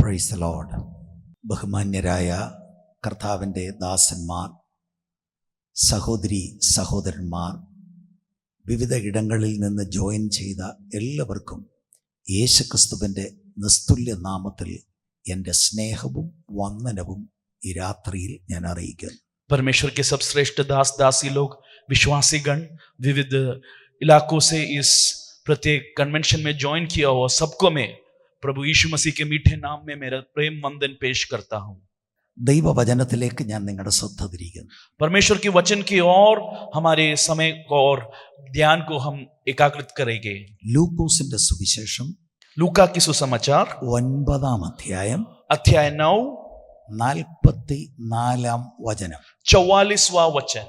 Praise the Lord. ബഹുമാന്യരായ കർത്താവിൻ്റെ ദാസന്മാർ, സഹോദരി സഹോദരന്മാർ, വിവിധ ഇടങ്ങളിൽ നിന്ന് ജോയിൻ ചെയ്ത എല്ലാവർക്കും യേശുക്രിസ്തുവിൻ്റെ നിസ്തുല്യ നാമത്തിൽ എൻ്റെ സ്നേഹവും വന്ദനവും ഈ രാത്രിയിൽ ഞാൻ അറിയിക്കുന്നു. परमेश्वर के सब श्रेष्ठ दास दासी लोग, विश्वासीगण, विविध इलाकों से इस प्रत्येक कन्वेंशन में ज्वाइन किया हुआ सबको मैं प्रभु यीशु मसीह के मीठे नाम में मेरा प्रेम वंदन पेश करता हूँ. ദൈവവചനത്തിലേക്ക് ഞാൻ നിങ്ങളുടെ ശ്രദ്ധ തിരിക്കുന്നു. परमेश्वर के वचन की ओर हमारे समय को और ध्यान को हम एकाग्रित करेंगे. ലൂക്കോസിന്റെ സുവിശേഷം लूका की सुसमाचार 9-ാം അധ്യായം अध्याय 9 44-ാം വചനം. 44वां वचन.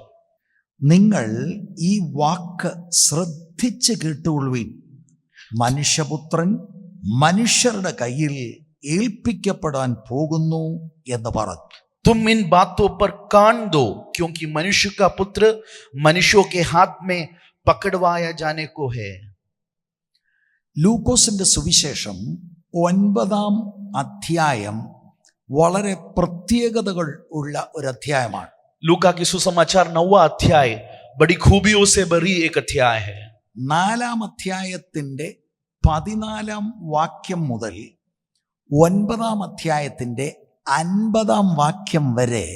നിങ്ങൾ ഈ വാക്ക് ശ്രദ്ധിച്ച് കേട്ടുകൊള്ളുവിൻ. മനുഷ്യപുത്രൻ മനുഷ്യരുടെ കയ്യിൽ ഏൽപ്പിക്കപ്പെടാൻ പോകുന്നു എന്ന് പറഞ്ഞു. तुम इन बातों पर कान दो, क्योंकि मनुष्य का पुत्र मनुष्यों के हाथ में पकड़वाया जाने को है. ലൂക്കോസിന്റെ സുവിശേഷം 9-ാം അധ്യായം വളരെ പ്രത്യേകതകൾ ഉള്ള ഒരു അധ്യായമാണ്. लूका की सुसमाचार 9वां अध्याय बड़ी खूबियों से भरी एक अध्याय है. 4-ാം അധ്യായത്തിന്റെ 14-ാം വാക്യം മുതൽ 9-ാം അധ്യായത്തിന്റെ 50-ാം വാക്യം വരെ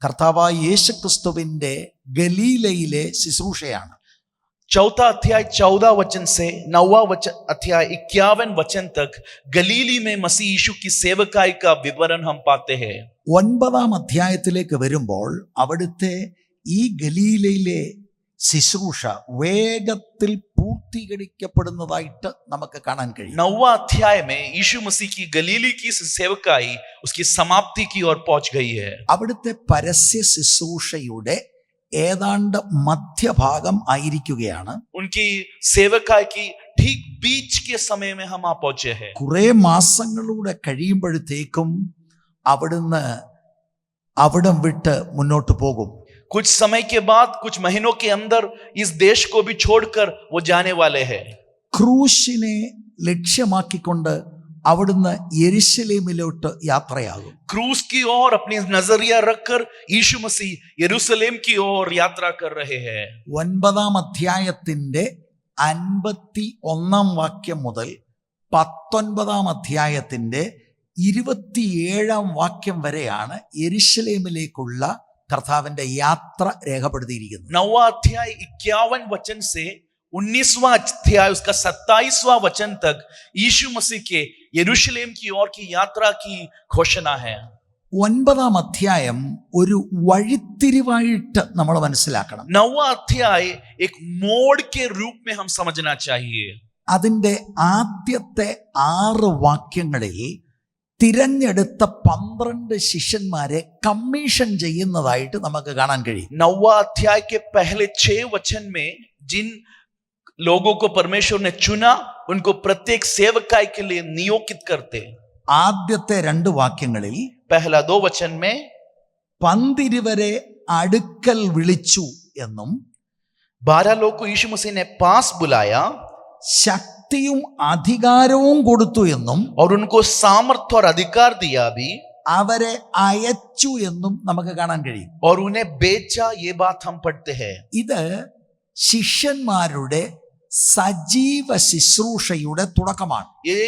കർത്താവായ യേശുക്രിസ്തുവിന്റെ ഗലീലയിലെ ശുശ്രൂഷയാണ്. चौथा अध्याय 14 वचन से 9वां अध्याय 51 वचन तक गलीली में मसीह यीशु की सेवकाई का विवरण हम पाते हैं. 9-ാം അധ്യായത്തിലേക്ക് വരുമ്പോൾ അവിടുത്തെ ഈ ഗലീലയിലെ ശുശ്രൂഷ വേഗത്തിൽ പൂർത്തീകരിക്കപ്പെടുന്നതായിട്ട് നമുക്ക് കാണാൻ കഴിയും. 9वां अध्याय में यीशु मसीह की गलीली की सेवकाई उसकी समाप्ति की ओर पहुंच गई है. അവിടുത്തെ പരസ്യ ശുശ്രൂഷയുടെ ഏതാണ്ട് മധ്യഭാഗം ആയിരിക്കുകയാണ്. उनकी सेवकाई की ठीक बीच के समय में हम आ पहुंचे हैं. കുറെ മാസങ്ങളിലൂടെ കഴിയുമ്പോഴത്തേക്കും അവിടുന്ന് അവിടം വിട്ട് മുന്നോട്ട് പോകും. कुछ समय के बाद, कुछ महीनों के अंदर इस देश को भी छोड़कर वो जाने वाले हैं. ക്രൂശിനെ ലക്ഷ്യമാക്കിക്കൊണ്ട് അവിടുന്ന് യെരുശലേമിലോട്ട് യാത്രയാകും. क्रूस की ओर अपनी नजरिया रखकर यीशु मसीह यरूशलेम की ओर यात्रा कर रहे हैं. 9-ാം അധ്യായത്തിന്റെ 51-ാം വാക്യം മുതൽ 19-ാം അധ്യായത്തിന്റെ 27-ാം വാക്യം വരെയാണ് യെരുശലേമിലേക്കുള്ള കർത്താവിന്റെ യാത്ര രേഖപ്പെടുത്തിയിരിക്കുന്നത്. 9वां अध्याय 51 वचन से 19वां अध्याय उसका 27वां वचन तक यीशु मसीह के यरूशलेम की ओर की यात्रा की घोषणा है. 9-ാം അധ്യായം ഒരു വഴിത്തിരിവായിട്ട് നമ്മൾ മനസ്സിലാക്കണം. 9वां अध्याय एक मोड़ के रूप में हम समझना चाहिए. അതിന്റെ ആദ്യത്തെ 6 വാക്യങ്ങളിൽ തിരഞ്ഞെടുത്ത 12 ശിഷ്യന്മാരെ കമ്മീഷൻ ചെയ്യുന്നതായിട്ട് നമുക്ക് കാണാൻ കഴിയും. 9वां अध्याय के पहले 6 वचन में जिन लोगों को परमेश्वर ने चुना, उनको प्रत्येक सेवकाई के लिए नियोजित करते. ആദ്യത്തെ 2 വാക്യങ്ങളിൽ पहला 2 वचन में പന്തിരുവരെ അടുക്കൽ വിളിച്ചു എന്നും 12 लोग को यीशु मसीह ने पास बुलाया ശക്തിയും അധികാരവും കൊടുത്തു എന്നും और उनको सामर्थ्य और अधिकार दिया भी, അവരെ അയച്ചു എന്നും നമുക്ക് കാണാൻ കഴിയും. और उन्हें बेचा, ये बात हम पढ़ते हैं. ഇത് ശിഷ്യന്മാരുടെ സജീവ ശുശ്രൂഷയുടെ തുടക്കമാണ്. ये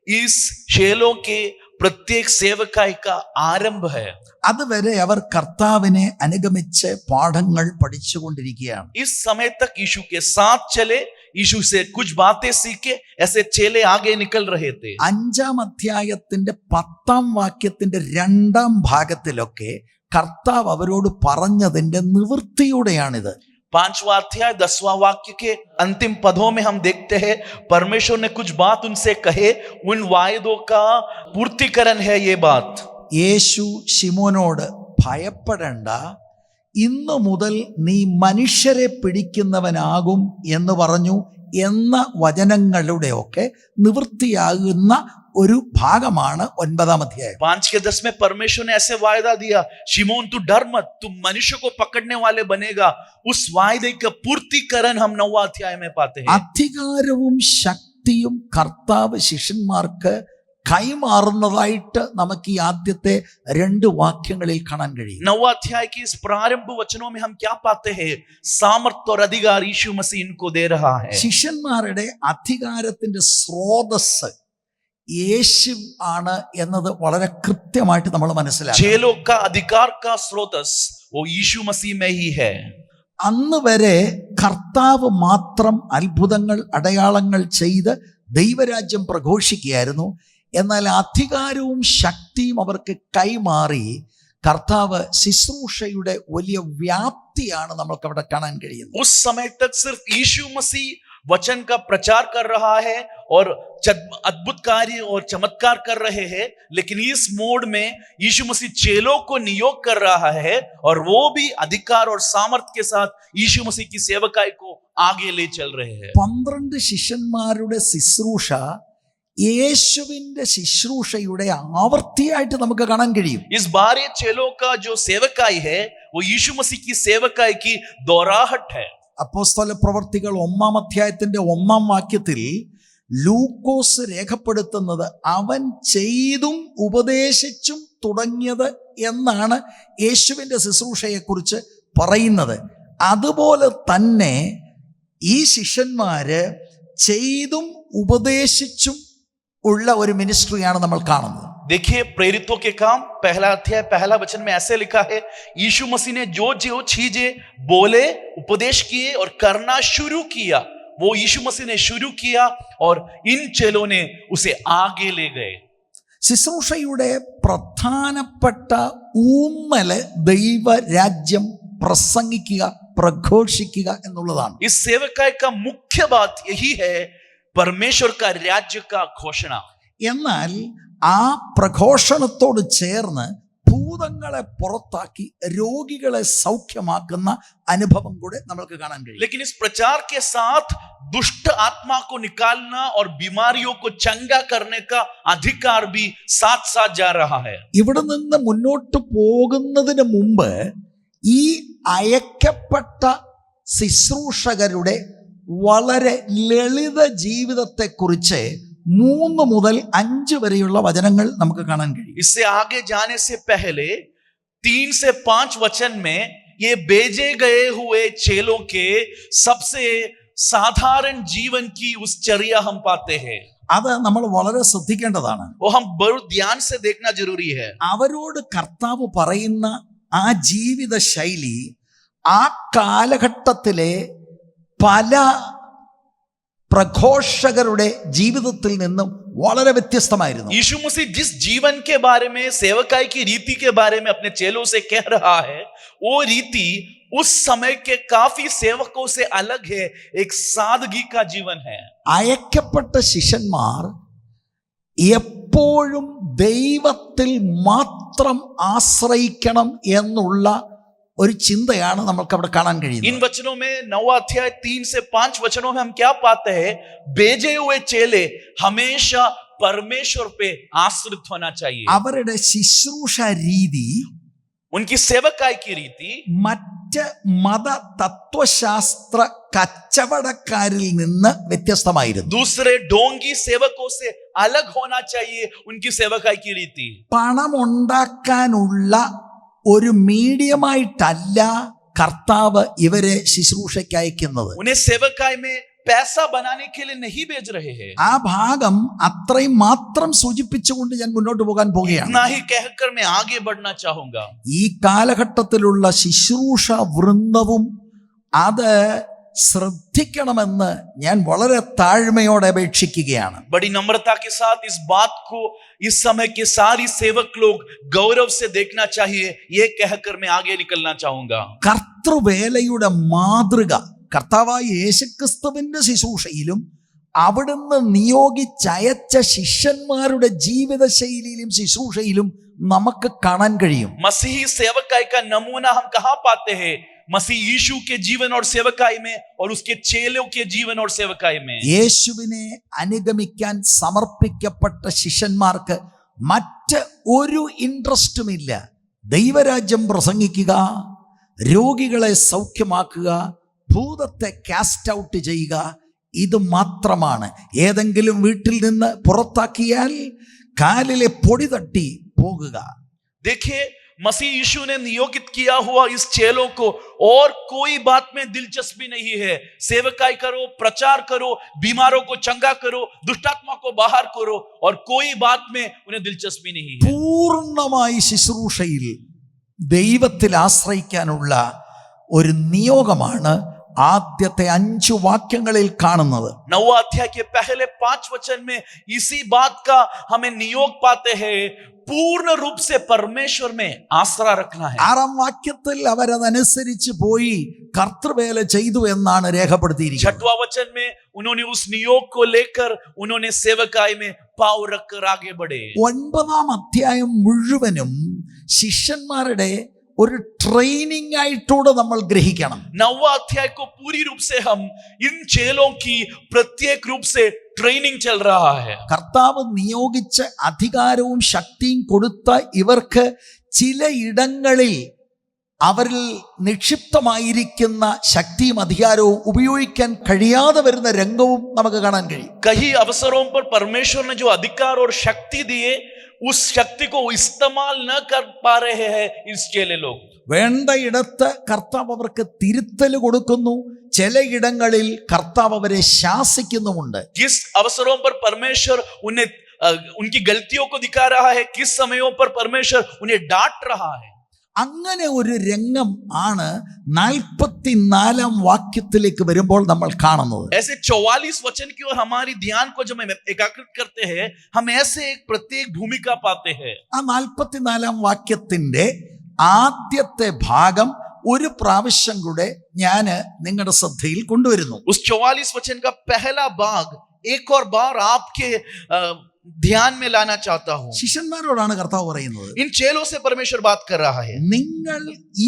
इस चेलों के प्रत्येक सेवकाई का आरंभ है. അതുവരെ അവർ കർത്താവിനെ അനുഗമിച്ച് പാഠങ്ങൾ പഠിച്ചുകൊണ്ടിരിക്കുകയാണ്. इस समय तक यीशु के साथ चले, यीशु से कुछ बातें सीखे, ऐसे चेले आगे निकल रहे थे. 5-ാം അധ്യായത്തിന്റെ 10-ാം വാക്യത്തിന്റെ 2-ാം ഭാഗത്തിലൊക്കെ കർത്താവ് അവരോട് പറഞ്ഞതിന്റെ നിവൃത്തിയോടെയാണിത്. 5वां अध्याय 10वां वाक्य के अंतिम पदों में हम देखते हैं परमेश्वर ने कुछ बात उनसे कहे, उन वायदों का पूर्तिकरण है ये बात. യേശു ശിമോനോട് ഭയപ്പെടേണ്ട, ഇന്നു മുതൽ നീ മനുഷ്യരെ പിടിക്കുന്നവനാകും എന്ന് പറഞ്ഞു എന്ന വചനങ്ങളുടെയൊക്കെ നിവൃത്തിയാകുന്ന ഒരു ഭാഗമാണ് 9-ാം അധ്യായം. 5 के 10 में परमेश्वर ने ऐसे वायदा दिया, शिमोन तू डर मत, तू मनुष्य को पकड़ने वाले बनेगा. उस वायदे का पूर्तिकरण हम 9वां अध्याय में पाते हैं. അധികാരവും ശക്തിയും കർത്താവ് ശിഷ്യന്മാർക്ക് കൈമാറുന്നതായിട്ട് നമുക്ക് ഈ ആദ്യത്തെ 2 വാക്യങ്ങളിൽ കാണാൻ കഴിയും. 9वां अध्याय के इस प्रारंभ वचनों में हम क्या पाते हैं? सामर्थ और अधिकार यीशु मसीह इनको दे रहा है. ശിഷ്യന്മാരുടെ അധികാരത്തിന്റെ സ്രോതസ് യേശു ആണ് എന്നത് വളരെ കൃത്യമായിട്ട് നമ്മൾ മനസ്സിലാക്കണം. चेलों का अधिकार का स्रोतस वो यीशु मसीह में ही है. അന്ന് വരെ കർത്താവ് മാത്രം അത്ഭുതങ്ങൾ അടയാളങ്ങൾ ചെയ്ത് ദൈവരാജ്യം പ്രഘോഷിക്കുകയായിരുന്നു. എന്നാൽ അധികാരവും ശക്തിയും അവർക്ക് കൈമാറി കർത്താവ് ശുശ്രൂഷയുടെ വലിയ വ്യാപ്തിയാണ് നമുക്ക് അവിടെ കാണാൻ കഴിയുന്നത്. उस समय तक सिर्फ यीशु मसीह वचन का प्रचार कर रहा है और अद्भुत कार्य और चमत्कार कर रहे हैं, लेकिन इस मोड में यीशु मसीह चेलों को नियोग कर रहा है और वो भी अधिकार और सामर्थ के साथ यीशु मसीह की सेवकाई को आगे ले चल रहे हैं. 12 ശിഷ്യന്മാരുടെ ശുശ്രൂഷ യേശുവിന്റെ ശുശ്രൂഷയുടെ ആവർത്തിയായിട്ട് നമുക്ക് കാണാൻ കഴിയും. इस 12 चेलों का जो सेवकाई है वो यीशु मसीह की सेवकाई की दोहराहट है. അപ്പോസ്തല പ്രവർത്തികൾ 1-ാം അധ്യായത്തിന്റെ 1-ാം വാക്യത്തിൽ ലൂക്കോസ് രേഖപ്പെടുത്തുന്നത് അവൻ ചെയ്തും ഉപദേശിച്ചും തുടങ്ങിയത് എന്നാണ് യേശുവിന്റെ ശുശ്രൂഷയെക്കുറിച്ച് പറയുന്നത്. അതുപോലെ തന്നെ ഈ ശിഷ്യന്മാര് ചെയ്തും ഉപദേശിച്ചും ഉള്ള ഒരു മിനിസ്ട്രിയാണ് നമ്മൾ കാണുന്നത്. देखिए, प्रेरितों के काम 1 अध्याय 1 वचन में ऐसे लिखा है, यीशु मसीह ने जो जो चीजें बोले, उपदेश किए और करना शुरू किया, वो यीशु मसीह ने शुरू किया और इन चेलों ने उसे आगे ले गए. ശുശ്രൂഷയുടെ പ്രധാനപ്പെട്ട ഊന്നല് ദൈവരാജ്യം പ്രസംഗിക്കുക പ്രഘോഷിക്കുക എന്നുള്ളതാണ്. इस सेवकाई का मुख्य बात यही है, परमेश्वर का राज्य का घोषणा. എന്നാൽ ആ പ്രഘോഷണത്തോട് ചേർന്ന് ഭൂതങ്ങളെ പുറത്താക്കി രോഗികളെ സൗഖ്യമാക്കുന്ന അനുഭവം കൂടെ നമുക്ക് കാണാൻ കഴിയും. लेकिन इस प्रचार के साथ दुष्ट आत्मा को निकालना और बीमारियों को चंगा करने का अधिकार भी साथ साथ जा रहा है. ഇവിടെ നിന്ന് മുന്നോട്ട് പോകുന്നതിന് മുമ്പ് ഈ അയക്കപ്പെട്ട ശുശ്രൂഷകരുടെ വളരെ ലളിത ജീവിതത്തെക്കുറിച്ച് 3 മുതൽ 5 വരെയുള്ള വചനങ്ങൾ നമുക്ക് കാണാൻ കഴിയും. इससे आगे जाने से पहले 3 से 5 वचन में ये भेजे गए हुए चेलों के सबसे साधारण जीवन की उस चर्या हम पाते हैं. അത് നമ്മൾ വളരെ ശ്രദ്ധിക്കേണ്ടതാണ്. वो हम बहुत ध्यान से देखना जरूरी है. അവരോട് കർത്താവ് പറയുന്ന ആ ജീവിത ശൈലി ആ കാലഘട്ടത്തിലെ പല പ്രഘോഷകരുടെ ജീവിതത്തിൽ നിന്നും വളരെ വ്യത്യസ്തമായിരുന്നു. यीशु मसीह जिस जीवन के बारे में, सेवकाई की रीति के बारे में अपने चेलों से कह रहा है, वो रीति उस समय के काफी सेवकों से अलग है. एक सादगी का जीवन है. അയക്കപ്പെട്ട ശിഷ്യന്മാർ എപ്പോഴും ദൈവത്തിൽ മാത്രം ആശ്രയിക്കണം എന്നുള്ള ഒരു ചിന്തയാണ് നമുക്ക് അവിടെ കാണാൻ കഴിയുന്നത്. इन वचनों में 9वां अध्याय 3 से 5 वचनों में हम क्या पाते हैं? भेजे हुए चेले हमेशा परमेश्वर पे आश्रित होना चाहिए. അവരുടെ ശുശ്രൂഷ രീതി, उनकी सेवकाई की रीति മറ്റ് മത തത്വശാസ്ത്ര കച്ചവടക്കാരിൽ നിന്ന് വ്യത്യസ്തമായിരുന്നു. दूसरे ढोंगी सेवकों से अलग होना चाहिए. उनकी सेवकाई की रीति പണമുണ്ടാക്കാനുള്ള ഒരു മീഡിയമായിട്ടല്ല കർത്താവ് ഇവരെ ശുശ്രൂഷയ്ക്ക് അയക്കുന്നത്. उन्हें सेवकाई में पैसा बनाने के लिए नहीं भेज रहे हैं. ആ ഭാഗം അത്രയും മാത്രം സൂചിപ്പിച്ചുകൊണ്ട് ഞാൻ മുന്നോട്ട് പോകാൻ പോകുകയാണ്. इतना ही कहकर मैं आगे बढ़ना चाहूंगा. ഈ കാലഘട്ടത്തിലുള്ള ശുശ്രൂഷ വൃന്ദവും അത് ശ്രദ്ധിക്കണമെന്ന് ഞാൻ വളരെ താഴ്മയോടെ അപേക്ഷിക്കുകയാണ്. बड़ी नम्रता के साथ इस बात को इस समय के सारी सेवक लोग गौरव से देखना चाहिए. ये कहकर मैं आगे निकलना चाहूंगा. കർത്തൃവേലയുടെ മാതൃക കർത്താവായ യേശുക്രിസ്തുവിന്റെ ശുശ്രൂഷയിലും അവിടുന്ന് നിയോഗിച്ചയച്ച ശിഷ്യന്മാരുടെ ജീവിത ശൈലിയിലും ശുശ്രൂഷയിലും നമുക്ക് കാണാൻ കഴിയും. मसीही सेवकाई का नमूना हम कहाँ पाते हैं? मसीह यीशु के जीवन और सेवकाई में और उसके चेलों के जीवन और सेवकाई में. യേശുവിനെ അനുഗമിക്കാൻ സമർപ്പിക്കപ്പെട്ട ശിഷ്യന്മാർക്ക് മറ്റ് ഒരു ഇൻട്രസ്റ്റുമില്ല. ദൈവരാജ്യം പ്രസംഗിക്കുക, രോഗികളെ സൗഖ്യമാക്കുക, ഭൂതത്തെ കാസ്റ്റ് ഔട്ട് ചെയ്യുക, ഇത് മാത്രമാണ്. ഏതെങ്കിലും വീട്ടിൽ നിന്ന് പുറത്താക്കിയാൽ കാലിലെ പൊടി തട്ടി പോകുക. देखिए, मसीह यीशु ने नियोगित किया हुआ इस चेलों को और कोई बात में दिलचस्पी नहीं है. सेवकाई करो, प्रचार करो, बीमारों को चंगा करो, दुष्टात्मा को बाहर करो, और कोई बात में उन्हें दिलचस्पी नहीं है. പൂർണ്ണമായി ശുശ്രൂഷയിൽ ദൈവത്തിൽ ആശ്രയിക്കാനുള്ള ഒരു നിയോഗമാണ് ആദ്യത്തെ 5 വാക്യങ്ങളിൽ കാണുന്നത്. 9वां अध्याय के पहले 5 वचन में इसी बात का हमें नियोग पाते हैं, पूर्ण रूप से परमेश्वर में आसरा रखना है. 6ാം വാക്യത്തിൽ അവരതനുസരിച്ച് പോയി കർത്തൃവേല ചെയ്തു എന്നാണ് രേഖപ്പെടുത്തിയിരിക്കുന്നത്. 6वां वचन में उन्होंने उस नियोग को लेकर उन्होंने सेवकाई में पाव रखकर आगे बढ़े. 9ാം അധ്യായം മുഴുവനും ശിഷ്യന്മാരുടെ ഒരു ട്രെയിനിങ് ആയിട്ടൂടെ നമ്മൾ ഗ്രഹിക്കണം. 9वां अध्याय को पूरी रूप से हम इन चेलों की प्रत्येक रूप से ट्रेनिंग चल रहा है. കർത്താവ് നിയോഗിച്ച അധികാരവും ശക്തിയും കൊടുത്ത ഇവർക്ക് ചിലയിടങ്ങളിൽ അവരിൽ നിക്ഷിപ്തമായിരിക്കുന്ന ശക്തിയും അധികാരവും ഉപയോഗിക്കാൻ കഴിയാതെ വരുന്ന രംഗവും നമുക്ക് കാണാൻ കഴിയും. कई अवसरों पर परमेश्वर ने जो अधिकार और शक्ति दिए, उस शक्ति को इस्तेमाल न कर पा रहे हैं इस चेले लोग. വേണ്ട ഇടത്ത് കർത്താവ് അവർക്ക് തിരുത്തൽ കൊടുക്കുന്നു, ചിലയിടങ്ങളിൽ കർത്താവ് അവരെ ശാസിക്കുന്നുമുണ്ട്. किस अवसरों पर परमेश्वर उन्हें उनकी गलतियों को दिखा रहा है, किस समयों पर परमेश्वर उन्हें डांट रहा है. അങ്ങനെ ഒരു രംഗം ആണ് 44ാം വാക്യത്തിലേക്ക് വരുമ്പോൾ നമ്മൾ കാണുന്നത്. ऐसे 44 वचन की ओर हमारी ध्यान को जब हम एकाग्रित करते हैं, हम ऐसे एक प्रत्येक भूमिका पाते हैं. ആ 44ാം വാക്യത്തിന്റെ ആദ്യത്തെ ഭാഗം ഒരു പ്രാവശ്യം കൂടെ ഞാൻ നിങ്ങളുടെ ശ്രദ്ധയിൽ കൊണ്ടുവരുന്നു. उस 44 वचन का पहला भाग एक और बार आपके ध्यान में लाना चाहता हूं. ശിഷ്യന്മാരോടാണ് കർത്താവ് പറയുന്നത്. इन चेलों से परमेश्वर बात कर रहा है. നിങ്ങൾ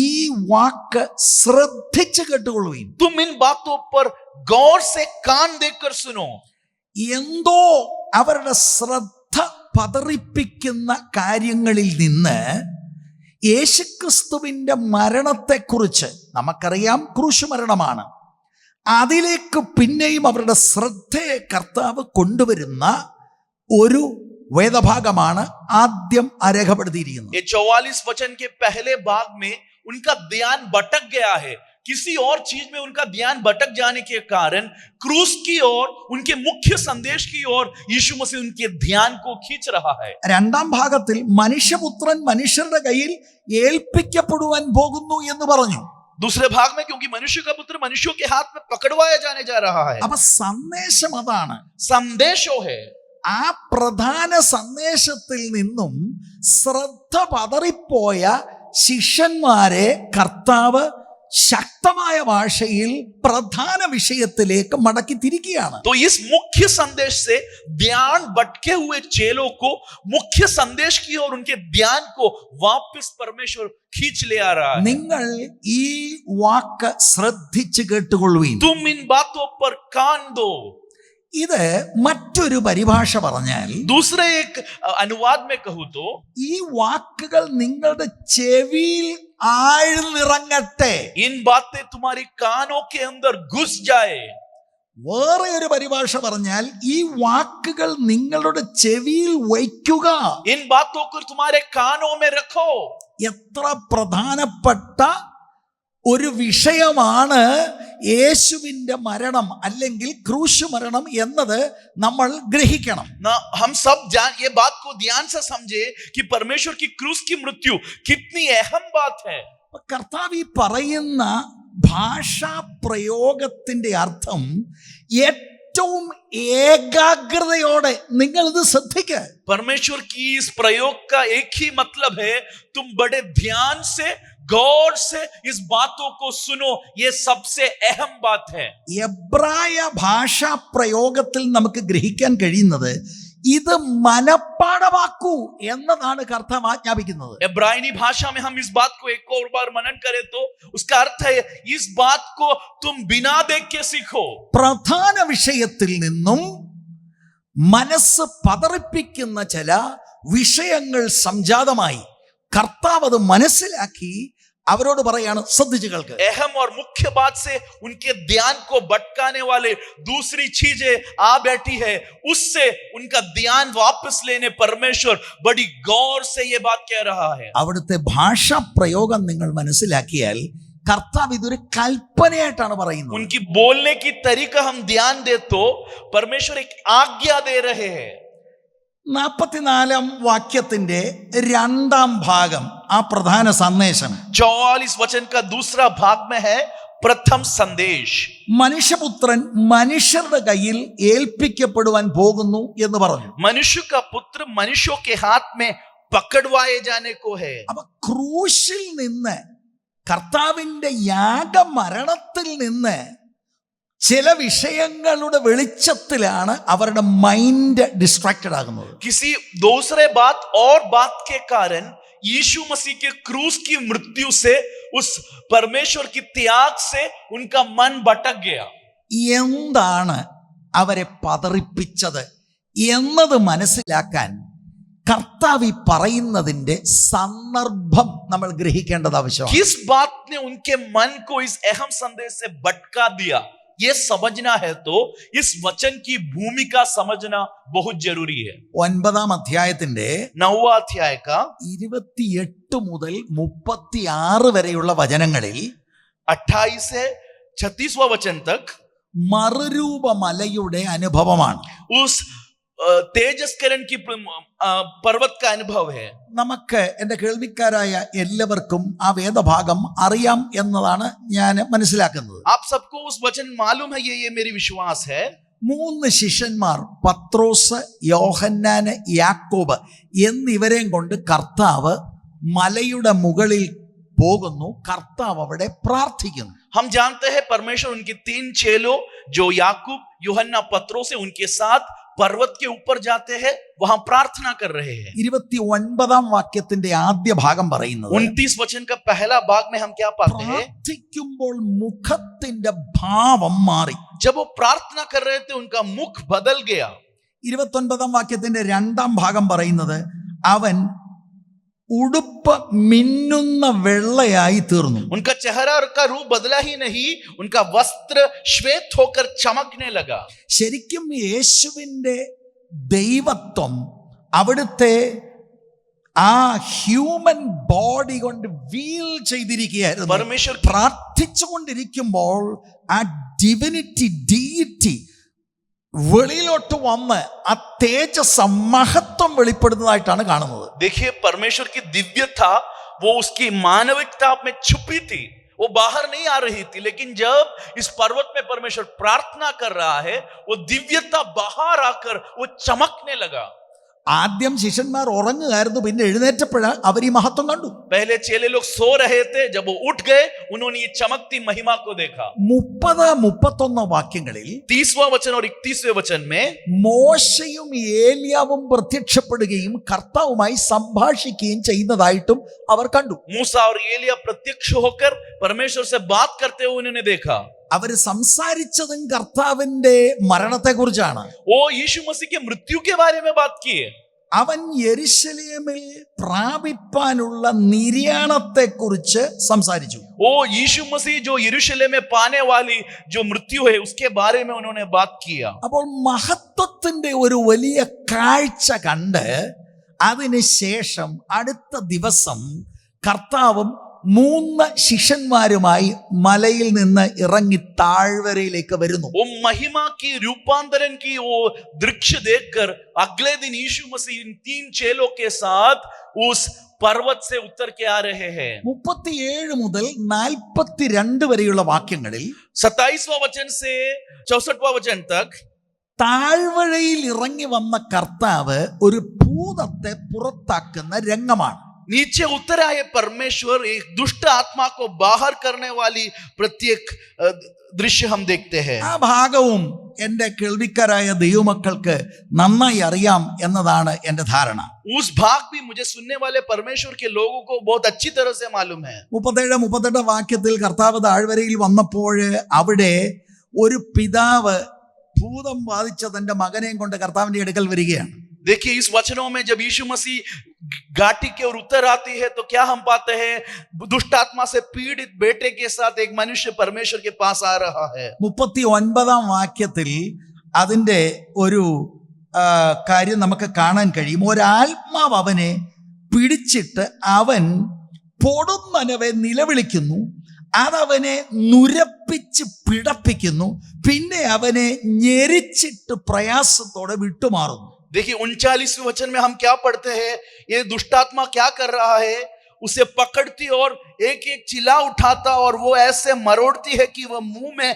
ഈ വാക്ക് ശ്രദ്ധിച്ച് കേട്ടുകൊള്ളുവീൻ. तुम इन बातों पर गौर से कान देकर सुनो. എന്തോ അവരുടെ ശ്രദ്ധ പതറിപ്പിക്കുന്ന കാര്യങ്ങളിൽ നിന്ന് യേശുക്രിസ്തുവിന്റെ മരണത്തെക്കുറിച്ച് നമുക്കറിയാം, ക്രൂശ് മരണമാണ്, അതിലേക്ക് പിന്നെയും അവരുടെ ശ്രദ്ധയെ കർത്താവ് കൊണ്ടുവരുന്ന ഒരു വേദഭാഗമാണ് ആദ്യം രേഖപ്പെടുത്തിയിരിക്കുന്നത്. ये 44 वचन के पहले भाग में उनका ध्यान भटक गया है. किसी और चीज में उनका ध्यान भटक जाने के कारण क्रूस की ओर, उनके मुख्य संदेश की ओर यीशु मसीह उनके ध्यान को खींच रहा है. 2ാം ഭാഗത്തിൽ മനുഷ്യപുത്രൻ മനുഷ്യരുടെ കയ്യിൽ ഏൽപ്പിക്കപ്പെടുവാൻ പോകുന്നു എന്ന് പറഞ്ഞു. दूसरे भाग में क्योंकि मनुष्य का पुत्र मनुष्यों के हाथ में पकड़वाया जाने जा रहा है. അപ്പൊ സന്ദേശം അതാണ്. संदेशो है. ആ പ്രധാന സന്ദേശത്തിൽ നിന്നും ശ്രദ്ധ പതറിപ്പോയ ശിഷ്യന്മാരെ കർത്താവ് ശക്തമായ ഭാഷയിൽ പ്രധാന വിഷയത്തിലേക്ക് മടക്കി തിരിക്കുകയാണ്. तो इस मुख्य संदेश से ध्यान भटके हुए चेलों को मुख्य संदेश की और उनके ध्यान को वापस परमेश्वर खींच ले आ रहा है. നിങ്ങൾ ഈ വാക്ക് ശ്രദ്ധിച്ച് കേട്ടുകൊള്ളുവീൻ. तुम इन बातों पर कान दो. ഇത് മറ്റൊരു പരിഭാഷ പറഞ്ഞാൽ, दूसरे एक अनुवाद में कहूं तो, ഈ വാക്കുകൾ നിങ്ങളുടെ ചെവിയിൽ ആഴ്ന്നിറങ്ങട്ടെ. इन बातें तुम्हारी कानों के अंदर घुस जाए. വേറെ ഒരു പരിഭാഷ പറഞ്ഞാൽ, ഈ വാക്കുകൾ നിങ്ങളുടെ ചെവിയിൽ വയ്ക്കുക. इन बातों को तुम्हारे कानों में रखो. എത്ര പ്രധാനപ്പെട്ട ഒരു വിഷയമാണ് യേശുവിന്റെ മരണം അല്ലെങ്കിൽ ക്രൂശ് മരണം എന്നത് നമ്മൾ ഗ്രഹിക്കണം. हम सब ये बात को ध्यान से समझे कि परमेश्वर की क्रूस की मृत्यु कितनी अहम बात है. കർത്താവ് ഈ പറയുന്ന ഭാഷാ പ്രയോഗത്തിന്റെ അർത്ഥം ഏറ്റവും ഏകാഗ്രതയോടെ നിങ്ങൾ ഇത് ശ്രദ്ധിക്കുക. परमेश्वर की इस प्रयोग का एक ही मतलब है, तुम बड़े ध्यान से, गौर से इस बातों को सुनो. ये सबसे अहम बात है. എബ്രായ ഭാഷാ പ്രയോഗത്തിൽ നമുക്ക് ഗ്രഹിക്കാൻ കഴിയുന്നത് ഇത് മനപ്പാഠമാക്കൂ എന്നതാണ് കർത്താവ് ആജ്ഞാപിക്കുന്നത്. इब्रानी भाषा में हम इस बात को एक और बार मनन करें तो उसका अर्थ है, इस बात को तुम बिना देख के सीखो. പ്രധാന വിഷയത്തിൽ നിന്നും മനസ്സ് പതറിപ്പിക്കുന്ന ചില വിഷയങ്ങൾ സംജാതമായി കർത്താവ് അത് മനസ്സിലാക്കി അവരോട് പറയാണ്, ശ്രദ്ധിച്ചു കേൾക്ക്. अहम और मुख्य बात से उनके ध्यान को भटकाने वाले दूसरी चीजें आ बैठी है, उससे उनका ध्यान वापस लेने परमेश्वर बड़ी गौर से ये बात कह रहा है. അവിടുത്തെ ഭാഷാ പ്രയോഗം നിങ്ങൾ മനസ്സിലാക്കിയാൽ കർത്താവ് ഇതൊരു കൽപ്പനയായിട്ടാണ് പറയുന്നത്. उनकी बोलने की तरीका हम ध्यान दे तो परमेश्वर एक आज्ञा दे रहे हैं. 44 വാക്യത്തിന്റെ 2ാം ഭാഗം, ആ പ്രധാന സന്ദേശം 44 वचन का दूसरा भाग में है प्रथम संदेश. മനുഷ്യപുത്രൻ മനുഷ്യരുടെ കയ്യിൽ ഏൽപ്പിക്കപ്പെടുവാൻ പോകുന്നു എന്ന് പറഞ്ഞു. मनुष्य का पुत्र मनुष्यों के हाथ में पकड़वाए जाने को है. അപ്പൊ ക്രൂശിൽ നിന്ന്, കർത്താവിന്റെ യാഗമരണത്തിൽ നിന്ന് ചില വിഷയങ്ങളുടെ വെളിച്ചത്തിലാണ് അവരുടെ മൈൻഡ് ഡിസ്ട്രാക്റ്റഡ് ആകുന്നത്. किसी दूसरे बात और बात के कारण यीशु मसीह के क्रूस की मृत्यु से, उस परमेश्वर की त्याग से उनका मन भटक गया. എന്താണ് അവരെ പതറിപ്പിച്ചത് എന്നത് മനസ്സിലാക്കാൻ കർത്താവ് പറയുന്നതിന്റെ സന്ദർഭം നമ്മൾ ഗ്രഹിക്കേണ്ടത് ആവശ്യമാണ്. किस बात ने उनके मन को इस अहम संदेश से भटका दिया, ये समझना है तो इस वचन की भूमिका समझना बहुत जरूरी है. 9ാം അധ്യായത്തിന്റെ 9वां अध्याय का 28 മുതൽ 36 വരെയുള്ള വചനങ്ങളിൽ 28 से 36वां वचन तक മറുരൂപമലയുടെ അനുഭവമാണ്. उस तेजस्करण की पर्वत का अनुभव है. നമുക്ക്, എൻ്റെ കേൾവിക്കാരായ എല്ലാവർക്കും ആ വേദഭാഗം അറിയാം എന്നതാണ് ഞാൻ മനസ്സിലാക്കുന്നത്. आप सबको उस वचन मालूम है, ये मेरी विश्वास है. 3 ശിഷ്യന്മാർ, പത്രോസ്, യോഹന്നാന്, യാക്കോബ് എന്നിവരെയും കൊണ്ട് കർത്താവ് മലയുടെ മുകളിൽ പോകുന്നു. കർത്താവ് അവിടെ പ്രാർത്ഥിക്കുന്നു. हम जानते हैं परमेश्वर उनके 3 चेलों जो याकूब, यूहन्ना, पत्रोस है, उनके साथ पर्वत के ऊपर जाते हैं, वहां प्रार्थना कर रहे हैं. 29ാം വാക്യത്തിന്റെ ആദ്യ ഭാഗം പറയുന്നത്, 29 वचन का पहला भाग में हम क्या पाते हैं? പ്രാർത്ഥിക്കുമ്പോൾ മുഖത്തിന്റെ ഭാവം മാറി. जब वो प्रार्थना कर रहे थे उनका मुख बदल गया. 29ാം വാക്യത്തിന്റെ 2ാം ഭാഗം പറയുന്നത്, അവൻ ഉടുപ്പ് മിന്നുന്ന വെള്ളയായി തീർന്നു. उनका चेहरा का रूप बदला ही नहीं, उनका वस्त्र श्वेत होकर चमकने लगा. ശരിക്കും യേശുവിൻ്റെ ദൈവത്വം അവിടുത്തെ ആ ഹ്യൂമൻ ബോഡി കൊണ്ട് വീൽ ചെയ്തിരിക്കുകയായിരുന്നു. परमेश्वर പ്രാർത്ഥിച്ചുകൊണ്ടിരിക്കുമ്പോൾ ആ ഡിവിനിറ്റി, ഡീയിറ്റി വെളിയിലോട്ട് വന്ന് ആ തേജസ്, മഹത്വം വെളിപ്പെടുന്നതായിട്ടാണ് കാണുന്നത്. देखिए, परमेश्वर की दिव्यता वो उसकी मानविकता में छुपी थी, वो बाहर नहीं आ रही थी. लेकिन जब इस पर्वत में परमेश्वर प्रार्थना कर रहा है, वो दिव्यता बाहर आकर वो चमकने लगा. ആദ്യം ശിഷ്യന്മാർ ഉറങ്ങുകയായിരുന്നു, പിന്നെ എഴുന്നേറ്റപ്പോഴാണ് അവർ ഈ മഹത്വം കണ്ടു. पहले चेले लोग सो रहे थे, जब वो उठ गए उन्होंने ये चमकती महिमा को देखा. 30-31 വാക്യങ്ങളിൽ 30वां वचन और 31वें वचन में മോശയും ഏലിയാവും പ്രത്യക്ഷപ്പെടുകയും കർത്താവുമായി സംഭാഷിക്കുകയും ചെയ്യുന്നതായിട്ടും അവർ കണ്ടു. मूसा और एलिया प्रत्यक्ष होकर परमेश्वर से बात करते हुए उन्होंने देखा. അവര് സംസാരിച്ചതും കർത്താവിന്റെ മരണത്തെ കുറിച്ചാണ്. वो यीशु मसीह के मृत्यु के बारे में बात की है. അവൻ യെരുശലേമിൽ പ്രാപിപ്പാനുള്ള നിര്യാണത്തെ കുറിച്ച് സംസാരിച്ചു. वो यीशु मसीह जो यरूशलेम में पाने वाली जो मृत्यु है उसके बारे में उन्होंने बात किया. അപ്പോൾ മഹത്വത്തിന്റെ ഒരു വലിയ കാഴ്ച കണ്ട് അതിനുശേഷം അടുത്ത ദിവസം കർത്താവും 3 ശിഷ്യന്മാരുമായി മലയിൽ നിന്ന് ഇറങ്ങി താഴ്വരയിലേക്ക് വരുന്നു. वो महिमा की रूपांतरण की वो दृश्य देखकर अगले दिन यीशु मसीह इन 3 चेलों के साथ उस पर्वत से उतर के आ रहे हैं. 37 മുതൽ 42 വരെയുള്ള വാക്യങ്ങളിൽ 27वां वचन से 64वां वचन तक താഴ്വരയിൽ ഇറങ്ങി വന്ന കർത്താവ് ഒരു ഭൂതത്തെ പുറത്താക്കുന്ന രംഗമാണ്. नीचे उतर आए परमेश्वर एक दुष्ट आत्मा को बाहर करने वाली प्रत्येक दृश्य हम देखते हैं. ആ ഭാഗവും എൻ്റെ കേൾവിക്കാരായ ദൈവമക്കൾക്ക് നന്നായി അറിയാം എന്നതാണ് എൻ്റെ ധാരണ. उस भाग भी मुझे सुनने वाले परमेश्वर के लोगों को बहुत अच्छी तरह से मालूम है. 37 വാക്യത്തിൽ കർത്താവ് താഴ്വരയിൽ വന്നപ്പോൾ അവിടെ ഒരു പിതാവ് ഭൂതം ബാധിച്ച തന്റെ മകനെയും കൊണ്ട് കർത്താവിന്റെ അടുക്കൽ വരികയാണ്. देखिए, इस वचनों में जब यीशु मसीह घाटी के ओर उतर आती है तो क्या हम पाते हैं? दुष्ट आत्मा से पीड़ित बेटे के साथ एक मनुष्य परमेश्वर के पास आ रहा है। 39 വാക്യത്തിൽ അതിൻ്റെ ഒരു കാര്യം നമുക്ക് കാണാൻ കഴിയും. ഒരാത്മാവ് അവനെ പിടിച്ചിട്ട് അവൻ പൊടുന്നനവെ നിലവിളിക്കുന്നു, അതവനെ നുരപ്പിച്ച് പിടപ്പിക്കുന്നു, പിന്നെ അവനെ ഞെരിച്ചിട്ട് പ്രയാസത്തോടെ വിട്ടുമാറുന്നു. देखिए 39वें वचन में हम क्या पढ़ते हैं? ये दुष्टात्मा क्या कर रहा है? उसे पकड़ती और एक एक चिल्ला उठाता और वो ऐसे मरोड़ती है कि वह मुंह में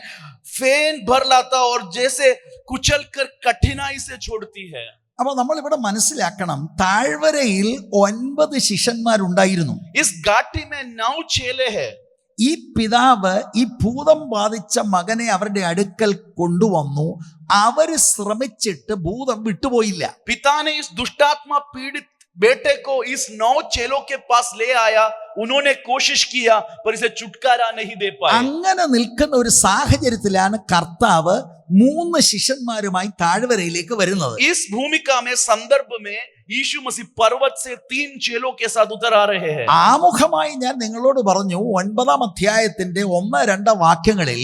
फेन भर लाता और जैसे कुचल कर कठिनाई से छोड़ती है। അപ്പൊ നമ്മൾ ഇവിടെ മനസ്സിലാക്കണം, താഴ്വരയിൽ 9 ശിഷ്യന്മാരുണ്ടായിരുന്നു. इस घाटी में 9 चेले हैं। ഈ പിതാവ് ഈ ഭൂതം ബാധിച്ച മകനെ അവരുടെ അടുക്കൽ കൊണ്ടുവന്നു. അവര് ശ്രമിച്ചിട്ട് ഭൂതം വിട്ടുപോയില്ല. पिता ने इस दुष्टात्मा पीड़ित बेटे को इस 9 चेलों के पास ले आया। उन्होंने कोशिश किया पर इसे छुटकारा नहीं दे पाए। അങ്ങനെ നിൽക്കുന്ന ഒരു സാഹചര്യത്തിലാണ് കർത്താവ് 3 ശിഷ്യന്മാരുമായി താഴ്വരയിലേക്ക് വരുന്നത്. इस भूमिका में संदर्भ में यीशु मसीह पर्वत से 3 चेलों के साथ उतर आ रहे हैं। ആമുഖമായി ഞാൻ നിങ്ങളോട് പറഞ്ഞു, 9-ാം അധ്യായത്തിന്റെ 1-2 വാക്യങ്ങളിൽ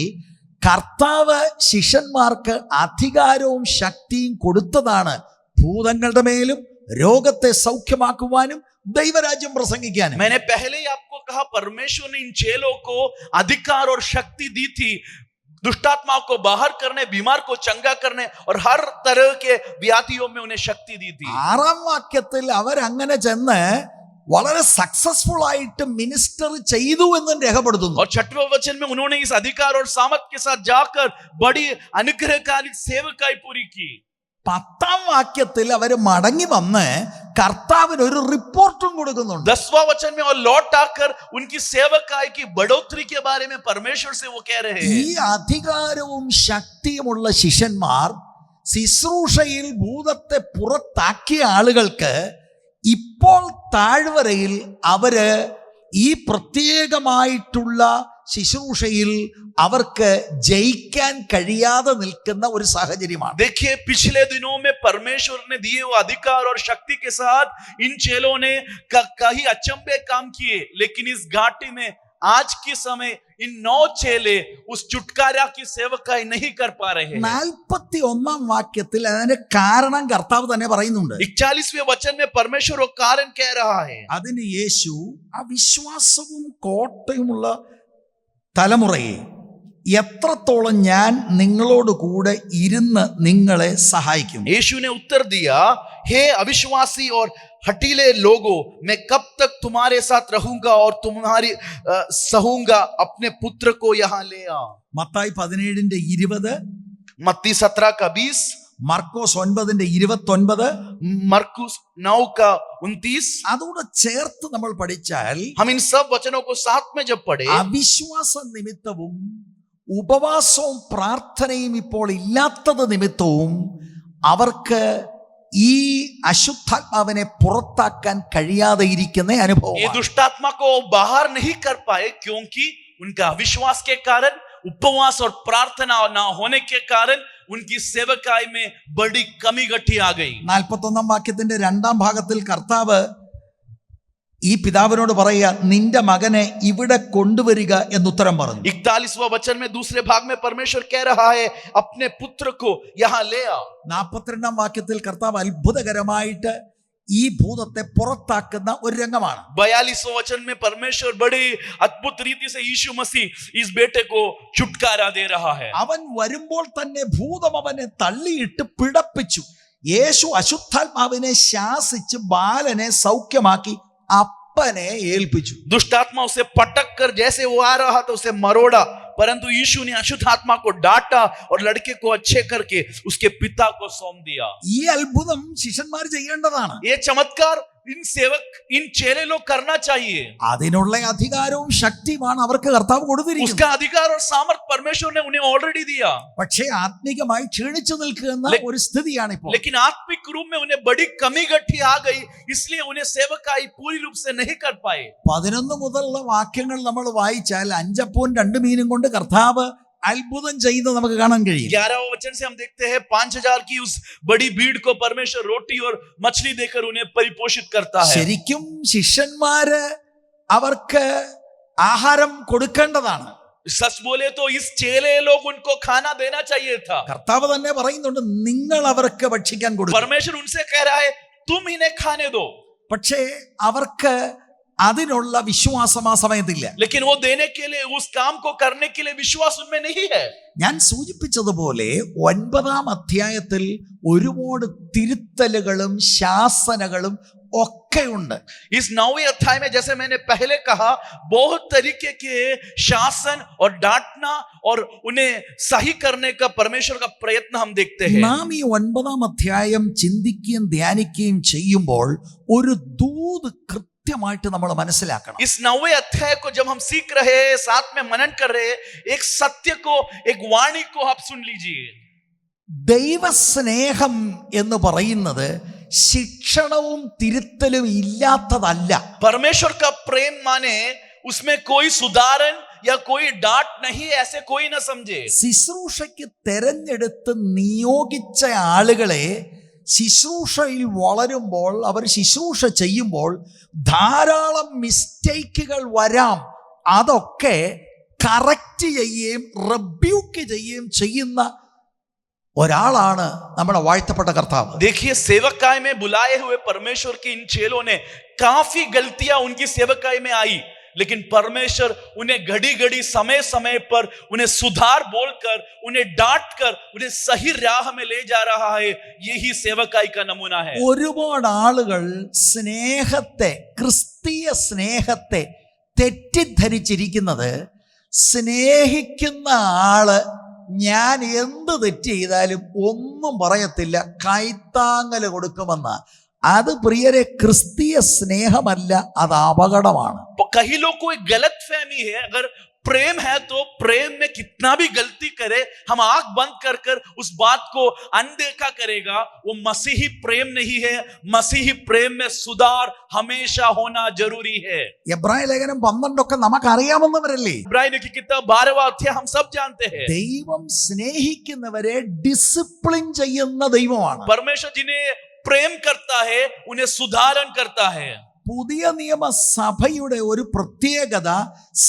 കർത്താവ് ശിഷ്യന്മാർക്ക് അധികാരവും ശക്തിയും കൊടുത്തതാണ് ഭൂതങ്ങളുടെ മേലും രോഗത്തെ സൗഖ്യമാക്കുവാനും ദൈവരാജ്യം പ്രസംഗിക്കാനും. मैंने पहले ही आपको कहा, परमेश्वर ने इन चेलों को अधिकार और शक्ति दी थी दुष्टात्माओं को बाहर करने, बीमार को चंगा करने और हर तरह के व्याधियों में उन्हें शक्ति दी थी। 6-ാം വാക്യത്തിൽ അവരങ്ങനെ ചെന്ന് വളരെ സക്സസ്ഫുൾ ആയിട്ട് മിനിസ്റ്റർ ചെയ്തു എന്നും രേഖപ്പെടുത്തുന്നു. और 6वें वचन में उन्होंने इस अधिकार और सामर्थ के साथ जाकर बड़ी अनुग्रहकारी सेवकाई पूरी की। 10-ാം വാക്യത്തിൽ അവര് മടങ്ങി വന്ന് കർത്താവിന് ഒരു റിപ്പോർട്ടും കൊടുക്കുന്നുണ്ട്. 10वां वचन में और लौट आकर उनकी सेवकाई की बढ़ोतरी के बारे में परमेश्वर से वो कह रहे हैं। ഈ അധികാരവും ശക്തിയുമുള്ള ശിഷ്യന്മാർ ശുശ്രൂഷയിൽ ഭൂതത്തെ പുറത്താക്കിയ ആളുകൾക്ക് ഇപ്പോൾ താഴ്വരയിൽ അവര് ഈ പ്രത്യേകമായിട്ടുള്ള ശുശ്രൂഷയിൽ അവർക്ക് ജയിക്കാൻ കഴിയാതെ നിൽക്കുന്ന ഒരു സാഹചര്യമാണ്. देखिए पिछले दिनों में परमेश्वर ने दिए हुए अधिकार और शक्ति के साथ इन चेलों ने कई अचंभे काम किए, लेकिन इस घाटी में आज के समय इन 9 चेले उस छुटकारा की सेवकाई नहीं कर पा रहे हैं। 41-ാം വാക്യത്തിൽ അതിന്റെ കാരണം കർത്താവ് തന്നെ പറയുന്നുണ്ട്. 41वें वचन में परमेश्वर वो कारण कह रहा है। അതിന് യേശു അവിശ്വാസവും കോട്ടയുമുള്ള തലമുറയെ എത്രത്തോളം ഞാൻ നിങ്ങളോട് കൂടെ ഇരുന്ന് നിങ്ങളെ സഹായിക്കും. यीशु ने उत्तर दिया, हे अविश्वासी और हठीले लोगों, मैं कब तक तुम्हारे साथ रहूंगा और तुम्हारी सहूंगा, अपने पुत्र को यहाँ ले आ। മത്തായി 17:20, मत्ती 17:20, മർക്കോസ് 9:29, मरकुस 9:29। അതോടെ ചേർത്ത് നമ്മൾ പഠിച്ചാൽ हम इन सब वचनों को साथ में जब पढ़े, അവിശ്വാസ നിമിത്തവും ഉപവാസവും പ്രാർത്ഥനയും ഇപ്പോൾ ഇല്ലാത്തത് നിമിത്തവും അവർക്ക് ഈ അശുദ്ധാത്മാവിനെ പുറത്താക്കാൻ കഴിയാതെ ഇരിക്കുന്ന അനുഭവം. ये दुष्टात्मा को बाहर नहीं कर पाए क्योंकि उनका अविश्वास के कारण, उपवास और प्रार्थना ना होने के कारण उनकी सेवकाई में बड़ी कमी गठी आ गई। 41-ാം വാക്യത്തിന്റെ 2-ാം ഭാഗത്തിൽ കർത്താവ് ഈ പിതാവിനോട് പറയുക, നിന്റെ മകനെ ഇവിടെ കൊണ്ടുവരിക എന്നുത്തരം പറഞ്ഞു. 41वां वचन में दूसरे भाग में परमेश्वर कह रहा है, अपने पुत्र को यहाँ ले आ। 42-ാം വാക്യത്തിൽ കർത്താവ് അത്ഭുതകരമായിട്ട് ഈ ഭൂതത്തെ പുറത്താക്കുന്ന ഒരു രംഗമാണ്. 42वां वचन में परमेश्वर बड़ी अद्भुत रीति से यीशु मसीह इस बेटे को छुटकारा दे रहा है। അവൻ വരുമ്പോൾ തന്നെ ഭൂതം അവനെ തള്ളിയിട്ട് പിടപ്പിച്ചു. യേശു അശുദ്ധാത്മാവിനെ ശാസിച്ച് ബാലനെ സൗഖ്യമാക്കി അപ്പനെ ഏൽപ്പിച്ചു. दुष्टात्मा उसे पटक कर जैसे वो आ रहा था उसे मरोड़ा, परंतु यीशु ने अशुद्ध आत्मा को डांटा और लड़के को अच्छे करके उसके पिता को सौंप दिया। ഈ അത്ഭുതം ശിഷ്യന്മാർ ചെയ്യേണ്ടതാണ്. ये चमत्कार इन सेवक, इन चेले लोग करना चाहिए। അതിനുള്ള അധികാരവും ശക്തിയുമാണ് അവർക്ക് കർത്താവ് കൊടുത്തിരിക്കുന്നത്. उसका अधिकार और सामर्थ परमेश्वर ने उन्हें ऑलरेडी दिया, പക്ഷേ ആത്മീകമായി ക്ഷീണിച്ചു നിൽക്കുന്ന ഒരു സ്ഥിതിയാണ് ഇപ്പോൾ. लेकिन आत्मिक रूप में उन्हें बड़ी कमी गठी आ गई, इसलिए उन्हें सेवकाई पूरी रूप से नहीं कर पाए। 11 മുതലുള്ള വാക്യങ്ങൾ നമ്മൾ വായിച്ചാൽ 5 അപ്പവും 2 മീനും കൊണ്ട് കർത്താവ് അത്ഭുതം ചെയ്യുന്നത് നമുക്ക് കാണാൻ കഴിയും. 11वें वचन से हम देखते हैं 5000 की उस बड़ी भीड़ को परमेश्वर रोटी और मछली देकर उन्हें परिपोषित करता है. ശരിക്കും ശിഷ്യന്മാര് അവർക്ക് ആഹാരം കൊടുക്കേണ്ടതാണ്. सच बोले तो इस चेले लोग उनको खाना देना चाहिए था. കർത്താവ് തന്നെ പറയുന്നുണ്ട്, നിങ്ങൾ അവർക്ക് ഭക്ഷിക്കാൻ കൊടുക്കും. परमेश्वर उनसे कह रहा है तुम इन्हें खाने दो. പക്ഷേ അവർക്ക് അതിനുള്ള വിശ്വാസം ആ സമയത്തില്ല. लेकिन वो देने के लिए, उस काम को करने के लिए विश्वास उनमें नहीं है. ഞാൻ സൂചിപ്പിച്ചതുപോലെ 9-ാം അധ്യായത്തിൽ ഒരുപാട് തിരുത്തലുകളും ശാസനകളും ഒക്കെയുണ്ട്. इस 9वें अध्याय में जैसे मैंने पहले कहा, बहुत तरीके के शासन और डांटना और उन्हें सही करने का परमेश्वर का प्रयत्न हम देखते हैं. നാം ഈ 9-ാം അധ്യായം ചിന്തിക്കുകയും ധ്യാനിക്കുകയും ചെയ്യുമ്പോൾ ഒരു ദൂത് കൃത്യമായിട്ട് നമ്മൾ മനസ്സിലാക്കണം. इस 9वें अध्याय को जब हम सीख रहे हैं, साथ में मनन कर रहे हैं, एक सत्य को, एक वाणी को आप सुन लीजिए. ദൈവസ്നേഹം എന്ന് പറയുന്നത് ശിക്ഷണവും തിരുത്തലും ഇല്ലാത്തതല്ല. परमेश्वर का प्रेम माने उसमें कोई सुधारण या कोई डांट नहीं, ऐसे कोई ना समझे. ശുശ്രൂഷയ്ക്ക് തെരഞ്ഞെടുത്ത് നിയോഗിച്ച ആളുകളെ ശുശ്രൂഷയിൽ വളരുമ്പോൾ, അവർ ശുശ്രൂഷ ചെയ്യുമ്പോൾ ധാരാളം മിസ്റ്റേക്കുകൾ വരാം. അതൊക്കെ കറക്റ്റ് ചെയ്യുകയും റെബ്യൂക്ക് ചെയ്യുകയും ചെയ്യുന്ന ഒരാളാണ് നമ്മുടെ വാഴ്ത്തപ്പെട്ട കർത്താവ്. देखिए, सेवकाई में बुलाए हुए परमेश्वर के इन चेलों ने काफी गलतियां उनकी सेवकाई में आई, लेकिन परमेश्वर उन्हें घड़ी घड़ी, समय समय पर उन्हें सुधार बोलकर, उन्हें डांट कर, उन्हें सही राह में ले जा रहा है. यही सेवकाई का नमूना है. ഒരുപാട് ആളുകൾ സ്നേഹത്തെ, ക്രിസ്തീയ സ്നേഹത്തെ തെറ്റിദ്ധരിച്ചിരിക്കുന്നത്, സ്നേഹിക്കുന്ന ആള് ഞാൻ എന്ത് തെറ്റ് ചെയ്താലും ഒന്നും പറയത്തില്ല, കൈത്താങ്ങല് കൊടുക്കുമെന്ന്. അത് പ്രിയരെ ക്രിസ്തീയ സ്നേഹമല്ല, അത് അപകടമാണ്. कई लोग को एक गलत फहमी है, अगर प्रेम है तो प्रेम में कितना भी गलती करे, हम आंख बंद कर कर उस बात को अनदेखा करेगा. वो मसीही प्रेम नहीं है. मसीही प्रेम में सुधार हमेशा होना जरूरी है. എബ്രായ ലേഖനം 12 നമുക്കറിയാവുന്നവരല്ലേ? इब्रानियों की किताब 12वां अध्याय हम सब जानते हैं. ദൈവം സ്നേഹിക്കുന്നവരെ ഡിസിപ്ലിൻ ചെയ്യുന്ന ദൈവമാണ്. परमेश्वर जिन्हें प्रेम करता है उन्हें सुधारण करता है. പുതിയ നിയമസഭയുടെ ഒരു പ്രത്യേകത,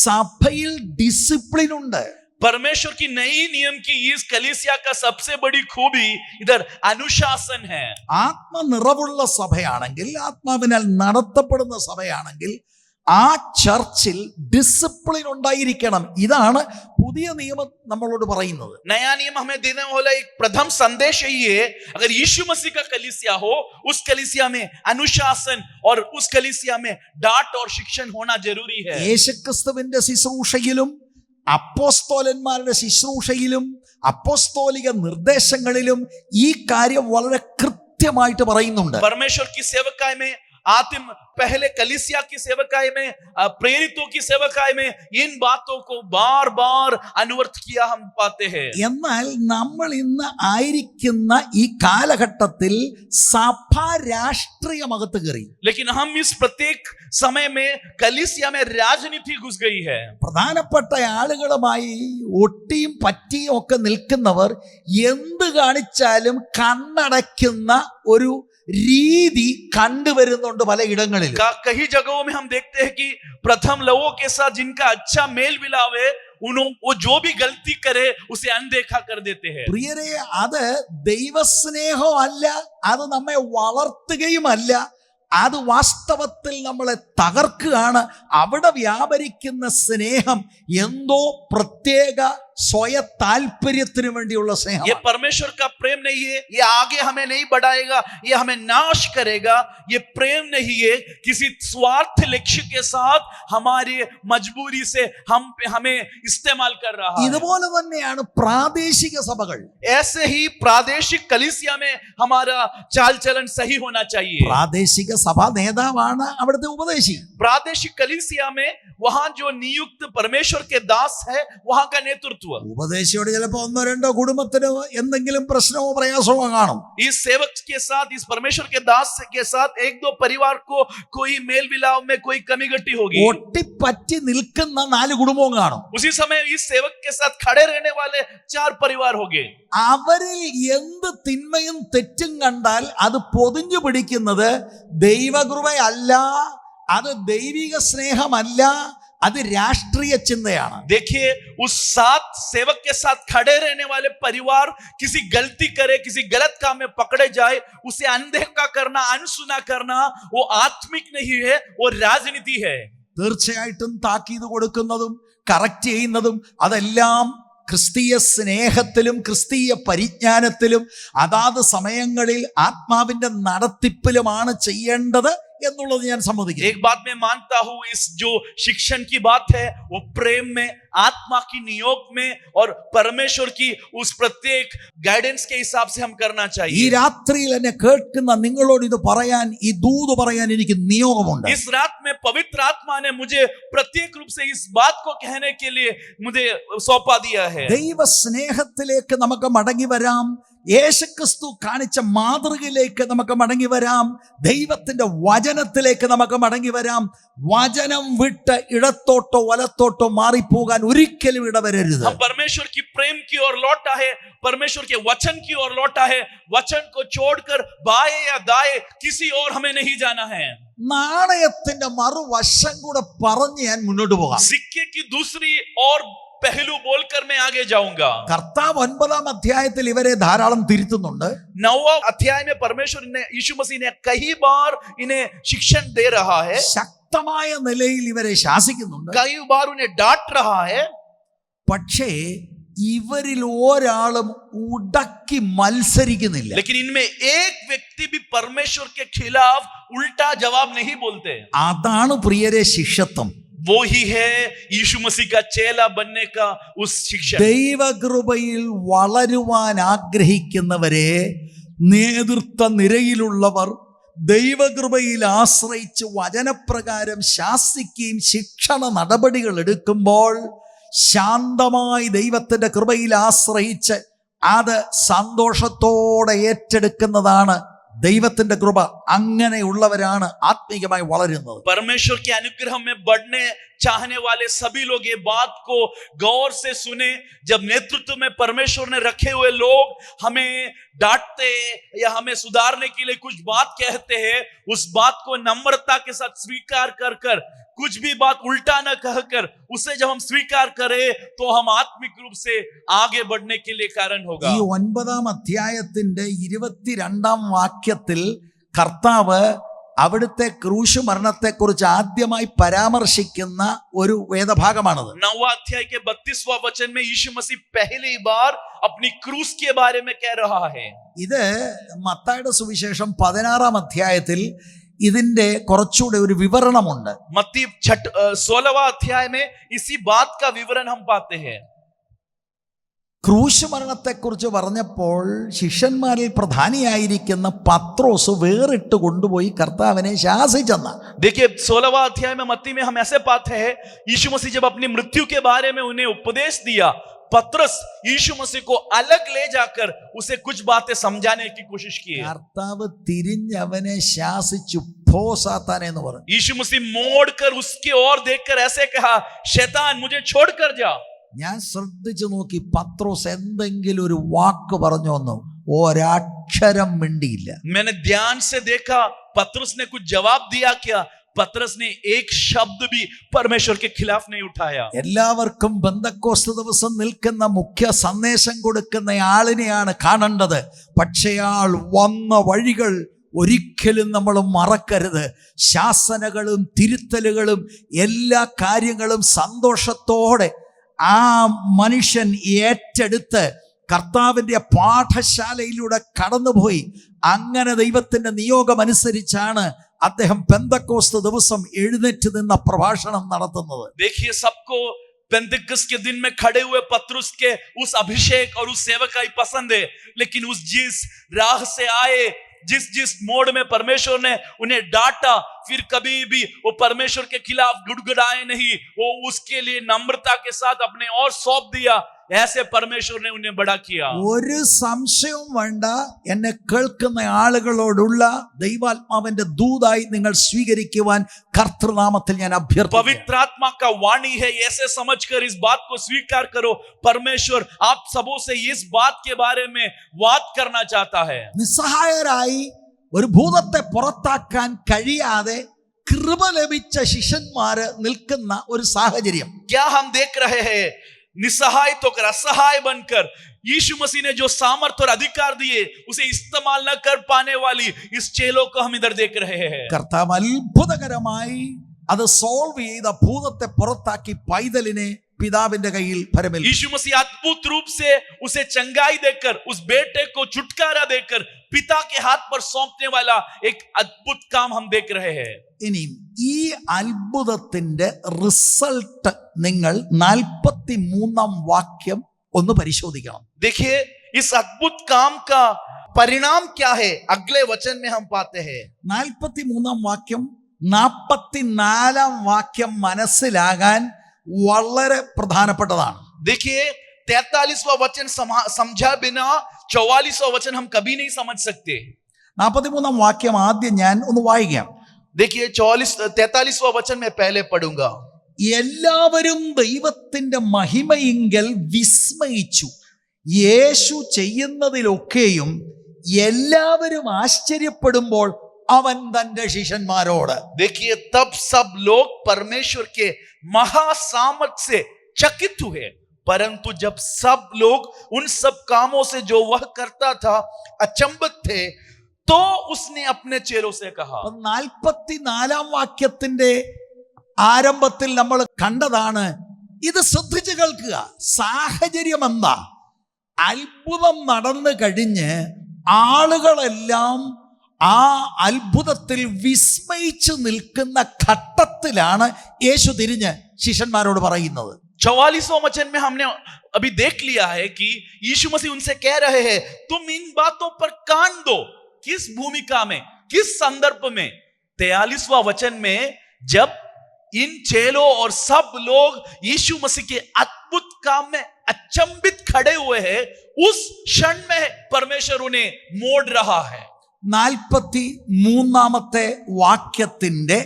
സഭയിൽ ഡിസിപ്ലിൻ ഉണ്ട്. परमेश्वर की नई नियम की इस कलीसिया का सबसे बड़ी खूबी इधर अनुशासन है. ആത്മനിറവുള്ള സഭയാണെങ്കിൽ, ആത്മാവിനാൽ നടത്തപ്പെടുന്ന സഭയാണെങ്കിൽ ആ ചർച്ചിൽ ഡിസിപ്ലിൻ ഉണ്ടായിരിക്കണം. ഇതാണ് പുതിയ നിയമം നമ്മളോട് പറയുന്നത്. नया नियम हमें देने वाला एक प्रथम संदेश यही है, अगर यीशु मसीह का कलीसिया हो, उस कलीसिया में अनुशासन और उस कलीसिया में डांट और शिक्षण होना जरूरी है. യേശുക്രിസ്തുവിന്റെ ശുശ്രൂഷയിലും അപ്പോസ്തോലന്മാരുടെ ശുശ്രൂഷയിലും അപ്പോസ്തോലിക നിർദ്ദേശങ്ങളിലും ഈ കാര്യം വളരെ കൃത്യമായിട്ട് പറയുന്നുണ്ട്. परमेश्वर की सेवकाई में, आत्म पहले कलीसिया की सेवकाई में, प्रेरितों की सेवकाई में इन बातों को बार बार अनुवर्त किया हम पाते हैं. എന്നാൽ നമ്മൾ ഇന്ന് ആയിരിക്കുന്ന ഈ കാലഘട്ടത്തിൽ സഭ രാഷ്ട്രീയമകത്ത് കയറി. लेकिन हम इस प्रत्येक समय में कलीसिया में राजनीति घुस गई है. പ്രധാനപ്പെട്ട ആളുകളുമായി ഒട്ടിയും പറ്റിയും ഒക്കെ നിൽക്കുന്നവർ എന്ത് കാണിച്ചാലും കണ്ണടയ്ക്കുന്ന ഒരു രീതി കണ്ടുവരുന്നുണ്ട് പലയിടങ്ങളിലും. कई जगहों में हम देखते हैं कि प्रथम लोगों के साथ जिनका अच्छा मेल मिलाव है, वो जो भी गलती करे उसे अनदेखा कर देते हैं. പ്രിയരെ, അത് ദൈവസ്നേഹമല്ല, അത് നമ്മെ വളർത്തുകയുമല്ല, അത് വാസ്തവത്തിൽ നമ്മളെ തകർക്കുകയാണ്. അവിടെ വ്യാപരിക്കുന്ന സ്നേഹം എന്തോ പ്രത്യേക സ്വയ താല്പര്യത്തിന് വേണ്ടിയുള്ള സ്നേഹം. ये परमेश्वर का प्रेम नहीं है. ये आगे हमें नहीं बढ़ाएगा, ये हमें नाश करेगा. ये प्रेम नहीं है किसी स्वार्थ लक्ष्य के साथ हमारी मजबूरी से हमें इस्तेमाल कर रहा है. ഇതുപോലെ തന്നെയാണ് പ്രാദേശിക സഭകൾ. ऐसे ही प्रादेशिक कलीसिया में हमारा चाल चलन सही होना चाहिए. പ്രാദേശിക സഭാ നേതാവാണ് അവിടുത്തെ ഉപദേശി. प्रादेशिक कलीसिया में वहां जो नियुक्त परमेश्वर के दास है, वहां का नेतृत्व. नेतृत्व। ഉപദേശിയോട് ചിലപ്പോ ഒന്നോ രണ്ടോ കുടുംബത്തിന് എന്തെങ്കിലും പ്രശ്നമോ പ്രയാസമോ കാണും. इस सेवक के साथ, इस परमेश्वर के दास के साथ एक दो परिवार को कोई मेल मिलाप में कोई कमी घटी होगी। ഒട്ടിപ്പറ്റി നിൽക്കുന്ന 4 കുടുംബവും കാണും. उसी समय इस सेवक के साथ खड़े रहने वाले 4 परिवार होंगे। അവരിൽ എന്ത് തിന്മയും തെറ്റും കണ്ടാൽ അത് പൊതിഞ്ഞു പിടിക്കുന്നത് ദൈവകൃപയല്ല, അത് ദൈവിക സ്നേഹമല്ല, അത് രാഷ്ട്രീയ ചിന്തയാണ്. देखिए, उस 7 सेवक के साथ खड़े रहने वाले परिवार किसी गलती करे, किसी गलत काम में पकड़े जाए, उसे अनदेखा करना, अनसुना करना, वो आत्मिक नहीं है, वो राजनीति है। തീർച്ചയായിട്ടും താക്കീത് കൊടുക്കുന്നതും കറക്റ്റ് ചെയ്യുന്നതും അതെല്ലാം ക്രിസ്തീയ സ്നേഹത്തിലും ക്രിസ്തീയ പരിജ്ഞാനത്തിലും അതാത് സമയങ്ങളിൽ ആത്മാവിന്റെ നടത്തിപ്പിലുമാണ് ചെയ്യേണ്ടത് എന്നുള്ളത് ഞാൻ സമ്മതിക്കുന്നു. एक बात मैं मानता हूं, इस जो शिक्षण की बात है वो प्रेम में, आत्मा की नियोग में और परमेश्वर की उस प्रत्येक गाइडेंस के हिसाब से हम करना ഈ चाहिए। രാത്രിയിൽ എന്നെ കേൾക്കുന്ന നിങ്ങളോട് ഇത് പറയാൻ, ഈ ദൂത് പറയാൻ എനിക്ക് നിയോഗമുണ്ട്. इस रात में पवित्र आत्मा ने मुझे प्रत्येक रूप से इस बात को कहने के लिए मुझे सौंपा दिया है। ദൈവ സ്നേഹത്തിലേക്ക് നമുക്ക് മടങ്ങി വരാം. യേശുക്രിസ്തു കാണിച്ച മാതൃകയിലേക്ക് നമുക്ക് മടങ്ങി വരാം. ദൈവത്തിന്റെ വചനത്തിലേക്ക് നമുക്ക് മടങ്ങി വരാം. വചനം വിട്ട് ഇടത്തോട്ടോ വലത്തോട്ടോ മാറിപ്പോകാൻ ഒരിക്കലും ഇടവരരുത്. हम परमेश्वर की प्रेम की ओर लौटा है, परमेश्वर के वचन की ओर लौटा है। वचन को छोड़कर बाएं या दाएं किसी और हमें नहीं जाना है। നാണയത്തിന്റെ മറുവശം കൂടെ പറഞ്ഞ് ഞാൻ മുന്നോട്ട് പോകാം. सिक्के की दूसरी और पहलू बोलकर मैं आगे जाऊंगा। കർത്താവ് 9-ാം അധ്യായത്തിൽ ഇവരെ ധാരാളം തിരുത്തുന്നുണ്ട്. 9वां अध्याय में परमेश्वर ने, यीशु मसीह ने कई बार इन्हें शिक्षण दे रहा है, ശക്തമായ നിലയിൽ ഇവരെ ശാസിക്കുന്നുണ്ട്. कई बार उन्हें डांट रहा है। പക്ഷേ ഇവരിൽ ഒരാളും ഉടക്കി മത്സരിക്കുന്നില്ല. लेकिन इनमें एक व्यक्ति भी परमेश्वर के खिलाफ उल्टा जवाब नहीं बोलते। അതാണ് പ്രിയരെ ശിഷ്യത്വം. वो ही है यीशु मसीह का चेला बनने का उस शिक्षण। ദൈവകൃപയിൽ വളരുവാൻ ആഗ്രഹിക്കുന്നവരെ നേതൃത്വ നിരയിലുള്ളവർ ദൈവകൃപയിൽ ആശ്രയിച്ച് വചനപ്രകാരം ശാസിക്കുകയും ശിക്ഷണ നടപടികൾ എടുക്കുമ്പോൾ ശാന്തമായി ദൈവത്തിന്റെ കൃപയിൽ ആശ്രയിച്ച് അത് സന്തോഷത്തോടെ ഏറ്റെടുക്കുന്നതാണ് ദൈവത്തിന്റെ കൃപ. അങ്ങനെയുള്ളവരാണ് ആത്മീയമായി വളരുന്നത്. परमेश्वर के अनुग्रह में बढ़ने चाहने वाले सभी लोग ये बात को गौर से सुने। जब नेतृत्व में परमेश्वर ने रखे हुए लोग हमें डांटते या हमें सुधारने के लिए कुछ बात कहते हैं, उस बात को नम्रता के साथ स्वीकार कर कर, कुछ भी बात उल्टा न कहकर उसे जब हम स्वीकार करें तो हम आत्मिक रूप से आगे बढ़ने के लिए कारण होगा। ഈ 9-ാം അധ്യായത്തിന്റെ 22-ാം വാക്യത്തിൽ കർത്താവ് അവിടുത്തെ ക്രൂശ് മരണത്തെക്കുറിച്ച് ആദ്യമായി പരാമർശിക്കുന്ന ഒരു വേദഭാഗമാണത്. 9वां अध्याय के 32वां वचन में यीशु मसीह पहली बार अपनी क्रूस के बारे में कह रहा है। ഇത് മത്തായിയുടെ സുവിശേഷം 16-ാം അധ്യായത്തിൽ ഇതിന്റെ കുറച്ചുകൂടെ ഒരു വിവരണമുണ്ട്. मत्ती 16वां अध्याय में इसी बात का विवरण हम पाते हैं। ക്രൂശ് മരണത്തെക്കുറിച്ച് പറഞ്ഞപ്പോൾ ശിഷ്യന്മാരിൽ പ്രധാനിയായിരിക്കുന്ന പത്രോസ് വേറിട്ട് കൊണ്ടുപോയി കർത്താവിനെ ശാസിച്ചെന്ന. देखिए 16वां अध्याय में मत्ती में हम ऐसे पाते हैं, यीशु मसीह जब अपनी मृत्यु के बारे में उन्हें उपदेश दिया, पतरस यीशु मसीह को अलग ले जाकर उसे कुछ बातें समझाने की कोशिश की। കർത്താവ് തിരിഞ്ഞവനെ ശാസിച്ചു, പോ സാത്താനെ എന്ന് പറഞ്ഞു. यीशु मसीह मोड़कर उसके ओर देखकर ऐसे कहा, शैतान मुझे छोड़कर जा। ഞാൻ ശ്രദ്ധിച്ചു നോക്കി, പത്രോസ് എന്തെങ്കിലും ഒരു വാക്ക് പറഞ്ഞോന്നോ? ഒരക്ഷരം മിണ്ടിയില്ല. मैंने ध्यान से देखा, पतरस ने कुछ जवाब दिया क्या? पतरस ने एक शब्द भी परमेश्वर के खिलाफ नहीं उठाया। എല്ലാവർക്കും പെന്തക്കോസ്ത് ദിവസം നിൽക്കുന്ന മുഖ്യ സന്ദേശം കൊടുക്കുന്ന ആളിനെയാണ് കാണേണ്ടത്. പക്ഷേ ആൾ വന്ന വഴികൾ ഒരിക്കലും നമ്മൾ മറക്കരുത്. ശാസനകളും തിരുത്തലുകളും എല്ലാ കാര്യങ്ങളും സന്തോഷത്തോടെ ആ മനുഷ്യൻ ഏറ്റെടുത്ത് കർത്താവിന്റെ പാഠശാലയിലൂടെ കടന്നുപോയി. അങ്ങനെ ദൈവത്തിന്റെ നിയോഗം അനുസരിച്ചാണ് അദ്ദേഹം പെന്തക്കോസ്ത് ദിവസം എഴുന്നേറ്റ് നിന്ന പ്രഭാഷണം നടത്തുന്നത്. देखिए, सबको पेंतिकुस्त के दिन में खड़े हुए पतरस के उस अभिषेक और उस सेवकाई पसंद है, लेकिन उस जिस राह से आए, जिस मोड़ में परमेश्वर ने उन्हें डांटा, फिर कभी भी वो परमेश्वर के खिलाफ गुड़गुड़ाए नहीं। वो उसके लिए नम्रता के साथ अपने और सौंप दिया ऐसे परमेश्वर ने उन्हें बड़ा किया। ഒരു സംശയവും വേണ്ട, എന്നെ കേൾക്കുന്ന ആളുകളോടുള്ള ദൈവാത്മാവിന്റെ ദൂതായി നിങ്ങൾ സ്വീകരിക്കുവാൻ കർത്തൃനാമത്തിൽ ഞാൻ അഭ്യർത്ഥിക്കുന്നു. पवित्र आत्मा का वाणी है, ऐसे समझकर इस बात को स्वीकार करो। परमेश्वर आप सबों से इस बात के बारे में बात करना चाहता है। നിസ്സഹായരായി ഒരു ഭൂതത്തെ പുറത്താക്കാൻ കഴിയാതെ കൃപ ലഭിച്ച ശിഷ്യന്മാര് നിൽക്കുന്ന ഒരു സാഹചര്യം. क्या हम देख रहे हैं? निसहाय तो कर असहाय बनकर यीशु मसीह ने जो सामर्थ और अधिकार दिए उसे इस्तेमाल न कर पाने वाली इस चेलों को हम इधर देख रहे हैं। കർത്താവ് അത്ഭുതകരമായി അത് സോൾവ് ചെയ്ത ഭൂതത്തെ പുറത്താക്കി പൈതലിനെ പിതാവിന്റെ കയ്യിൽ ഫലമേൽപ്പിച്ചു. यीशु मसीह अद्भुत रूप से उसे चंगाई देकर, उस बेटे को छुटकारा देकर पिता के हाथ पर सौंपने वाला एक अद्भुत काम हम देख रहे हैं। ഇനി ഈ അത്ഭുതത്തിന്റെ റിസൾട്ട് നിങ്ങൾ 43-ാം വാക്യം ഒന്ന് പരിശോധിക്കണം. देखिए इस अद्भुत काम का परिणाम क्या है, अगले वचन में हम पाते हैं। 43-ാം വാക്യം 44-ാം വാക്യം മനസ്സിലാകാൻ വളരെ പ്രധാനപ്പെട്ടതാണ്. देखिए 43वां वचन समझा बिना 44वां वचन हम कभी नहीं समझ सकते। 43-ാം വാക്യം ആദ്യം ഞാൻ ഒന്ന് വായിക്കാം. देखिए 43वां वचन मैं पहले पढ़ूंगा। എല്ലാവരും ദൈവത്തിന്റെ മഹിമയിങ്കൽ വിസ്മയിച്ചു. യേശു ചെയ്യുന്നതിലൊക്കെയും എല്ലാവരും ആശ്ചര്യപ്പെടുമ്പോൾ അവൻ തന്റെ ശിഷ്യന്മാരോട്. देखिए तब सब लोग परमेश्वर के महासामर्थ से चकित हुए, परंतु जब सब लोग उन सब कामों से जो वह करता था अचंभित थे, तो उसने अपने चेलों से कहा। 44-ാം വാക്യത്തിന്റെ ആരംഭത്തിൽ നമ്മൾ കണ്ടതാണ്. ഇത് ശ്രദ്ധിച്ചു കേൾക്കുക. സാഹചര്യം എന്താ? അത്ഭുതം നടന്നു കഴിഞ്ഞ് ആളുകളെല്ലാം ആ അത്ഭുതത്തിൽ വിസ്മയിച്ചു നിൽക്കുന്ന ഘട്ടത്തിലാണ് യേശു തിരിഞ്ഞ് ശിഷ്യന്മാരോട് പറയുന്നത്. 44वां वचन में हमने अभी देख लिया है कि यीशु मसीह उनसे कह रहे हैं, तुम इन बातों पर कान दो। किस भूमिका में, किस संदर्भ में? 43वां वचन में जब इन चेलों और सब लोग यीशु मसीह के अद्भुत काम में अचंभित खड़े हुए हैं, उस क्षण में परमेश्वर उन्हें मोड़ रहा है। 43-ാമത്തെ വാക്യത്തിന്റെ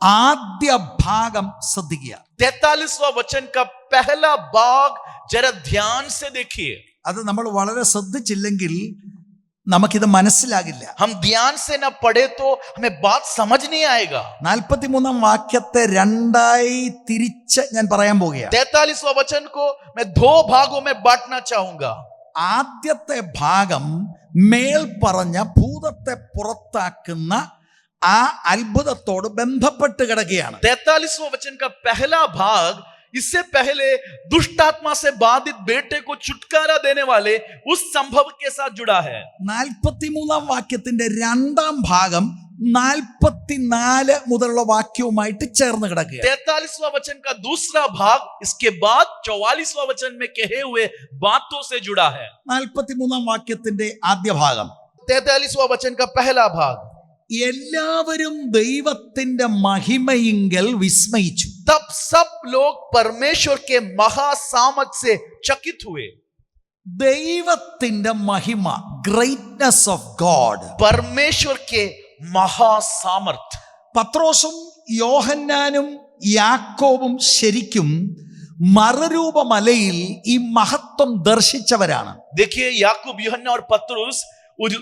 ആദ്യ ഭാഗം ശ്രദ്ധിക്കുക. 43वां वचन का पहला भाग जरा ध्यान से देखिए। അത് നമ്മൾ വളരെ ശ്രദ്ധിച്ചില്ലെങ്കിൽ നമുക്കിത് മനസ്സിലാകില്ല. हम ध्यान से ना पढ़े तो हमें बात समझ नहीं आएगा। 43-ാം വാക്യത്തെ രണ്ടായി തിരിച്ച് ഞാൻ പറയാൻ പോകുകയാണ്. 43वां वचन को मैं दो भागों में बांटना चाहूंगा। ആദ്യത്തെ ഭാഗം മേൽ പറഞ്ഞ ഭൂതത്തെ പുറത്താക്കുന്ന ആ അത്ഭുതത്തോട് ബന്ധപ്പെട്ട് കിടക്കുകയാണ്. 43वां वचन का पहला भाग इससे पहले दुष्ट आत्मा से बाधित बेटे को छुटकारा देने वाले उस संभव के साथ जुड़ा है। 43-ാം വാക്യത്തിന്റെ രണ്ടാം ഭാഗം 44 മുതലുള്ള വാക്യവുമായിട്ട് ചേർന്ന് കിടക്കുക. 43वां वचन का दूसरा भाग इसके बाद 44वां वचन में कहे हुए बातों से जुड़ा है। 43-ാം വാക്യത്തിന്റെ ആദ്യ ഭാഗം 43वां वचन का पहला भाग, എല്ലാവരും ദൈവത്തിന്റെ മഹിമയിങ്കൽ വിസ്മയിച്ചു. तब सब लोग परमेश्वर के महासामर्थ से चकित हुए। ദൈവത്തിന്റെ മഹിമ, ഗ്രേറ്റ്നെസ് ഓഫ് ഗോഡ്, परमेश्वर के महासामर्थ। പത്രോസും യോഹന്നാനും യാക്കോബും ശരിക്കും മറുരൂപമലയിൽ ഈ മഹത്വം ദർശിച്ചവരാണ്. देखिए याकूब, यूहन्ना और पतरस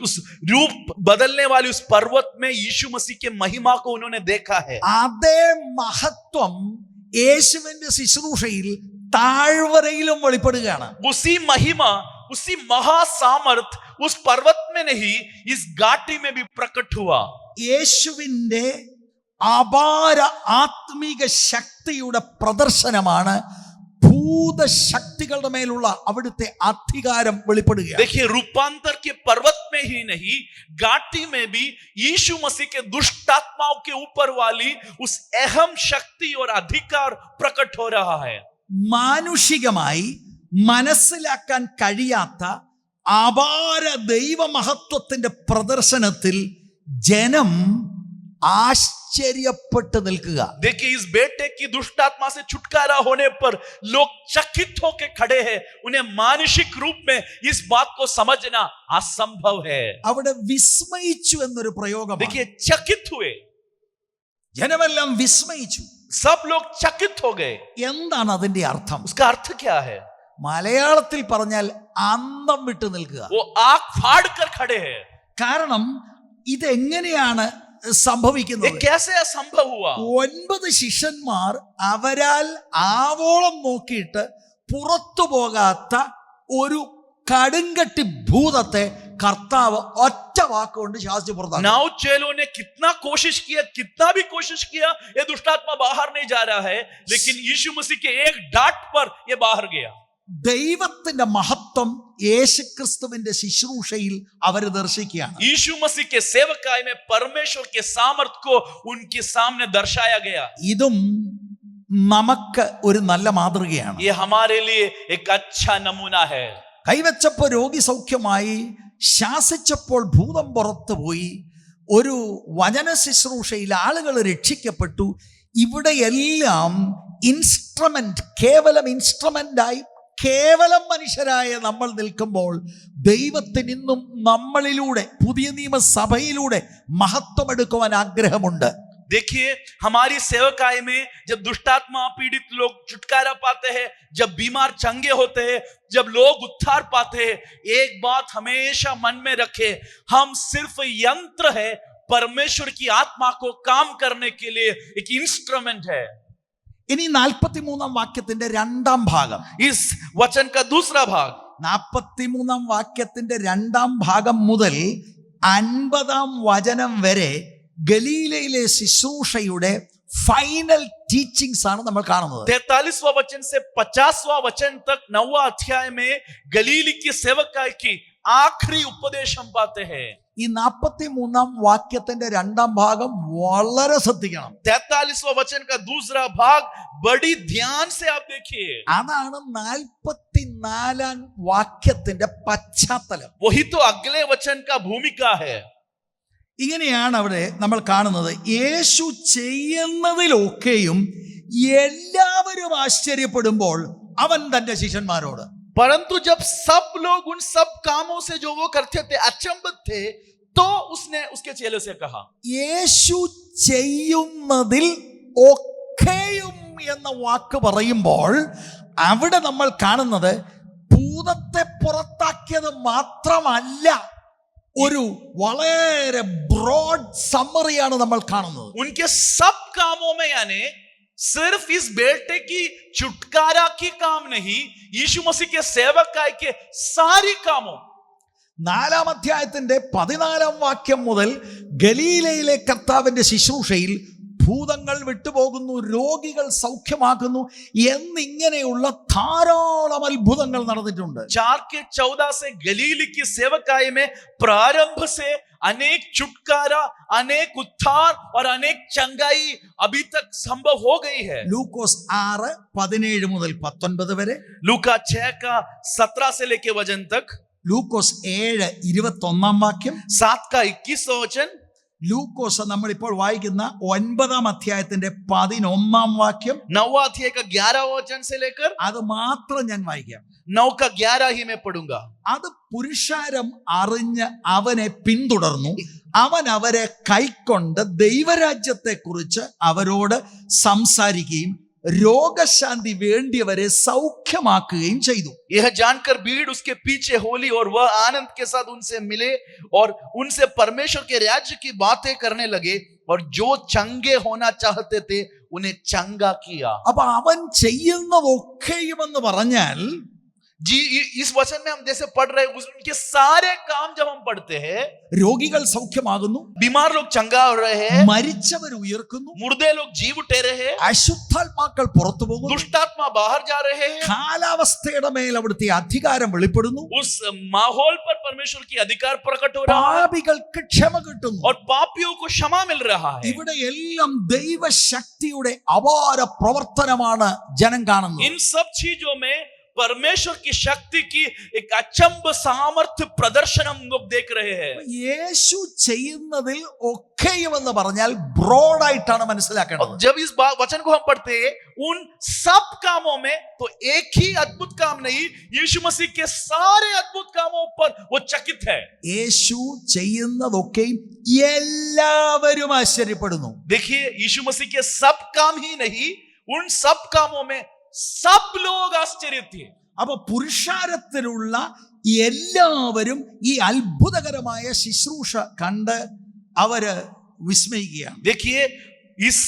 उस रूप बदलने वाली उस पर्वत में यीशु मसीह के महिमा को उन्होंने देखा है। അതേ മഹത്വം യേശുവിന്റെ ശുശ്രൂഷയിൽ താഴ്വരയിലും വെളിപ്പെടുകയാണ്. उसी महिमा, उसी महासामर्थ उस पर्वत में नहीं, इस घाटी में भी प्रकट हुआ। യേശുവിന്റെ അപാര ആത്മീക ശക്തിയുടെ പ്രദർശനമാണ് ഭൂതശക്തികളുടെ മേലുള്ള അവിടുത്തെ അധികാരം വെളിപ്പെടുക. देखिए रूपांतर के पर्वत में ही नहीं, घाटी में भी यीशु मसीह के दुष्ट आत्माओं के ऊपर वाली उस अहम शक्ति और अधिकार प्रकट हो रहा है। മാനുഷികമായി മനസ്സിലാക്കാൻ കഴിയാത്ത അപാര ദൈവമഹത്വത്തിന്റെ പ്രദർശനത്തിൽ ജനം ആശ്ചര്യപ്പെട്ട് നിൽക്കുക. देखिए इस बेटे की दुष्ट आत्मा से छुटकारा होने पर लोग चकित होकर खड़े हैं. उन्हें मानसिक रूप में इस बात को समझना असंभव है. അവിടെ വിസ്മയിച്ചു എന്നൊരു പ്രയോഗം. देखिए चकित हुए, ജനമെല്ലാം വിസ്മയിച്ചു. सब लोग चकित हो गए. എന്താണ് അതിന്റെ അർത്ഥം? उसका अर्थ क्या है? മലയാളത്തിൽ പറഞ്ഞാൽ അന്തം വിട്ടു നിൽക്കുക. वो आंख फाड़ कर खड़े हैं. കാരണം ഇതെങ്ങനെയാണ് സംഭവിക്കുന്നത്? ये कैसे असंभव हुआ? 9 ശിഷ്യന്മാർ അവരാൽ ആവോളം നോക്കിയിട്ട് പുറത്തു പോകാത്ത ഒരു കടുങ്കട്ടി ഭൂതത്തെ കർത്താവ് ഒറ്റ വാക്കുകൊണ്ട് ശാസിച്ചു പുറത്താക്കി. 9 चेलों ने कितना भी कोशिश किया, ये दुष्टात्मा बाहर नहीं जा रहा है, लेकिन यीशु मसीह के एक डांट पर ये बाहर गया. ദൈവത്തിന്റെ മഹത്വം യേശുക്രിസ്തുവിന്റെ ശുശ്രൂഷയിൽ അവർ ദർശിക്കുകയാണ്. यीशु मसीह के सेवकाई में परमेश्वर के सामर्थ्य को उनके सामने दर्शाया गया. ഇതും നമുക്ക് ഒരു നല്ല മാതൃകയാണ്. ये हमारे लिए एक अच्छा नमूना है. കൈവച്ചപ്പോൾ രോഗി സൗഖ്യമായി, ശാസിച്ചപ്പോൾ ഭൂതം പുറത്തുപോയി, ഒരു വചന ശുശ്രൂഷയിൽ ആളുകൾ രക്ഷിക്കപ്പെട്ടു. ഇവിടെയെല്ലാം ഇൻസ്ട്രുമെന്റ്, കേവലം ഇൻസ്ട്രുമെന്റായി കേവലം മനുഷ്യരായ നമ്മൾ നിൽക്കുമ്പോൾ ദൈവത്തിന് ഇന്നും നമ്മളിലൂടെ, പുതിയ നിയമസഭയിലൂടെ മഹത്വമെടുക്കുവാൻ ആഗ്രഹമുണ്ട്. देखिए हमारी सेवकाई में जब दुष्टात्मा पीड़ित लोग छुटकारा पाते हैं, जब बीमार चंगे होते हैं, जब लोग उद्धार पाते हैं, एक बात हमेशा मन में रखे, हम सिर्फ यंत्र है, परमेश्वर की आत्मा को काम करने के लिए एक इंस्ट्रूमेंट है. ഇനി 43-ാം വാക്യത്തിന്റെ രണ്ടാം ഭാഗം, इस वचन का दूसरा भाग, 43-ാം വാക്യത്തിന്റെ രണ്ടാം ഭാഗം മുതൽ 50-ാം വചനം വരെ ഗലീലയിലെ ശുശ്രൂഷയുടെ ഫൈനൽ ടീച്ചിങ്സ് ആണ് നമ്മൾ കാണുന്നത്. 43वां वचन से 50वां वचन तक 9वां अध्याय में गलीली की सेवकाई की आखिरी उपदेश हम पाते हैं. ഈ 43-ാം വാക്യത്തിന്റെ രണ്ടാം ഭാഗം വളരെ ശ്രദ്ധിക്കണം. 43वां वचन का दूसरा भाग बड़ी ध्यान से आप देखिए. അതാണ് 44-ാം വാക്യത്തിന്റെ പശ്ചാത്തലം. वही तो अगले वचन का भूमिका है. ഇങ്ങനെയാണ് അവിടെ നമ്മൾ കാണുന്നത്. യേശു ചെയ്യുന്നതിലൊക്കെയും എല്ലാവരും ആശ്ചര്യപ്പെടുമ്പോൾ അവൻ തന്റെ ശിഷ്യന്മാരോട്, परंतु जब सब लोग उन सब कामों से जो वो करते थे अचंभित थे, तो उसने उसके चेलों से कहा. യേശു ചെയ്യുന്നതിൽ ഒക്കെയും എന്ന വാക്ക് പറയുമ്പോൾ അവിടെ നമ്മൾ കാണുന്നത് ഭൂതത്തെ പുറത്താക്കിയത് മാത്രമല്ല, ഒരു വളരെ ബ്രോഡ് സമ്മറിയാണ് നമ്മൾ കാണുന്നത്. उनके सब कामों में, यानी सिर्फ इस बेटे की छुटकारा की काम नहीं, यीशु मसीह के सेवकाई के सारी कामों. 4-ാം അധ്യായത്തിന്റെ 14-ാം വാക്യം മുതൽ ഗലീലയിലെ കർത്താവിന്റെ ശുശ്രൂഷയിൽ ഭൂതങ്ങൾ വിട്ടുപോകുന്നു, രോഗികൾ സൗഖ്യമാക്കുന്നു എന്നിങ്ങനെയുള്ള ധാരാളം അത്ഭുതങ്ങൾ നടന്നിട്ടുണ്ട്. 4 के 14 से गलीली की सेवकाई में प्रारंभ से अनेक छुटकारा, अनेक उद्धार और अनेक चंगाई अभी तक संभव हो गई है. ലൂക്കോസ് 6:17 മുതൽ 19 വരെ, लूका 6 का 17 से लेके वचन तक, ലൂക്കോസ് 7:21 വാക്യം, 7 का 21 वचन, ലൂക്കോസ് നമ്മളിപ്പോൾ വായിക്കുന്ന 9-ാം അധ്യായത്തിന്റെ 11-ാം വാക്യം. 9वां अध्याय का 11वां वचन से लेकर, അത് മാത്രം ഞാൻ വായിക്കാം. 9 का 11 ही मैं पढ़ूंगा. അത് പുരുഷാരം അറിഞ്ഞ് അവനെ പിന്തുടർന്നു, അവൻ അവരെ കൈക്കൊണ്ട് ദൈവരാജ്യത്തെ കുറിച്ച് അവരോട് സംസാരിക്കുകയും രോഗശാന്തി വേണ്ടിയവരെ സൗഖ്യമാക്കുകയും ചെയ്തു. यह जानकर भीड़ उसके पीछे होली और वह आनंद के साथ उनसे मिले और उनसे परमेश्वर के राज्य की बातें करने लगे, और जो चंगे होना चाहते थे उन्हें चंगा किया. അപ്പൊ അവൻ ചെയ്യുന്നതൊക്കെയുമെന്ന് പറഞ്ഞാൽ, जी इस वचन में हम जैसे पढ़ रहे हैं, उनके सारे काम जब हम पढ़ते हैं, രോഗികൾ സൗഖ്യമാകുന്നു, बीमार लोग चंगा हो रहे हैं, മരിച്ചവർ ഉയർക്കുന്നു, मुर्दे लोग जी उठे रहे हैं, അശുദ്ധാത്മാക്കൾ പുറത്തു പോകുന്നു, दुष्टात्मा बाहर जा रहे हैं, കാലാവസ്ഥയുടെ മേൽ അവിടുത്തെ അധികാരം വെളിപ്പെടുന്നു, उस माहौल पर परमेश्वर की अधिकार प्रकट हो रहा है, പാപികൾക്ക് ക്ഷമ കിട്ടുന്നു. और पापियों को क्षमा मिल रहा है. ഇവിടെ എല്ലാം ദൈവശക്തിയുടെ അപാര പ്രവർത്തനമാണ് ജനം കാണുന്നത്. इन सब चीजों में परमेश्वर की शक्ति की एक अचंभ सामर्थ्य प्रदर्शन हम लोग देख रहे हैं। യേശു ചെയ്യുന്നതിൽ ഒക്കെയും എന്ന് പറഞ്ഞാൽ ബ്രോഡായിട്ടാണ് മനസ്സിലാക്കേണ്ടത്. जब इस वचन को हम पढ़ते हैं, उन सब कामों में तो एक ही अद्भुत काम नहीं, यीशु मसीह के सारे अद्भुत कामों पर वो चकित है. യേശു ചെയ്യുന്നതൊക്കെയും എല്ലാവരും ആശ്ചര്യപ്പെടുന്നു. देखिए, यीशु मसीह के सब काम ही नहीं, उन सब कामों में सब लोग आश्चर्यचकित थे. അപ്പൊ പുരുഷാരത്തിലുള്ള എല്ലാവരും ഈ അത്ഭുതകരമായ ശുശ്രൂഷ കണ്ട് അവര് വിസ്മയിക്കുകയാണ്. देखिए, इस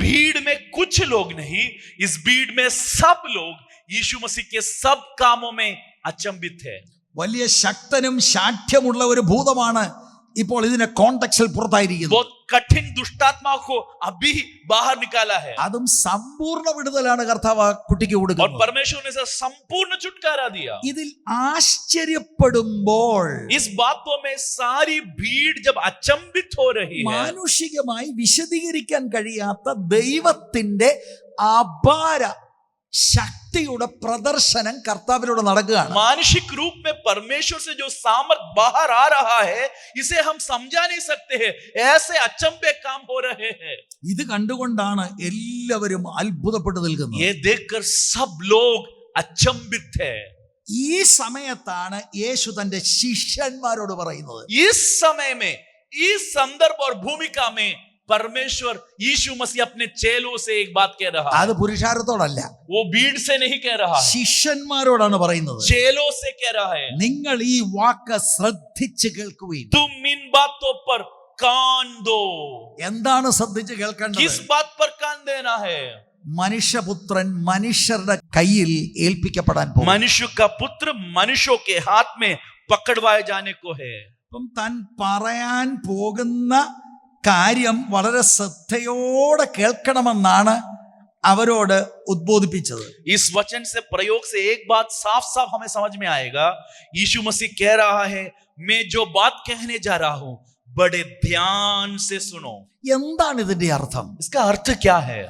भीड़ में कुछ लोग नहीं, इस भीड़ में सब लोग यीशु मसीह के सब कामों में अचंभित है. വലിയ ശക്തനും ശാഠ്യമുള്ള ഒരു ഭൂതമാണ് ഇപ്പോൾ ഇതിന്റെ കോണ്ടെക്സ്റ്റിൽ പുറത്തായിരിക്കുന്നത്. बहुत कठिन दुष्टात्मा को अभी बाहर निकाला है, അതും സമ്പൂർണ്ണ വിടുതലാണ് കർത്താവ് ആ കുട്ടിക്ക് और കൊടുക്കുന്നത്. परमेश्वर ने इसे संपूर्ण छुटकारा दिया. ഇതിൽ ആശ്ചര്യപ്പെടുമ്പോൾ इस बातों में सारी भीड़ जब अचंभित हो रही है, മാനുഷികമായി വിശദീകരിക്കാൻ കഴിയാത്ത ദൈവത്തിന്റെ അപാര ശക്തിയുടെ പ്രദർശനം കർത്താവിലൂടെ നടക്കുകയാണ്. मानसिक रूप में परमेश्वर से जो सामर्थ बाहर आ रहा है, इसे हम समझा नहीं सकते हैं. ऐसे अचंभे काम हो रहे हैं. ഇത് കണ്ടുകൊണ്ടാണ് എല്ലാവരും അത്ഭുതപ്പെട്ടു നിൽക്കുന്നത്. ये देखकर सब लोग अचंभित है. ഈ സമയത്താണ് യേശു തന്റെ ശിഷ്യന്മാരോട് പറയുന്നത്. इस समय में, इस संदर्भ और भूमिका में परमेश्वर यीशु मसीह अपने चेलों से एक बात कह रहा है. അത് പുരുഷാരത്തോടല്ല, वो भीड़ से नहीं कह रहा है, ശിഷ്യന്മാരോടാണ് പറയുന്നത്. चेलों से कह रहा है. നിങ്ങൾ ഈ വാക്ക് ശ്രദ്ധിച്ച് കേൾക്കുവിൻ. तुम इन बातों पर कान दो. എന്താണ് ശ്രദ്ധിച്ച് കേൾക്കേണ്ടത്? किस बात पर कान देना है? മനുഷ്യപുത്രൻ മനുഷ്യരുടെ കയ്യിൽ ഏൽപ്പിക്കപ്പെടാൻ പോകും. मनुष्य का पुत्र मनुष्यों के हाथ में पकड़वाए जाने को है. അപ്പം താൻ പറയാൻ പോകുന്ന കാര്യം വളരെ ശ്രദ്ധയോടെ കേൾക്കണമെന്നാണ് അവരോട് ഉദ്ബോധിപ്പിച്ചത്. इस वचन से प्रयोग से एक बात साफ साफ हमें समझ में आएगा. यीशु मसीह कह रहा है, मैं जो बात कहने जा रहा हूं, बड़े ध्यान से सुनो. എന്താണ് ഇതിന്റെ അർത്ഥം? इसका अर्थ क्या है?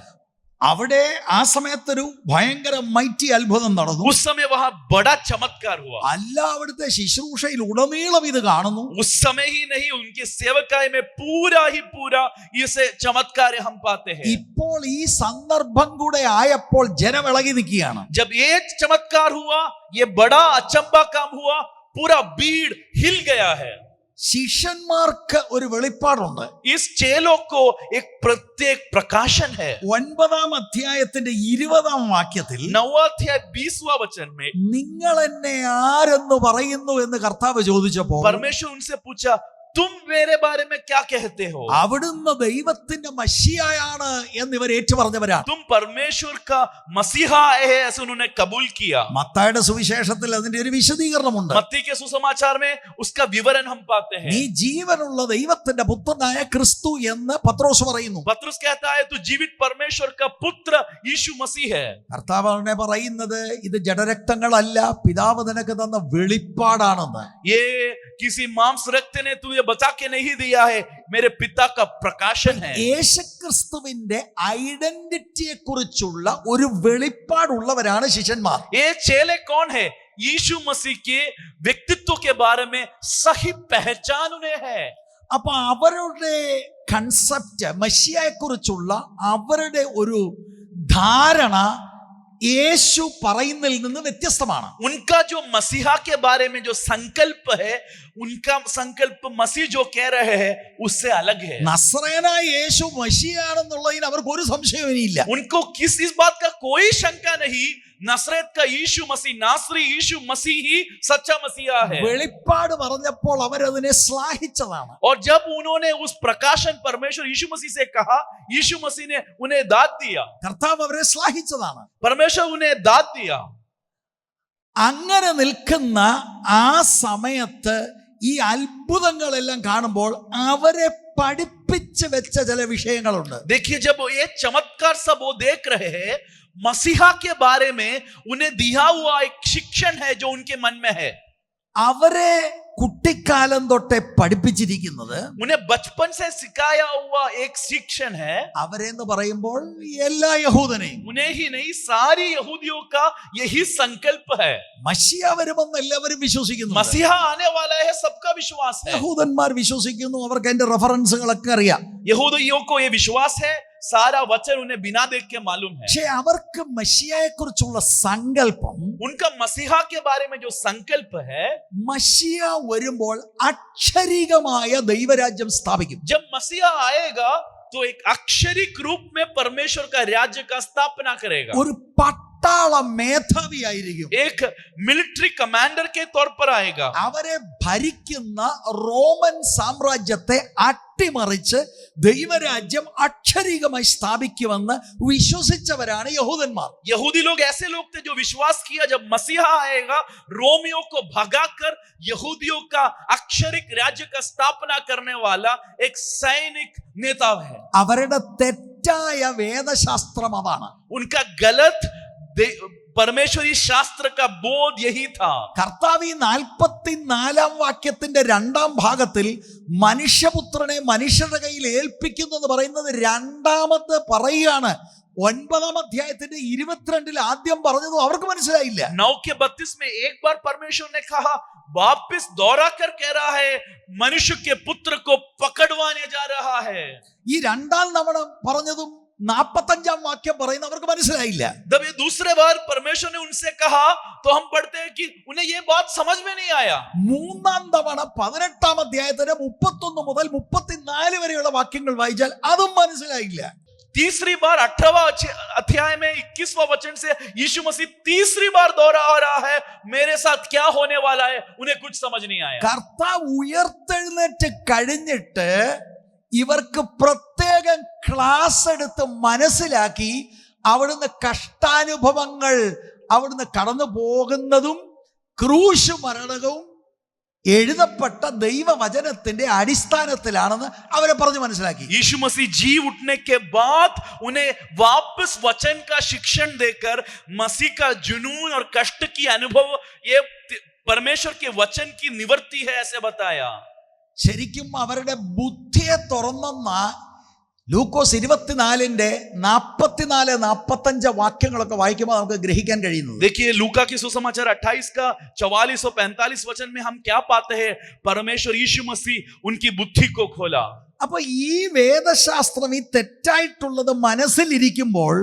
അവിടെ ആ സമയത്തൊരു ഭയങ്കര മൈറ്റി അത്ഭുതം നടന്നു. उस समय वहां बड़ा चमत्कार हुआ. അല്ല, അവിടുത്തെ ശുശ്രൂഷയിൽ ഉടനീളം ഇത് കാണുന്നു. उस समय ही नहीं, उनके सेवकाई में पूरा ही पूरा इसे चमत्कार हम पाते हैं. ഇപ്പോൾ ഈ സന്ദർഭം കൂടെ ആയപ്പോൾ ജനം ഇളകി നിൽക്കുകയാണ്. जब ये चमत्कार हुआ, ये बड़ा अचंबा काम हुआ, पूरा भीड़ हिल गया है. ശിഷ്യന്മാർക്ക് ഒരു വെളിപ്പാടുണ്ട്. इस चेलों को एक प्रत्येक प्रकाशन है. 9-ാം അധ്യായത്തിന്റെ 20-ാം വാക്യത്തിൽ 9वां अध्याय 20वां वचन में നിങ്ങൾ എന്നെ ആരെന്ന് പറയുന്നു എന്ന് കർത്താവ് ചോദിച്ചപ്പോൾ परमेश्वर उनसे पूछा, तुम मेरे बारे में क्या कहते हो? അവിടുന്ന് ദൈവത്തിന്റെ മശിയായാണ് എന്ന് ഇവർ ഏറ്റുപറഞ്ഞവരാണ്. तुम परमेश्वर का मसीहा है, ऐसे उन्होंने कबूल किया. മത്തായിയുടെ സുവിശേഷത്തിൽ അതിന്റെ ഒരു വിശദീകരണമുണ്ട്. मत्ती के सुसमाचार में उसका विवरण हम पाते हैं. നീ ജീവനുള്ള ദൈവത്തിന്റെ പുത്രനായ ക്രിസ്തു എന്ന് പത്രോസ് പറയുന്നു. पतरस कहता है, तू जीवित परमेश्वर का पुत्र यीशु मसीह है. കർത്താവ് അവനെ പറയുന്നത് ഇത് ജഡരക്തങ്ങളല്ല, പിതാവ് നിനക്ക് തന്ന വെളിപ്പാടാണെന്ന്. ये किसी मांस रक्त ने तुझे बचा के नहीं दिया है, मेरे पिता का प्रकाशन है. യേശുക്രിസ്തുവിന്റെ ഐഡന്റിറ്റിയെ കുറിച്ചുള്ള ഒരു വെളിപ്പാടുള്ളവരാണ് ശിഷ്യന്മാർ. ये चेले कौन है? यीशु मसीह के व्यक्तित्व के बारे में सही पहचान उन्हें है. അപ്പൊ അവരുടെ കൺസെപ്റ്റ്, മശിയയെ കുറിച്ചുള്ള അവരുടെ ഒരു ധാരണ യേശു പറയുന്നതിൽ നിന്ന് വ്യത്യസ്തമാണ്. उनका जो मसीहा के बारे में जो संकल्प है, उनका संकल्प मसीह जो कह रहे हैं उससे अलग है. നസ്രയനായ യേശു മശിയാണെന്നുള്ളതിന് അവർക്ക് ഒരു സംശയവും ഇനിയില്ല. उनको इस बात का कोई शंका नहीं, नसरत का यीशु मसीह, नासरी यीशु मसीह ही सच्चा मसीहा है. വെളിപ്പാട് പറഞ്ഞപ്പോൾ അവരതിനെ ശ്ലാഘിച്ചതാണ്. और जब उन्होंने उस प्रकाशन परमेश्वर यीशु मसीह से कहा, यीशु मसीह ने उन्हें दाद दिया. കർത്താവ് അവരെ ശ്ലാഘിച്ചതാണ്. परमेश्वर उन्हें दाद दिया. അങ്ങനെ നിൽക്കുന്ന ആ സമയത്ത് ഈ അത്ഭുതങ്ങളെല്ലാം കാണുമ്പോൾ അവരെ പഠിപ്പിച്ച് വെച്ച ചില വിഷയങ്ങളുണ്ട്. देखिए, जब ये चमत्कार सब वो देख रहे हैं, मसीहा के बारे में उन्हें दिया हुआ एक शिक्षण है जो उनके मन में है. അവരെ കുട്ടിക്കാലം തൊട്ടേ പഠിപ്പിച്ചിരിക്കുന്നത്, उन्हें बचपन से सिखाया हुआ एक शिक्षण है, അവരെന്ന് പറയുമ്പോൾ എല്ലാ യഹൂദനെയും, उन्हें ही नहीं सारी यहूदियों का यही संकल्प है। മശിയ വരുമെന്ന് എല്ലാവരും വിശ്വസിക്കുന്നു. मसीहा आने वाला है, सबका विश्वास है। യഹൂദന്മാർ വിശ്വസിക്കുന്നു, അവർക്ക് അതിന്റെ റെഫറൻസുകളൊക്കെ അറിയാം. यहूदियों को ये विश्वास है, सारा वचन उन्हें बिना देख के मालूम है। പക്ഷെ അവർക്ക് മശിയയെ കുറിച്ചുള്ള സങ്കല്പം, उनका मसीहा के बारे में जो संकल्प है, മശിയ വരുമ്പോൾ അക്ഷരികമായ ദൈവരാജ്യം സ്ഥാപിക്കും. जब मसीहा आएगा तो एक अक्षरिक रूप में परमेश्वर का राज्य का स्थापना करेगा। ഒരു പട്ടാള മേധാവിയായിരിക്കും. एक मिलिट्री कमांडर के तौर पर आएगा। അവരെ ഭരിക്കുന്ന റോമൻ സാമ്രാജ്യത്തെ അട്ടിമറിച്ച് ദൈവരാജ്യം അക്ഷരികമായി സ്ഥാപിക്കുമെന്ന് വിശ്വസിച്ചവരാണ് യഹൂദന്മാർ. यहूदी लोग ऐसे लोग थे जो विश्वास किया जब मसीहा आएगा रोमियों को भगाकर यहूदियों का अक्षरिक राज्य का स्थापना करने वाला एक सैनिक नेता है। അവരുടെ തെറ്റായ വേദശാസ്ത്രം അതാണ്. उनका गलत परमेश्वरी शास्त्र का बोध यही था। കർത്താവ് 44 വാക്യത്തിന്റെ 2-ാം ഭാഗത്തിൽ മനുഷ്യപുത്രനെ മനുഷ്യരുടെ കയ്യിൽ ഏൽപ്പിക്കുന്നു പറയുന്നത് രണ്ടാമത് പറയുകയാണ്. 9-ാം അധ്യായത്തിന്റെ 22 ആദ്യം പറഞ്ഞതും അവർക്ക് മനസ്സിലായില്ല. 9:32 में एक बार परमेश्वर ने कहा, वापिस दोहरा कर कह रहा है, मनुष्य के पुत्र को पकड़वाने जा रहा है। ഈ രണ്ടാം തവണ പറഞ്ഞതും 45-ാം വാക്യം പറയുന്ന അവർക്ക് മനസ്സിലായില്ല. जब ये दूसरे बार परमेश्वर ने उनसे कहा तो हम पढ़ते हैं कि उन्हें ये बात समझ में नहीं आया। മൂന്നാം തവണ 18-ാം അധ്യായത്തിന്റെ 31 മുതൽ 34 വരെയുള്ള വാക്യങ്ങൾ വായിച്ചാൽ അതും മനസ്സിലായില്ല. तीसरी बार 18वां अध्याय में 21वां वचन से यीशु मसीह तीसरी बार दोहरा रहा है, मेरे साथ क्या होने वाला है, उन्हें कुछ समझ नहीं आया। കർത്താവ് ഉയർത്തെഴുന്നേറ്റ് കഴിഞ്ഞിട്ട് ഇവർക്ക് പ്രത്യേകം ക്ലാസ് എടുത്ത് മനസ്സിലാക്കി അവിടുന്ന് കഷ്ടാനുഭവങ്ങൾ അവിടുന്ന് കടന്നു പോകുന്നതും ക്രൂശ് മരണവും എഴുതപ്പെട്ട ദൈവവചനത്തിന്റെ അടിസ്ഥാനത്തിലാണെന്ന് അവരെ പറഞ്ഞു മനസ്സിലാക്കി. यीशु मसीह जी उठने के बाद उन्हें वापस वचन का शिक्षण देकर मसीह का जुनून और कष्ट की अनुभव ये परमेश्वर के वचन की निवृत्ति है ऐसे बताया। ശരിക്കും അവരുടെ ബുദ്ധിയെ തുറന്ന ലൂക്കോസ് 24-ന്റെ 44-45 വാക്യങ്ങളൊക്കെ വായിക്കുമ്പോൾ നമുക്ക് ഗ്രഹിക്കാൻ കഴിയുന്നത്. देखिए लूका की सुसमाचार 28 का 44 और 45 वचन में हम क्या पाते हैं, परमेश्वर यीशु मसीह उनकी बुद्धि को खोला। അപ്പൊ ഈ വേദശാസ്ത്രം ഈ തെറ്റായിട്ടുള്ളത് മനസ്സിലിരിക്കുമ്പോൾ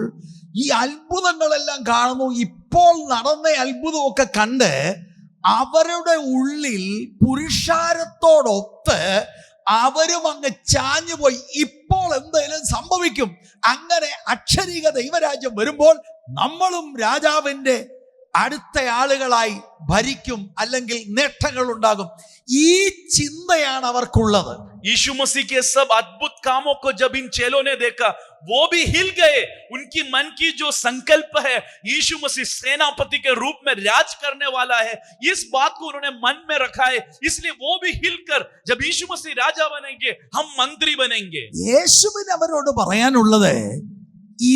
ഈ അത്ഭുതങ്ങളെല്ലാം കാണുന്നു. ഇപ്പോൾ നടന്ന അത്ഭുതമൊക്കെ കണ്ട് അവരുടെ ഉള്ളിൽ പുരുഷാരത്തോടൊത്ത് അവരും അങ്ങ് ചാഞ്ഞുപോയി. ഇപ്പോൾ എന്തെങ്കിലും സംഭവിക്കും, അങ്ങനെ അക്ഷരിക ദൈവരാജ്യം വരുമ്പോൾ നമ്മളും രാജാവിന്റെ അടുത്ത ആളുകളായി ഭരിക്കും, അല്ലെങ്കിൽ നേട്ടങ്ങൾ ഉണ്ടാകും. ഈ ചിന്തയാണ് അവർക്കുള്ളത്. यीशु मसीह के सब अद्भुत कामों को जब इन चेलों ने देखा वो भी हिल गए। उनकी मन की जो संकल्प है यीशु मसीह सेनापति के रूप में राज करने वाला है, इस बात को उन्होंने मन में रखा है। इसलिए वो भी हिलकर जब यीशु मसीह राजा बनेंगे हम मंत्री बनेंगे। യേശുവിന് അവരോട് പറയാനുള്ളത്,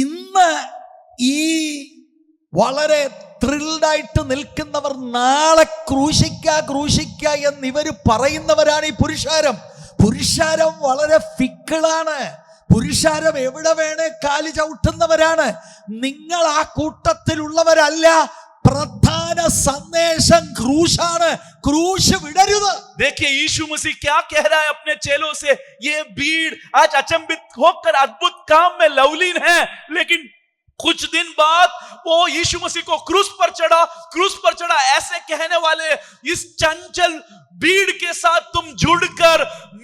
ഇന്ന് ഈ വളരെ ത്രിൽഡായിട്ട് നിൽക്കുന്നവർ നാളെ ക്രൂശിക്ക എന്നിവർ പറയുന്നവരാണ് ഈ പുരുഷാരം. പുരുഷാരം വളരെ ഫിക്കിളാണ്. പുരുഷാരം എവിടെ വേണേ കാലി ചവിട്ടുന്നവരാണ്. നിങ്ങൾ ആ കൂട്ടത്തിലുള്ളവരല്ല. പ്രധാന സന്ദേശം ക്രൂശാണ്. ക്രൂശ് വിടരുത്. देखिए यीशु मसीह क्या कह रहा है अपने चेलों से, ये भीड़ आज अचंभित होकर अद्भुत काम में लवलीन है, लेकिन कुछ दिन बाद वो यीशु मसीह को क्रूस पर चढ़ा ऐसे कहने वाले इस चंचल भीड़ के साथ तुम जुड़कर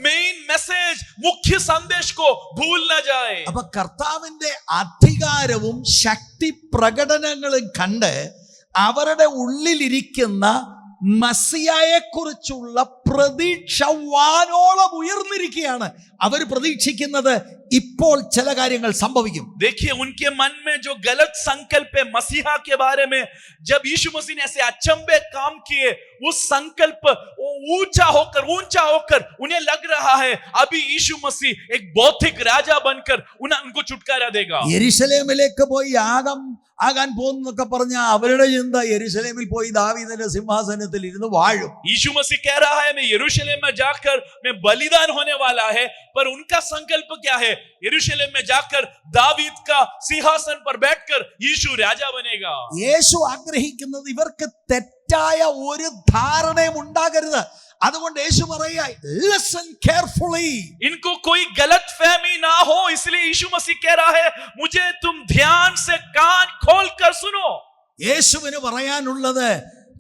मेन मैसेज मुख्य संदेश को भूल न जाए। അപ്പൊ കർത്താവിന്റെ അധികാരവും ശക്തി പ്രകടനങ്ങളും കണ്ട് അവരുടെ ഉള്ളിലിരിക്കുന്ന മസിയായെ കുറിച്ചുള്ള പ്രതീക്ഷ വാനോളം ഉയർന്നിരിക്കുകയാണ്. അവർ പ്രതീക്ഷിക്കുന്നത് ഇപ്പോൾ ചില കാര്യങ്ങൾ സംഭവിക്കും. देखिए उनके मन में जो गलत संकल्प है मसीहा के बारे में, जब यीशु मसीह ने ऐसे अचंभे काम किए, उस संकल्प वो ऊंचा होकर उन्हें लग रहा है अभी यीशु मसीह एक भौतिक राजा बनकर उनको छुटकारा देगा. യെരുശലേമിലേക്ക് പോയി ആകാൻ പോകുന്നൊക്കെ പറഞ്ഞ അവരുടെ ചിന്ത യെരുശലേമിൽ പോയി ദാവീദിന്റെ സിംഹാസനത്തിൽ ഇരുന്ന് വാഴും. यीशु मसीह कह रहा है मैं यरूशलेम में जाकर मैं बलिदान होने वाला है, पर उनका संकल्प क्या है? यरूशलेम में जाकर दावीद का सिंहासन पर बैठकर यीशु राजा बनेगा. യേശു ആഗ്രഹിക്കുന്നത് ഇവർക്ക് തെറ്റായ ഒരു ധാരണയും ഉണ്ടാകരുത്. അതുകൊണ്ട് യേശു പറയുക, ലിസൺ കെയർഫുള്ളി. इनको कोई गलत फहमी ना हो, इसलिए यीशु मसीह कह रहा है मुझे तुम ध्यान से कान खोल कर सुनो. യേശുവിന് പറയാനുള്ളത്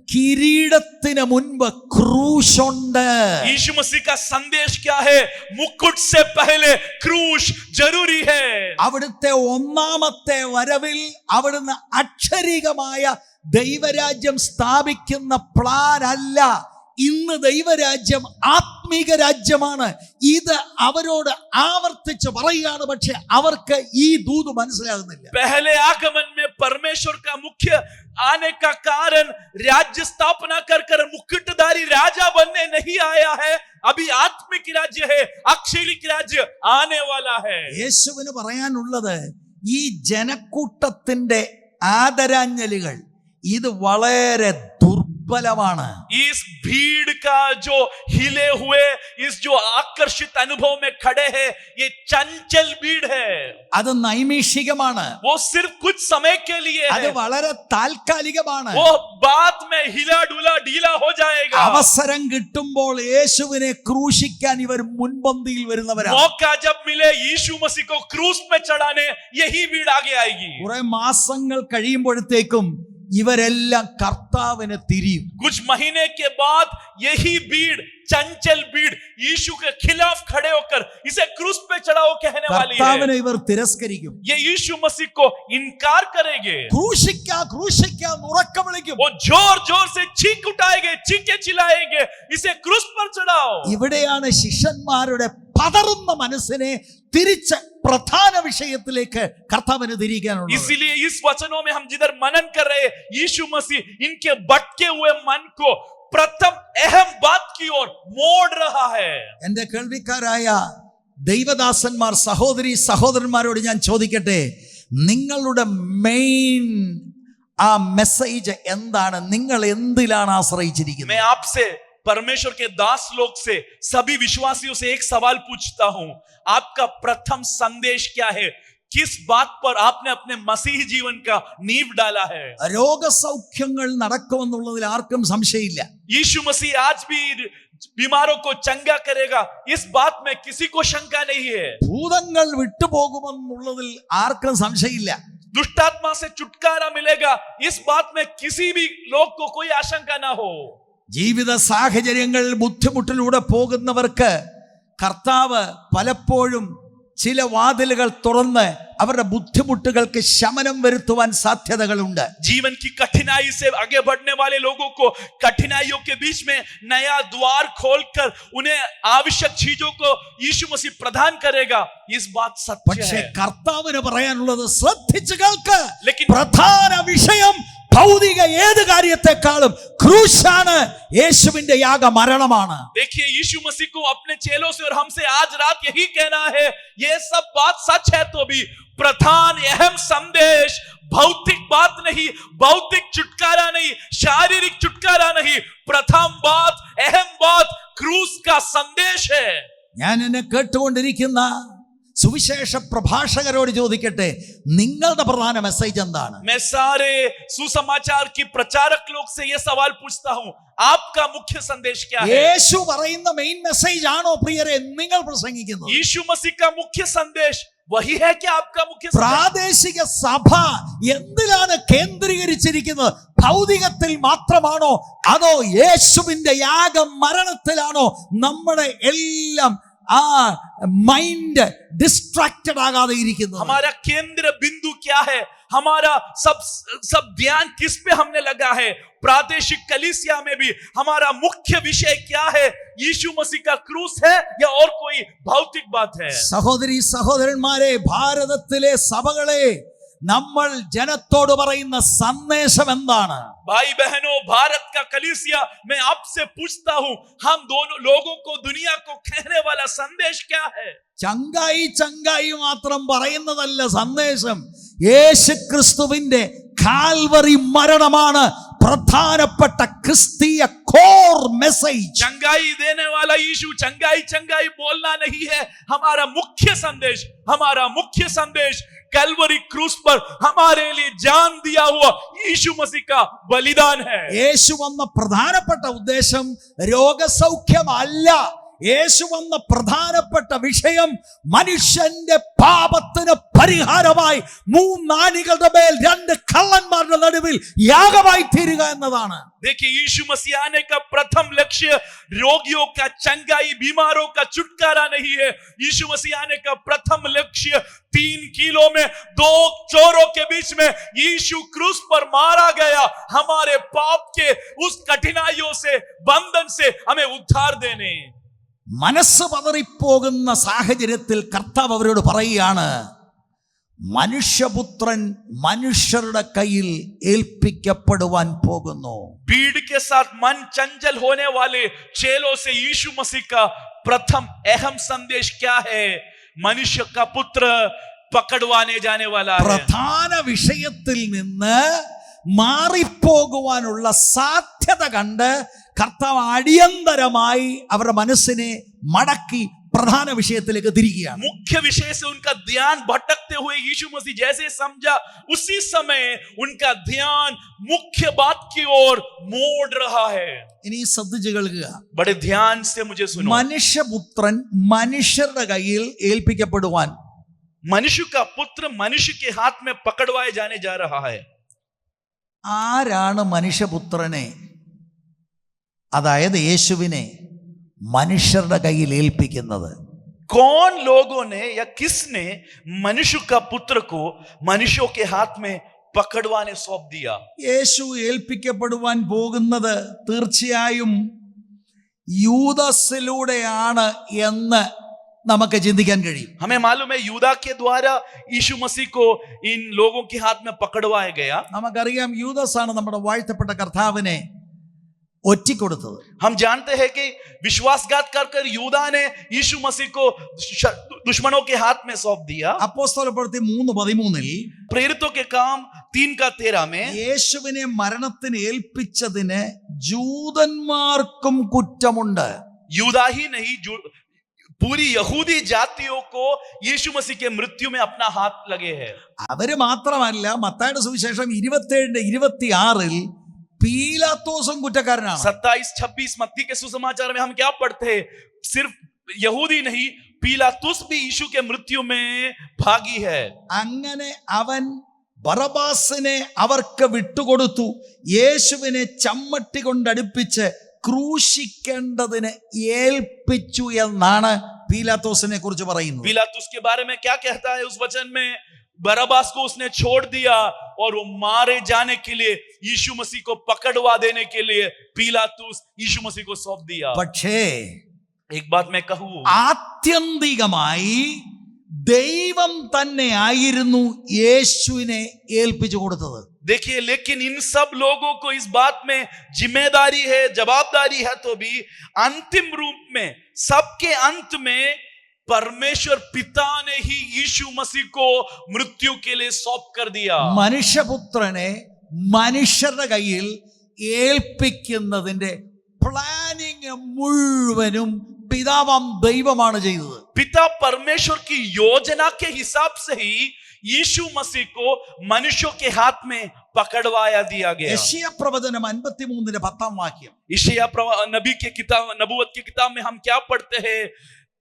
കിരീടത്തിന് മുൻപ് ക്രൂശുണ്ട്. यीशु मसीह का संदेश क्या है? मुकुट से पहले क्रूश जरूरी है. അവിടുത്തെ ഒന്നാമത്തെ വരവിൽ അവിടുന്ന് അക്ഷരികമായ ദൈവരാജ്യം സ്ഥാപിക്കുന്ന പ്ലാൻ അല്ല. ഇന്ന് ദൈവരാജ്യം ആത്മീക രാജ്യമാണ്. ഇത് അവരോട് ആവർത്തിച്ച് പറയുകയാണ്. പക്ഷെ അവർക്ക് ഈ ദൂത് മനസ്സിലാകുന്നില്ല. पहले आगमन में परमेश्वर का मुख्य आने का कारण राज्य स्थापना कर मुकुटधारी राजा बनने नहीं आया है. अभी आत्मिक राज्य है, अक्षरिक राज्य आने वाला है. യേശുവിന് പറയാനുള്ളത് ഈ ജനക്കൂട്ടത്തിന്റെ ആദരാഞ്ജലികൾ ഇത് വളരെ ദുർബലമാണ്. इस भीड़ का जो हिले हुए, इस जो आकर्षित अनुभव में खड़े हैं, ये चंचल भीड़ है. അത് നൈമിഷികമാണ്. वो सिर्फ कुछ समय के लिए അത് है. വളരെ താൽക്കാലികമാണ്. वो बाद में हिला डुला ढीला हो जाएगा. അവസരം കിട്ടുമ്പോൾ യേശുവിനെ ക്രൂശിക്കാൻ ഇവർ മുൻപന്തിയിൽ വരുന്നവരാണ്. मौका जब मिले यीशु मसीह को क्रूस में चढ़ाने, यही भीड़ आगे आएगी. കുറെ മാസങ്ങൾ കഴിയുമ്പോഴത്തേക്കും ഇവരെല്ലാം കർത്താവിനെ തിരിയും. कुछ महीने के बाद यही भीड़, चंचल भीड़ यीशु के खिलाफ खड़े होकर इसे क्रूस पे चढ़ाओ कहने वाली है. കർത്താവിനെ ഇവർ തിരസ്കരിക്കും. ये यीशु मसीह को इनकार करेंगे. ക്രൂശിക്കാൻ ഉറക്കം വിളിക്കും. वो जोर जोर से चीख उठाएंगे, चीखे चिल्लाएंगे, इसे क्रूस पर चढ़ाओ. ഇവിടെയാണ് ശിഷ്യന്മാരുടെ പതറുന്ന മനസ്സിനെ തിരിച്ച് പ്രധാന വിഷയത്തിലേക്ക് കർത്താവിന് തിരിക്കാനുള്ളത്. इसीलिए इस वचनों में हम जिधर मनन कर रहे हैं, यीशु मसीह इनके भटके हुए मन को प्रथम अहम बात की ओर मोड़ रहा है. എന്റെ കേൾവിക്കാരായ ദൈവദാസന്മാർ, സഹോദരന്മാരോട് ഞാൻ ചോദിക്കട്ടെ, നിങ്ങളുടെ മെയിൻ ആ മെസ്സേജ് എന്താണ്? നിങ്ങൾ എന്തിലാണ് ആശ്രയിച്ചിരിക്കുന്നത്? मैं आपसे, परमेश्वर के दास लोग से, सभी विश्वासियों से एक सवाल पूछता हूं. आपका प्रथम संदेश क्या है? किस बात पर आपने अपने मसीह जीवन का नींव डाला है? രോഗസൗഖ്യങ്ങൾ നടക്കുമെന്നുള്ളതിൽ ആർക്കും സംശയമില്ല. यीशु मसीह आज भी बीमारों को चंगा करेगा, इस बात में किसी को शंका नहीं है. ഭൂതങ്ങൾ വിട്ടുപോകുമെന്നുള്ളതിൽ ആർക്കും സംശയമില്ല. दुष्टात्मा से छुटकारा मिलेगा, इस बात में किसी भी लोग को कोई आशंका ना हो. ജീവിത സാഹചര്യങ്ങൾ ബുദ്ധിമുട്ടിലൂടെ പോകുന്നവർക്ക് കർത്താവ് പലപ്പോഴും ചില വാതിലുകൾ തുറന്ന് അവരുടെ ബുദ്ധിമുട്ടുകൾക്ക് ശമനം വരുത്തുവാൻ സാധ്യതകളുണ്ട്. जीवन की कठिनाई से आगे बढ़ने वाले लोगों को कठिनाइयों के बीच में नया द्वार खोलकर उन्हें आवश्यक चीजों को यीशु मसीह प्रदान करेगा. इस बात सत्य പക്ഷേ है. കർത്താവിന് പറയാനുള്ളത് ശ്രദ്ധിച്ചു കേൾക്ക്. लेकिन പ്രധാന വിഷയം ഭൗതിക ഏത് കാര്യത്തെക്കാളും ക്രൂശാണ്. യേശുവിന്റെ യാഗ മരണമാണ്. देखिए यीशु मसीह को अपने चेलों से और हमसे आज रात यही कहना है, ये सब बात सच है तो भी प्रधान अहम संदेश भौतिक बात नहीं, भौतिक छुटकारा नहीं, शारीरिक छुटकारा नहीं. प्रथम बात, अहम बात क्रूस का संदेश है. ഞാൻ എന്നെ കേട്ടുകൊണ്ടിരിക്കുന്ന സുവിശേഷ പ്രഭാഷകരോട് ചോദിക്കട്ടെ, നിങ്ങളുടെ പ്രധാന മെസ്സേജ് എന്താണ്? मैं सारे सुसमाचार की प्रचारक लोग से यह सवाल पूछता हूं, आपका मुख्य संदेश क्या है? യേശു പറയുന്ന മെയിൻ മെസ്സേജ് ആണോ പ്രിയരെ നിങ്ങൾ പ്രസംഗിക്കുന്നത്? यीशु मसीह का मुख्य संदेश वही है कि आपका मुख्य संदेश? പ്രാദേശിക സഭ എന്തിലാണ് കേന്ദ്രീകരിച്ചിരിക്കുന്നത്? ഭൗതികത്തിൽ മാത്രമാണോ അതോ യേശുവിന്റെ യാഗ മരണത്തിലാണോ നമ്മുടെ എല്ലാം ആ മൈൻഡ് ഡിസ്ട്രാക്റ്റഡ് ആകാതെ ഇരിക്കുന്നത്? हमारा केंद्र बिंदु क्या है? हमारा सब ध्यान किस पे हमने लगा है? प्रादेशिक कलीसिया में भी हमारा मुख्य विषय क्या है? यीशु मसीह का क्रूस है या और कोई भौतिक बात है? സഹോദരി സഹോദരന്മാരെ, ഭാരതത്തിലെ സഭകളെ നമ്മൾ ജനത്തോട് പറയുന്ന സന്ദേശം എന്താണ്? भाई बहनों, भारत का कलीसिया, मैं आपसे पूछता हूं, हम दोनों लोगों को, दुनिया को कहने वाला संदेश क्या है? ചങ്കായി ചങ്കായി മാത്രം പറയുന്നതല്ല സന്ദേശം. യേശുക്രിസ്തുവിന്റെ കാൽവറി മരണമാണ് പ്രധാനപ്പെട്ട ക്രിസ്തീയ കോർ മെസ്സേജ്. चंगाई देने वाला यीशु, चंगाई चंगाई बोलना नहीं है हमारा मुख्य संदेश. हमारा मुख्य संदेश कैलवरी क्रूस पर हमारे लिए जान दिया हुआ यीशु मसीह का बलिदान है. യേശു വന്ന പ്രധാനപ്പെട്ട ഉദ്ദേശം രോഗസൗഖ്യമല്ല. യേശു വന്ന പ്രധാനപ്പെട്ട വിഷയം മനുഷ്യന്റെ പാപത്തിന് പരിഹാരമായി മൂന്നാനികളുടെ മേൽ രണ്ട് കള്ളന്മാരുടെ നടുവിൽ യാഗമായി തീരുക എന്നതാണ്. देखिए, यीशु मसीह आने का प्रथम लक्ष्य रोगियों का चंगाई, बीमारों का छुटकारा नहीं है. यीशु मसीह आने का प्रथम लक्ष्य 3 किलो में 2 चोरों के बीच में यीशु क्रूस पर मारा गया, हमारे पाप के उस कठिनाइयों से, बंधन से हमें उद्धार देने. മനസ്സ് പതറിപ്പോകുന്ന സാഹചര്യത്തിൽ കർത്താവ് അവരോട് പറയുകയാണ്, മനുഷ്യപുത്രൻ മനുഷ്യരുടെ കയ്യിൽ ഏൽപ്പിക്കപ്പെടുവാൻ പോകുന്നു. भीड़ के साथ मन चंचल होने वाले चेलों से यीशु मसीह का प्रथम अहम संदेश क्या है? मनुष्य का पुत्र पकड़वाने जाने वाला है. പ്രധാന വിഷയത്തിൽ നിന്ന് മാറിപ്പോകുവാനുള്ള സാധ്യത കണ്ട് കർത്താവ് അടിയന്തരമായി അവരുടെ മനസ്സിനെ മടക്കി പ്രധാന വിഷയത്തിലേക്ക് തിരിക്കുകയാണ്. मुख्य विषय से उनका ध्यान भटकते हुए यीशु मसीह जैसे समझा, उसी समय उनका ध्यान मुख्य बात की ओर मोड़ रहा है. ഇനി ശ്രദ്ധിച്ചു കേൾക്കുക. बड़े ध्यान से मुझे सुनो. മനുഷ്യപുത്രൻ മനുഷ്യരുടെ കയ്യിൽ ഏൽപ്പിക്കപ്പെടുവാൻ, मनुष्य का पुत्र मनुष्य के हाथ में पकड़वाए जाने जा रहा है. ആരാണ് മനുഷ്യപുത്രനെ, അതായത് യേശുവിനെ മനുഷ്യരുടെ കയ്യിൽ ഏൽപ്പിക്കുന്നത്? कौन लोगों ने या किसने मनुष्य का पुत्र को मनुष्यों के हाथ में पकड़वाने सौंप दिया? യേശു ഏൽപ്പിക്കപ്പെടുവാൻ പോകുന്നത് തീർച്ചയായും യൂദാസിലൂടെയാണ് എന്ന് നമുക്ക് ചിന്തിക്കാൻ കഴിയും. हमें मालूम है यूदा के द्वारा यीशु मसीह को इन लोगों के हाथ में पकड़वाया गया. നമുക്കറിയാം യൂദാസ് ആണ് നമ്മുടെ വാഴ്ത്തപ്പെട്ട കർത്താവിനെ ഒറ്റിക്കൊടുത്തത്. हम जानते हैं कि विश्वासघात कर यूदा ने यीशु मसीह को दुश्मनों के हाथ में सौंप दिया. അപ്പോസ്തലപ്രവൃത്തി 3:13 प्रेरितों के काम 3:13 में യേശുവിനെ മരണത്തിന് ഏൽപ്പിച്ചതിന് ജൂതന്മാർക്കും കുറ്റമുണ്ട്. यूदा ही नहीं, पूरी यहूदी जातियों को यीशु मसीह के मृत्यु में अपना हाथ लगे हैं. അവര് മാത്രമല്ല, മത്തായിയുടെ സുവിശേഷം 27:26 പീലാത്തോസും കുറ്റക്കാരനാണ്. 27-26 मत्ती के सुसमाचार में हम क्या पढ़ते हैं? सिर्फ यहूदी नहीं, पीलातुस भी यीशु के मृत्यु में भागी है. അങ്ങനെ അവൻ ബറബാസിനെ അവർക്ക് വിട്ടുകൊടുത്തു, യേശുവിനെ ചമ്മട്ടി കൊണ്ടടുപ്പിച്ച് ക്രൂശിക്കേണ്ടതിന് ഏൽപ്പിച്ചു എന്നാണ് പീലാത്തോസിനെ കുറിച്ച് പറയുന്നത്. पीलातुस के बारे में क्या कहता है उस वचन में? बरब्बास को उसने छोड़ दिया और वो मारे जाने के लिए, यीशु मसीह को पकड़वा देने के लिए पीलातुस यीशु मसीह को सौंप दिया. പക്ഷേ एक बात मैं कहूं, ആത്യന്തികമായി ദൈവം തന്നെ ആയിരുന്നു യേശുവിനെ ഏൽപ്പിച്ചു കൊടുത്തത്. देखिए, लेकिन इन सब लोगों को इस बात में जिम्मेदारी है, जवाबदारी है, तो भी अंतिम रूप में, सबके अंत में परमेश्वर पिता ने ही यीशु मसीह को मृत्यु के लिए सौंप कर दिया. മനുഷ്യപുത്രനെ മനുഷ്യരുടെ കയ്യിൽ ഏൽപ്പിക്കുന്നതിന്റെ പ്ലാനിങ് മുഴുവനും പിതാവാം ദൈവമാണ് ചെയ്തത്. पिता परमेश्वर की योजना के हिसाब से ही यीशु मसीह को मनुष्यों के हाथ में पकड़वाया दिया गया. യെശയ്യാ പ്രവചനം 53:10 यशायाह नबी के किताब, नबूवत की किताब में हम क्या पढ़ते हैं?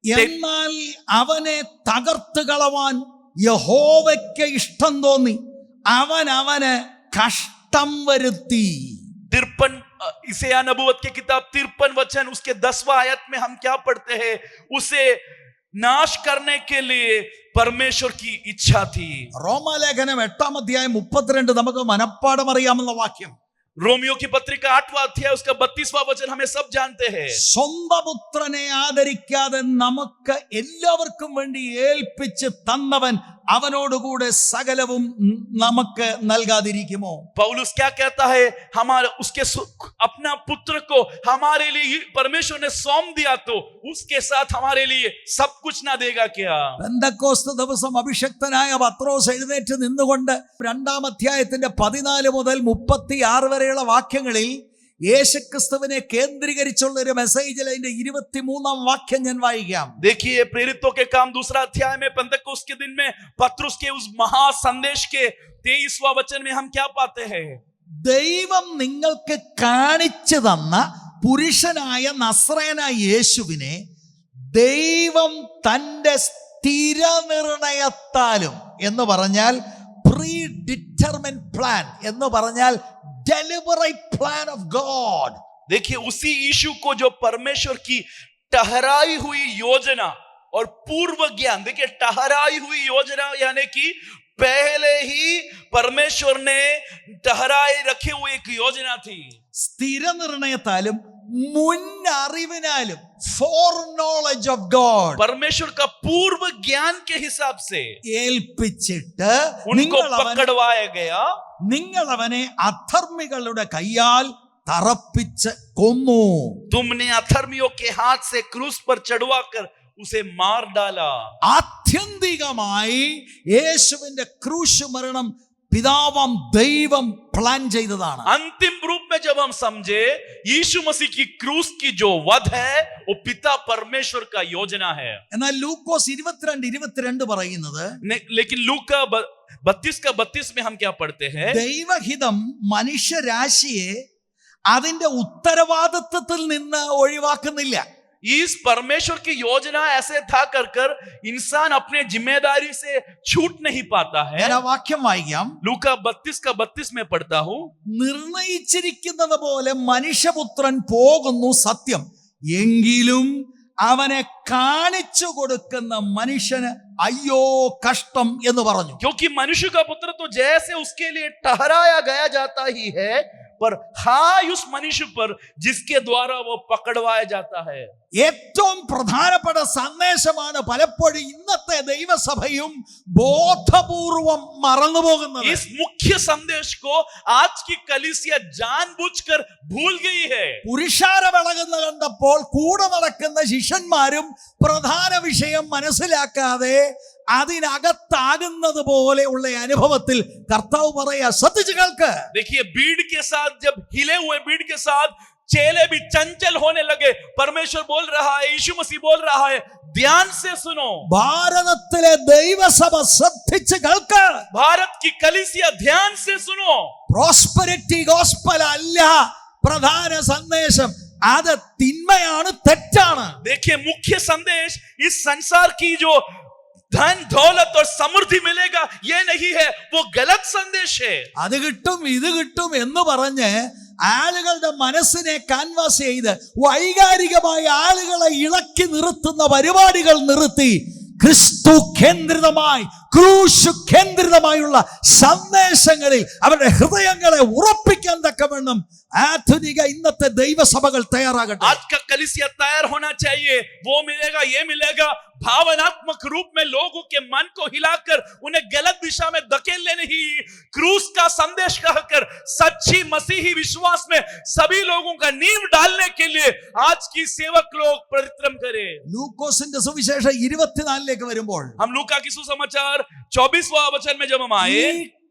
എന്നാൽ അവനെ തകർത്ത് കളവാൻ യഹോവയ്ക്ക് ഇഷ്ടം തോന്നി, അവൻ അവന് കഷ്ടം വരുത്തി. 53 यशायाह नबूवत की किताब 53 वचन उसके 10वां आयत में हम क्या पढ़ते हैं? उसे नाश करने के लिए परमेश्वर की इच्छा थी। റോമാലേഖനം 8-32 നമുക്ക് മനപ്പാഠം അറിയാമെന്ന വാക്യം. रोमियो की पत्रिका 8वां अध्याय उसका 32वां वचन हमें सब जानते हैं। സ്വന്തം പുത്രനെ ആദരിക്കാതെ നമുക്ക് എല്ലാവർക്കും വേണ്ടി ഏൽപ്പിച്ച് തന്നവൻ അവനോടുകൂടെ സകലവും നമുക്ക് നൽകാതിരിക്കുമോ? पौलुस क्या कहता है, हमारे उसके अपना पुत्र को हमारे लिए परमेश्वर ने सौंप दिया तो उसके साथ हमारे लिए सब कुछ ना देगा क्या? പെന്തക്കോസ്ത് ദിവസം അഭിഷക്തനായ പത്രോസ് എഴുന്നേറ്റ് നിന്നുകൊണ്ട് 2-ാം അധ്യായത്തിന്റെ 14 മുതൽ 36 വരെയുള്ള വാക്യങ്ങളിൽ യേശുക്രിസ്തുവിനെ കേന്ദ്രീകരിച്ചുള്ള ഒരു മെസ്സേജിൽ അതിന്റെ 23-ാം വാക്യം ഞാൻ വായിക്കാം. देखिए प्रेरितों के काम 2 अध्याय में पेंतकोस्त के दिन में पत्रुस के उस महा संदेश के 23वां वचन में हम क्या पाते हैं? ദൈവം നിങ്ങൾക്ക് കാണിച്ചു തന്ന പുരുഷനായ നസ്രയനായ യേശുവിനെ ദൈവം തന്റെ സ്ഥിരനിർണയത്താലും എന്ന് പറഞ്ഞാൽ പ്രീ ഡിറ്റർമിൻഡ് പ്ലാൻ എന്ന് പറഞ്ഞാൽ deliberate plan of God. देखिए उसी यीशु को जो परमेश्वर की ठहराई हुई योजना और पूर्व ज्ञान, देखिए ठहराई हुई योजना यानी कि पहले ही परमेश्वर ने ठहराई रखे हुए एक योजना थी. സ്ഥിര നിർണയത്താലും മുൻ അറിവിനാലും ഫോർ നോളജ് ഓഫ് ഗോഡ്, परमेश्वर का पूर्व ज्ञान के हिसाब से ഏൽപ്പിച്ചിട്ട് उनको पकड़वाया गया. നിങ്ങൾ അവനെ അധർമ്മികളുടെ കയ്യാൽ തറപ്പിച്ച് കൊന്നു. तुमने अधर्मियों के हाथ से क्रूस पर चढ़वाकर उसे मार डाला. ആത്യന്തികമായി യേശുവിന്റെ ക്രൂശ് മരണം പിതാവാം ദൈവം പ്ലാൻ ചെയ്തതാണ്. अंतिम रूप में जब हम समझे यीशु मसीह की क्रूस की जो वध है वो पिता परमेश्वर का योजना है. എന്നാൽ ലൂക്കോസ് 22:22 പറയുന്നത്, लेकिन लूका 32 में हम क्या पढ़ते हैं? ദൈവഹിതം മനുഷ്യരാശിയെ അതിന്റെ ഉത്തരവാദിത്വത്തിൽ നിന്ന് ഒഴിവാക്കുന്നില്ല. इस परमेश्वर की योजना ऐसे था कर इंसान अपने जिम्मेदारी से छूट नहीं पाता है. ഞാൻ ആ വാക്യം വായിക്കാം. लूका 32 में पढ़ता हूं. നിർണയിച്ചിരിക്കുന്നത് പോലെ മനുഷ്യപുത്രൻ പോകുന്നു സത്യം, എങ്കിലും അവനെ കാണിച്ചു കൊടുക്കുന്ന മനുഷ്യന് അയ്യോ കഷ്ടം എന്ന് പറഞ്ഞു. क्योंकि मनुष्य का पुत्र तो जैसे उसके लिए ठहराया गया जाता ही है, पर हाय उस मनुष्य पर जिसके द्वारा वो पकड़वाया जाता है. ഏറ്റവും പ്രധാനപ്പെട്ട സന്ദേശമാണ് പലപ്പോഴും ഇന്നത്തെ ദൈവസഭയും ബോധപൂർവം മറന്നുപോകുന്നത്. इस मुख्य संदेश को आज की कलीसिया जानबूझकर भूल गई है. പുരുഷാരമിളകുന്ന കണ്ടപ്പോൾ കൂടെ നടക്കുന്ന ശിഷ്യന്മാരും പ്രധാന വിഷയം മനസ്സിലാക്കാതെ അതിനകത്താകുന്നത് പോലെയുള്ള അനുഭവത്തിൽ കർത്താവ് പറയാ, ശ്രദ്ധിച്ചു കേൾക്ക്. देखिए भीड़ के साथ जब हिले हुए भीड़ के साथ चेले भी चंचल होने लगे. परमेश्वर बोल रहा है, यीशु मसीह बोल रहा है, ध्यान से सुनो. ഭാരതത്തിലെ ദൈവസഭ ശ്രദ്ധിച്ചു കേൾക്ക്. भारत की कलीसिया ध्यान से सुनो. പ്രോസ്പെരിറ്റി ഗോസ്പൽ അല്ല പ്രധാന സന്ദേശം, അത് തിന്മയാണ്, തെറ്റാണ്. देखिए मुख्य संदेश इस संसार की जो धन दौलत और समृद्धि मिलेगा ये नहीं है, वो गलत संदेश है. അത് കിട്ടും ഇത് കിട്ടും എന്ന് പറഞ്ഞ് ആളുകളുടെ മനസ്സിനെ കാൻവാസ് ചെയ്ത് വൈകാരികമായി ആളുകളെ ഇളക്കി നിർത്തുന്ന പരിപാടികൾ നിർത്തി ക്രിസ്തു കേന്ദ്രിതമായി ക്രൂശ് കേന്ദ്രിതമായുള്ള സന്ദേശങ്ങളിൽ അവരുടെ ഹൃദയങ്ങളെ ഉറപ്പിക്കാൻ തക്കവണ്ണം ആധുനിക ഇന്നത്തെ ദൈവസഭകൾ തയ്യാറാകട്ടെ. आज का कलीसिया तैयार होना चाहिए. वो मिलेगा ये मिलेगा, भावनात्मक रूप में लोगों के मन को हिलाकर उन्हें गलत दिशा में धकेलने नहीं, क्रूस का संदेश कहकर सच्ची मसीही विश्वास में सभी लोगों का नींव डालने के लिए आज की सेवक लोग परिश्रम करें. ലൂക്കോസിന്റെ സുവിശേഷം 24 വരുമ്പോൾ हम लूका की सुसमाचार 24वां वचन में जब हम ഈ आए,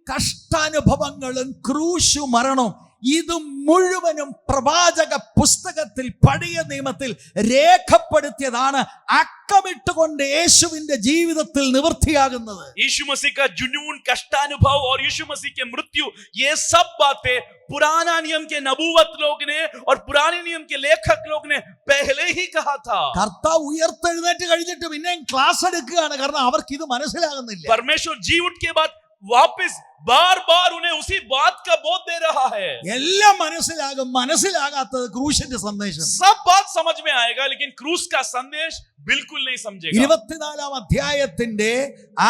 കഷ്ടാനുഭവങ്ങളും ക്രൂശു മരണവും ഇത് മുഴുവനും പ്രവാചക പുസ്തകത്തിൽ പഴയ നിയമത്തിൽ രേഖപ്പെടുത്തിയതാണ്. അക്കമിട്ടുകൊണ്ട് യേശുവിന്റെ ജീവിതത്തിൽ നിവൃത്തിയാകുന്നത്. यीशु मसीह का जुनून, कष्टानुभव और यीशु मसीह की मृत्यु, ये सब बातें पुराना नियम के नबूवत लोग ने और पुराने नियम के लेखक लोग ने पहले ही कहा था. കർത്താവ് ഉയർത്തെഴുന്നേറ്റ് കഴിഞ്ഞിട്ട് പിന്നെയും ക്ലാസ് എടുക്കുകയാണ്, കാരണം അവർക്ക് ഇത് മനസ്സിലാകുന്നില്ല. परमेश्वर जी उठ के बाद वापस बार बार उन्हें उसी बात का बोध दे रहा है. എല്ലാം മനസ്സിലാകും, മനസ്സിലാകാത്തത് ക്രൂശിന്റെ സന്ദേശം. सब बात समझ में आएगा, लेकिन क्रूस का संदेश बिल्कुल नहीं समझेगा। 24 അധ്യായത്തിന്റെ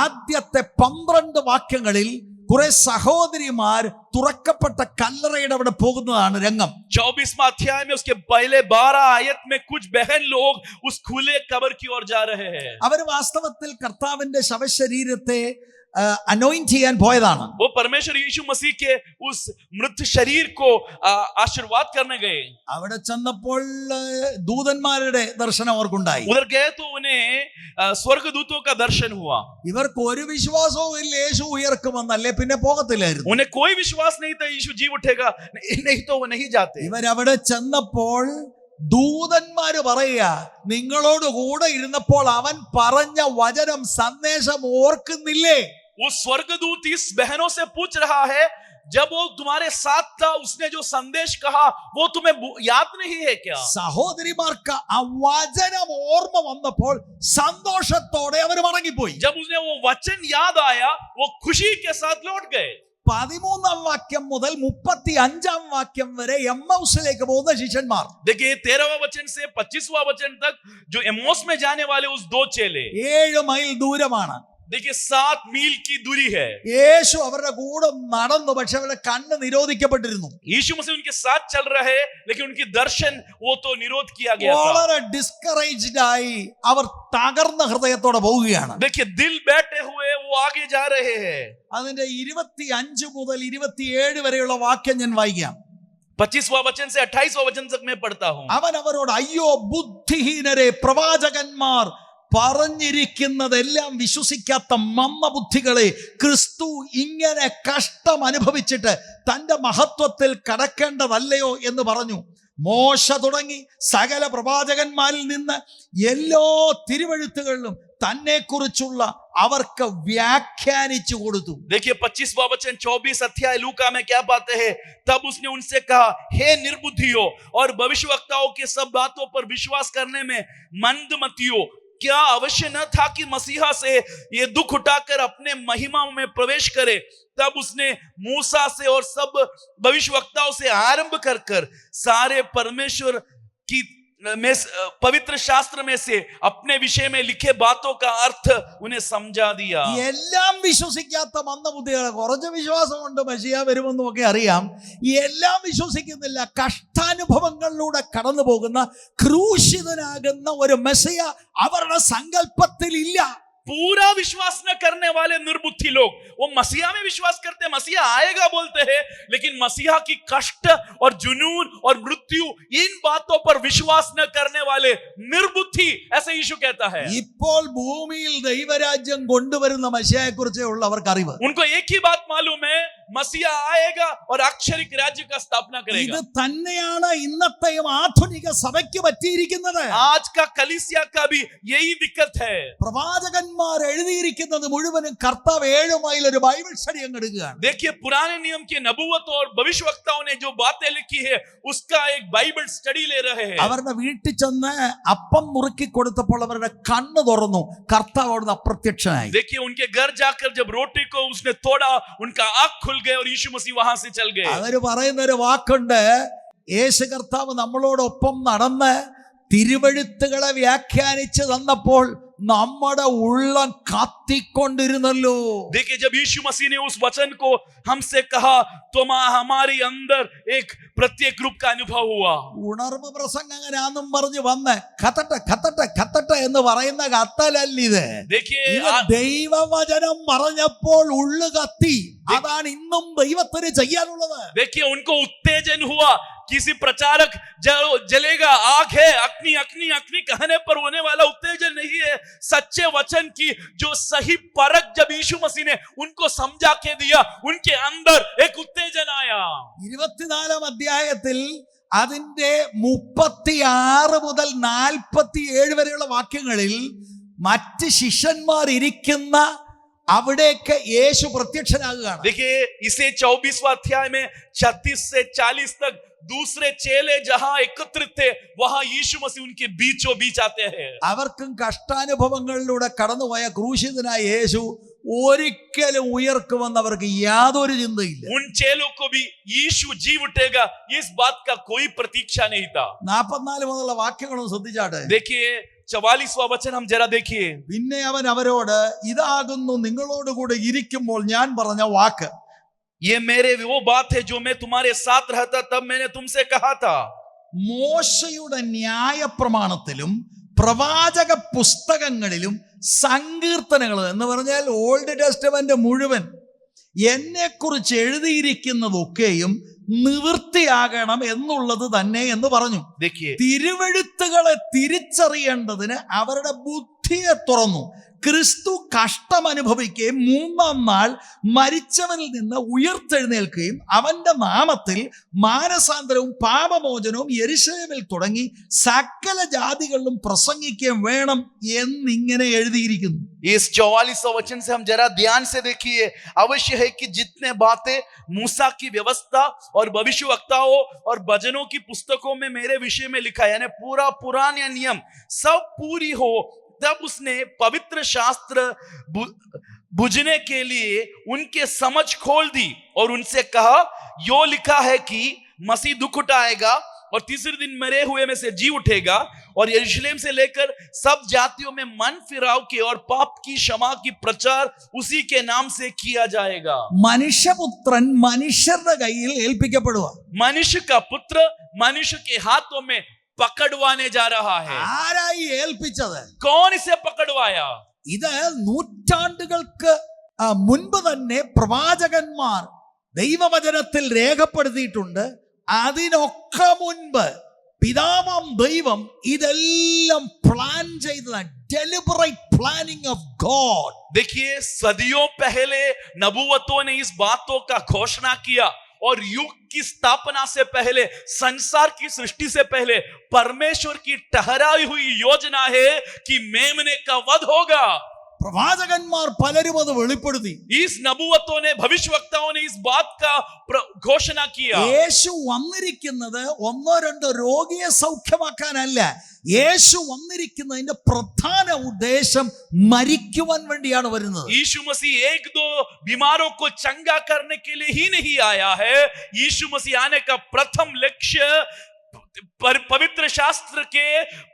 ആദ്യത്തെ 12 വാക്യങ്ങളിൽ കുറെ സഹോദരിമാർ തുറക്കപ്പെട്ട കല്ലറയുടെ അവിടെ പോകുന്നതാണ് രംഗം. 24वां अध्याय में उसके पहले 12 आयत में कुछ बहन लोग उस खुले कब्र की ओर जा रहे हैं. അവർ വാസ്തവത്തിൽ കർത്താവിന്റെ ശവശരീരത്തെ അനോയിന്റ് ചെയ്യാൻ പോയതാണ്. वो परमेश्वर यीशु मसीह के उस मृत शरीर को आशीर्वाद करने गए. അവിടെ ചെന്നപ്പോൾ ദൂതന്മാരുടെ ദർശനം അവർക്കുണ്ടായി. उधर गए तो उन्हें स्वर्गदूतों का दर्शन हुआ. ഇവർക്ക് ഒരു വിശ്വാസവും ഇല്ല യേശു ഉയർക്കുമെന്നല്ലേ, പിന്നെ പോകത്തില്ലായിരുന്നു. उन्हें कोई विश्वास नहीं था यीशु जी उठेगा, नहीं तो वो नहीं जाते. ഇവരവിടെ ചെന്നപ്പോൾ ദൂതന്മാര് പറയുക, നിങ്ങളോട് കൂടെ ഇരുന്നപ്പോൾ അവൻ പറഞ്ഞ വചനം സന്ദേശം ഓർക്കുന്നില്ലേ? वो स्वर्गदूत इस बहनों से पूछ रहा है, जब वो तुम्हारे साथ था उसने जो संदेश कहा वो तुम्हें याद नहीं है क्या? സഹോദരിമാർക്ക് ആ വചനം ഓർമ്മ വന്നപ്പോൾ സന്തോഷത്തോടെ അവർ മടങ്ങിപ്പോയി. जब उन्हें वो वचन याद आया वो खुशी के साथ लौट गए. 13 വാക്യം മുതൽ 35 വാക്യം വരെ എമ്മൗസിലേക്ക് പോകുന്ന ശിഷ്യന്മാർ. देखिए 13वां वचन से 25वां वचन तक जो एमोस में जाने वाले उस दो चेले, 7 മൈൽ ദൂരമാണ്. देखिए 7 मील की दूरी है. യേശു അവരുടെ കൂടെ നടന്നു, പക്ഷെ അവരുടെ കണ്ണ് നിരോധിക്കപ്പെട്ടിരുന്നു. यीशु मसीह उनके साथ चल रहे हैं लेकिन उनकी दर्शन वो तो निरोध किया गया था. വളരെ ഡിസ്കറേജ്ഡ് ആയി അവർ തകർന്ന ഹൃദയത്തോടെ പോവുകയാണ്. देखिए दिल बैठे हुए वो आगे जा रहे हैं. അതിന്റെ 25 മുതൽ 27 വരെയുള്ള വാക്യം ഞാൻ വായിക്കാം. 25वां वचन से 28वां वचन तक मैं पढ़ता हूं. അവൻ അവരോട്, അയ്യോ ബുദ്ധിഹീനരെ, പ്രവാചകന്മാർ പറഞ്ഞിരിക്കുന്നതെല്ലാം വിശ്വസിക്കാത്ത മന്ദബുദ്ധികളെ, ക്രിസ്തു ഇങ്ങനെ കഷ്ടം അനുഭവിച്ചിട്ട് തന്റെ മഹത്വത്തിൽ കടക്കേണ്ടതല്ലയോ എന്ന് പറഞ്ഞു. മോശ തുടങ്ങി സകല പ്രവാചകന്മാരിൽ നിന്ന് എല്ലാ തിരുവെഴുത്തുകളിലും തന്നെ കുറിച്ചുള്ള അവർക്ക് വ്യാഖ്യാനിച്ചു കൊടുത്തു. देखिए 25वां वचन 24 अध्याय लूका में क्या बातें हैं. तब उसने उनसे कहा, हे निर्बुद्धियों और भविष्यवक्ताओं के सब बातों पर विश्वास करने में मंदमतियों, क्या अवश्य न था कि मसीहा से ये दुख उठाकर अपने महिमा में प्रवेश करे? तब उसने मूसा से और सब भविष्यवक्ताओं से आरंभ कर सारे परमेश्वर की में पवित्र शास्त्र में से अपने विषय में लिखे बातों का अर्थ उन्हें समझा दिया. എല്ലാം വിശ്വസിക്കാത്ത മന്ദബുദ്ധികളെ, കുറച്ച് വിശ്വാസമുണ്ട് മെസ്സിയ വരുമെന്നും ഒക്കെ അറിയാം, എല്ലാം വിശ്വസിക്കുന്നില്ല. കഷ്ടാനുഭവങ്ങളിലൂടെ കടന്നു പോകുന്ന ക്രൂശിതനാകുന്ന ഒരു മെസ്സിയ അവരുടെ സങ്കല്പത്തിൽ ഇല്ല. पूरा विश्वास न करने वाले निर्बुद्धि लोग वो मसीहा में विश्वास करते हैं, मसीहा आएगा बोलते हैं, लेकिन मसीहा की कष्ट और जुनून और मृत्यु इन बातों पर विश्वास न करने वाले निर्बुद्धि, ऐसे यीशु कहता है. ഇപ്പോൾ ഭൂമിയിൽ ദൈവരാജ്യം കൊണ്ടുവരുന്ന മെസ്സിയയെ കുറിച്ച് ഉള്ളവർക്ക് അറിവ്. उनको एक ही बात मालूम है, मसीहा आएगा और अक्षरिक राज्य का स्थापना ഇത് करेगा. തന്നെയാണ് ഇന്നത്തെയും ആധുനിക സഭയ്ക്ക് പറ്റിയിരിക്കുന്നത്. आज का कलीसिया का भी यही दिक्कत है. പ്രവാചകന്മാർ എഴുതിയിരിക്കുന്നത് മുഴുവനും കർത്താവ് 7 മൈൽ ഒരു ബൈബിൾ സ്റ്റഡി അങ്ങ് എടുക്കുകയാണ്. देखिए पुराने नियम की नबूवत और भविष्यवक्ताओं ने जो बातें लिखी है उसका एक बाइबल स्टडी ले रहे हैं. അവരുടെ വീട്ടിൽ ചെന്ന് അപ്പം മുറുക്കി കൊടുത്തപ്പോൾ അവരുടെ കണ്ണ് തുറന്നു, കർത്താവ് അവിടുന്ന് അപ്രത്യക്ഷനായി. देखिए उनके घर जाकर जब रोटी को उसने तोड़ा उनका आंख खुल गए और यीशु मसीह वहां से चल गए. അവര് പറയുന്ന ഒരു വാക്കുണ്ട്, യേശു കർത്താവ് നമ്മളോടൊപ്പം നടന്ന് തിരുവെഴുത്തുകളെ വ്യാഖ്യാനിച്ച് തന്നപ്പോൾ നമ്മുടെ ഉള്ളം കത്തിക്കൊണ്ടിരുന്നല്ലോ. देखिए जब यीशु मसीह ने उस वचन को हमसे कहा तो हमारे अंदर एक प्रत्येक रूप का अनुभव हुआ. ഉണർവ് പ്രസംഗകനാന്നും പറഞ്ഞ് വന്ന് കത്തട്ടെ കത്തട്ടെ കത്തട്ടെ എന്ന് പറയുന്ന കത്തലല്ലിത്. देखिए ദൈവവചനം പറഞ്ഞപ്പോൾ ഉള്ളു കത്തി. അതാണ് ഇന്നും ദൈവത്തിന് ചെയ്യാനുള്ളത്. देखिए उनको उत्तेजन हुआ. किसी प्रचारक जलेगा, आग है, अग्नि अग्नि अग्नि कहने पर होने वाला उत्तेजन नहीं है. सच्चे वचन की जो सही परख जब यीशु मसीह ने उनको समझा के दिया, उनके अंदर एक उत्तेजन आया. 24 അധ്യായത്തിൽ അതിന്റെ 36 മുതൽ 47 വരെയുള്ള വാക്യങ്ങളിൽ മറ്റ് ശിഷ്യന്മാർ ഇരിക്കുന്ന അവിടേക്ക് യേശു പ്രത്യക്ഷനാകുകയാണ്. देखिए इसे 24वां अध्याय में 36 से 40 तक दूसरे चेले जहां एकत्रित थे वहां यीशु मसीह उनके बीचों बीच आते हैं. അവർക്കും കഷ്ടാനുഭവങ്ങളിലൂടെ കടന്നുപോയ ക്രൂശിതനായ യേശു ഒരിക്കലും ഉയർക്കുമെന്ന് അവർക്ക് യാതൊരു ചിന്തയില്ല. उन चेलों को भी यीशु जी उठेगा इस बात का कोई प्रतीक्षा नहीं था. 44 മുതലുള്ള വാക്യങ്ങളും ശ്രദ്ധിച്ചാട്ടെ. देखिए 44वां वचन हम जरा देखिए। പിന്നെ അവൻ അവരോട്, ഇതാകുന്നു നിങ്ങളോടുകൂടെ ഇരിക്കുമ്പോൾ ഞാൻ പറഞ്ഞ വാക്ക്. ये मेरे वो बात है जो मैं तुम्हारे साथ रहता तब मैंने तुमसे कहा था। മോശയുടെ ന്യായപ്രമാണത്തിലും പ്രവാചക പുസ്തകങ്ങളിലും സങ്കീർത്തനങ്ങൾ എന്ന് പറഞ്ഞാൽ ഓൾഡ് ടെസ്റ്റമെന്റ് മുഴുവൻ എന്നെക്കുറിച്ച് എഴുതിയിരിക്കുന്നതൊക്കെയും നിവൃത്തിയാകണം എന്നുള്ളത് തന്നെ എന്ന് പറഞ്ഞു. തിരുവെഴുത്തുകളെ തിരിച്ചറിയേണ്ടതിന് അവരുടെ ബുദ്ധിയെ തുറന്നു. ക്രിസ്തു കഷ്ടം അനുഭവിക്കുകയും 3-ാം നാൾ മരിച്ചവനിൽ നിന്ന് ഉയർത്തെഴുന്നേൽക്കുകയും അവന്റെ നാമത്തിൽ മാനസാന്തരവും പാപമോചനവും യെരുശലേമിൽ തുടങ്ങി സകല ജാതികളിലും പ്രസംഗിക്കുകയും വേണം എന്നിങ്ങനെ എഴുതിയിരിക്കുന്നു. इस 44वां वचन से हम जरा ध्यान से देखिए। अवश्य है कि जितने बातें मूसा की व्यवस्था और भविष्यवक्ताओं और भजनों की पुस्तकों में मेरे विषय में लिखा है, यानी पूरा पुराना नियम सब पूरी हो, तब उसने पवित्र शास्त्र बुझने के लिए उनके समझ खोल दी और उनसे कहा, यो लिखा है कि मसीह दुख उठाएगा और तीसरे दिन मरे हुए में से जी उठेगा और यरूशलेम से लेकर सब जातियों में मन फिराव के और पाप की क्षमा की प्रचार उसी के नाम से किया जाएगा। മനുഷ്യപുത്രൻ മനുഷ്യരുടെ കയ്യിൽ ഏൽപ്പിക്കപ്പെടുക. मनुष्य का पुत्र मनुष्य के हाथों में पकड़वाने जा रहा है. ആരായി ഏൽപ്പിച്ചത്? कौन इसे पकड़वाया? ഇത് നൂറ്റാണ്ടുകൾക്ക് മുൻപ് തന്നെ പ്രവാചകന്മാർ ദൈവവചനത്തിൽ രേഖപ്പെടുത്തിയിട്ടുണ്ട്. അതിനൊക്കെ മുൻപ് പിതാവാം ദൈവം ഇതെല്ലാം പ്ലാൻ ചെയ്തതാണ്. Deliberate planning of God. देखिए, सदियों पहले नबूवतों ने इस बातों का घोषणा किया और युग की स्थापना से पहले, संसार की सृष्टि से पहले परमेश्वर की ठहराई हुई योजना है कि मेमने का वध होगा. പ്രവാചകന്മാർ പലരും അത് വെളിപ്പെടുത്തി. इस नबूवतों ने, भविष्यवक्ताओं ने इस बात का घोषणा किया. യേശു വന്നിരിക്കുന്നത് 1-2 രോഗിയെ സൗഖ്യമാക്കാനല്ല. യേശു വന്നിരിക്കുന്നതിന്റെ പ്രധാന ഉദ്ദേശം മരിക്കുവാൻ വേണ്ടിയാണ് വരുന്നത്. यीशु मसीह 1-2 बीमारों को चंगा करने के लिए ही नहीं आया है. यीशु मसीह आने का प्रथम लक्ष्य पवित्र शास्त्र के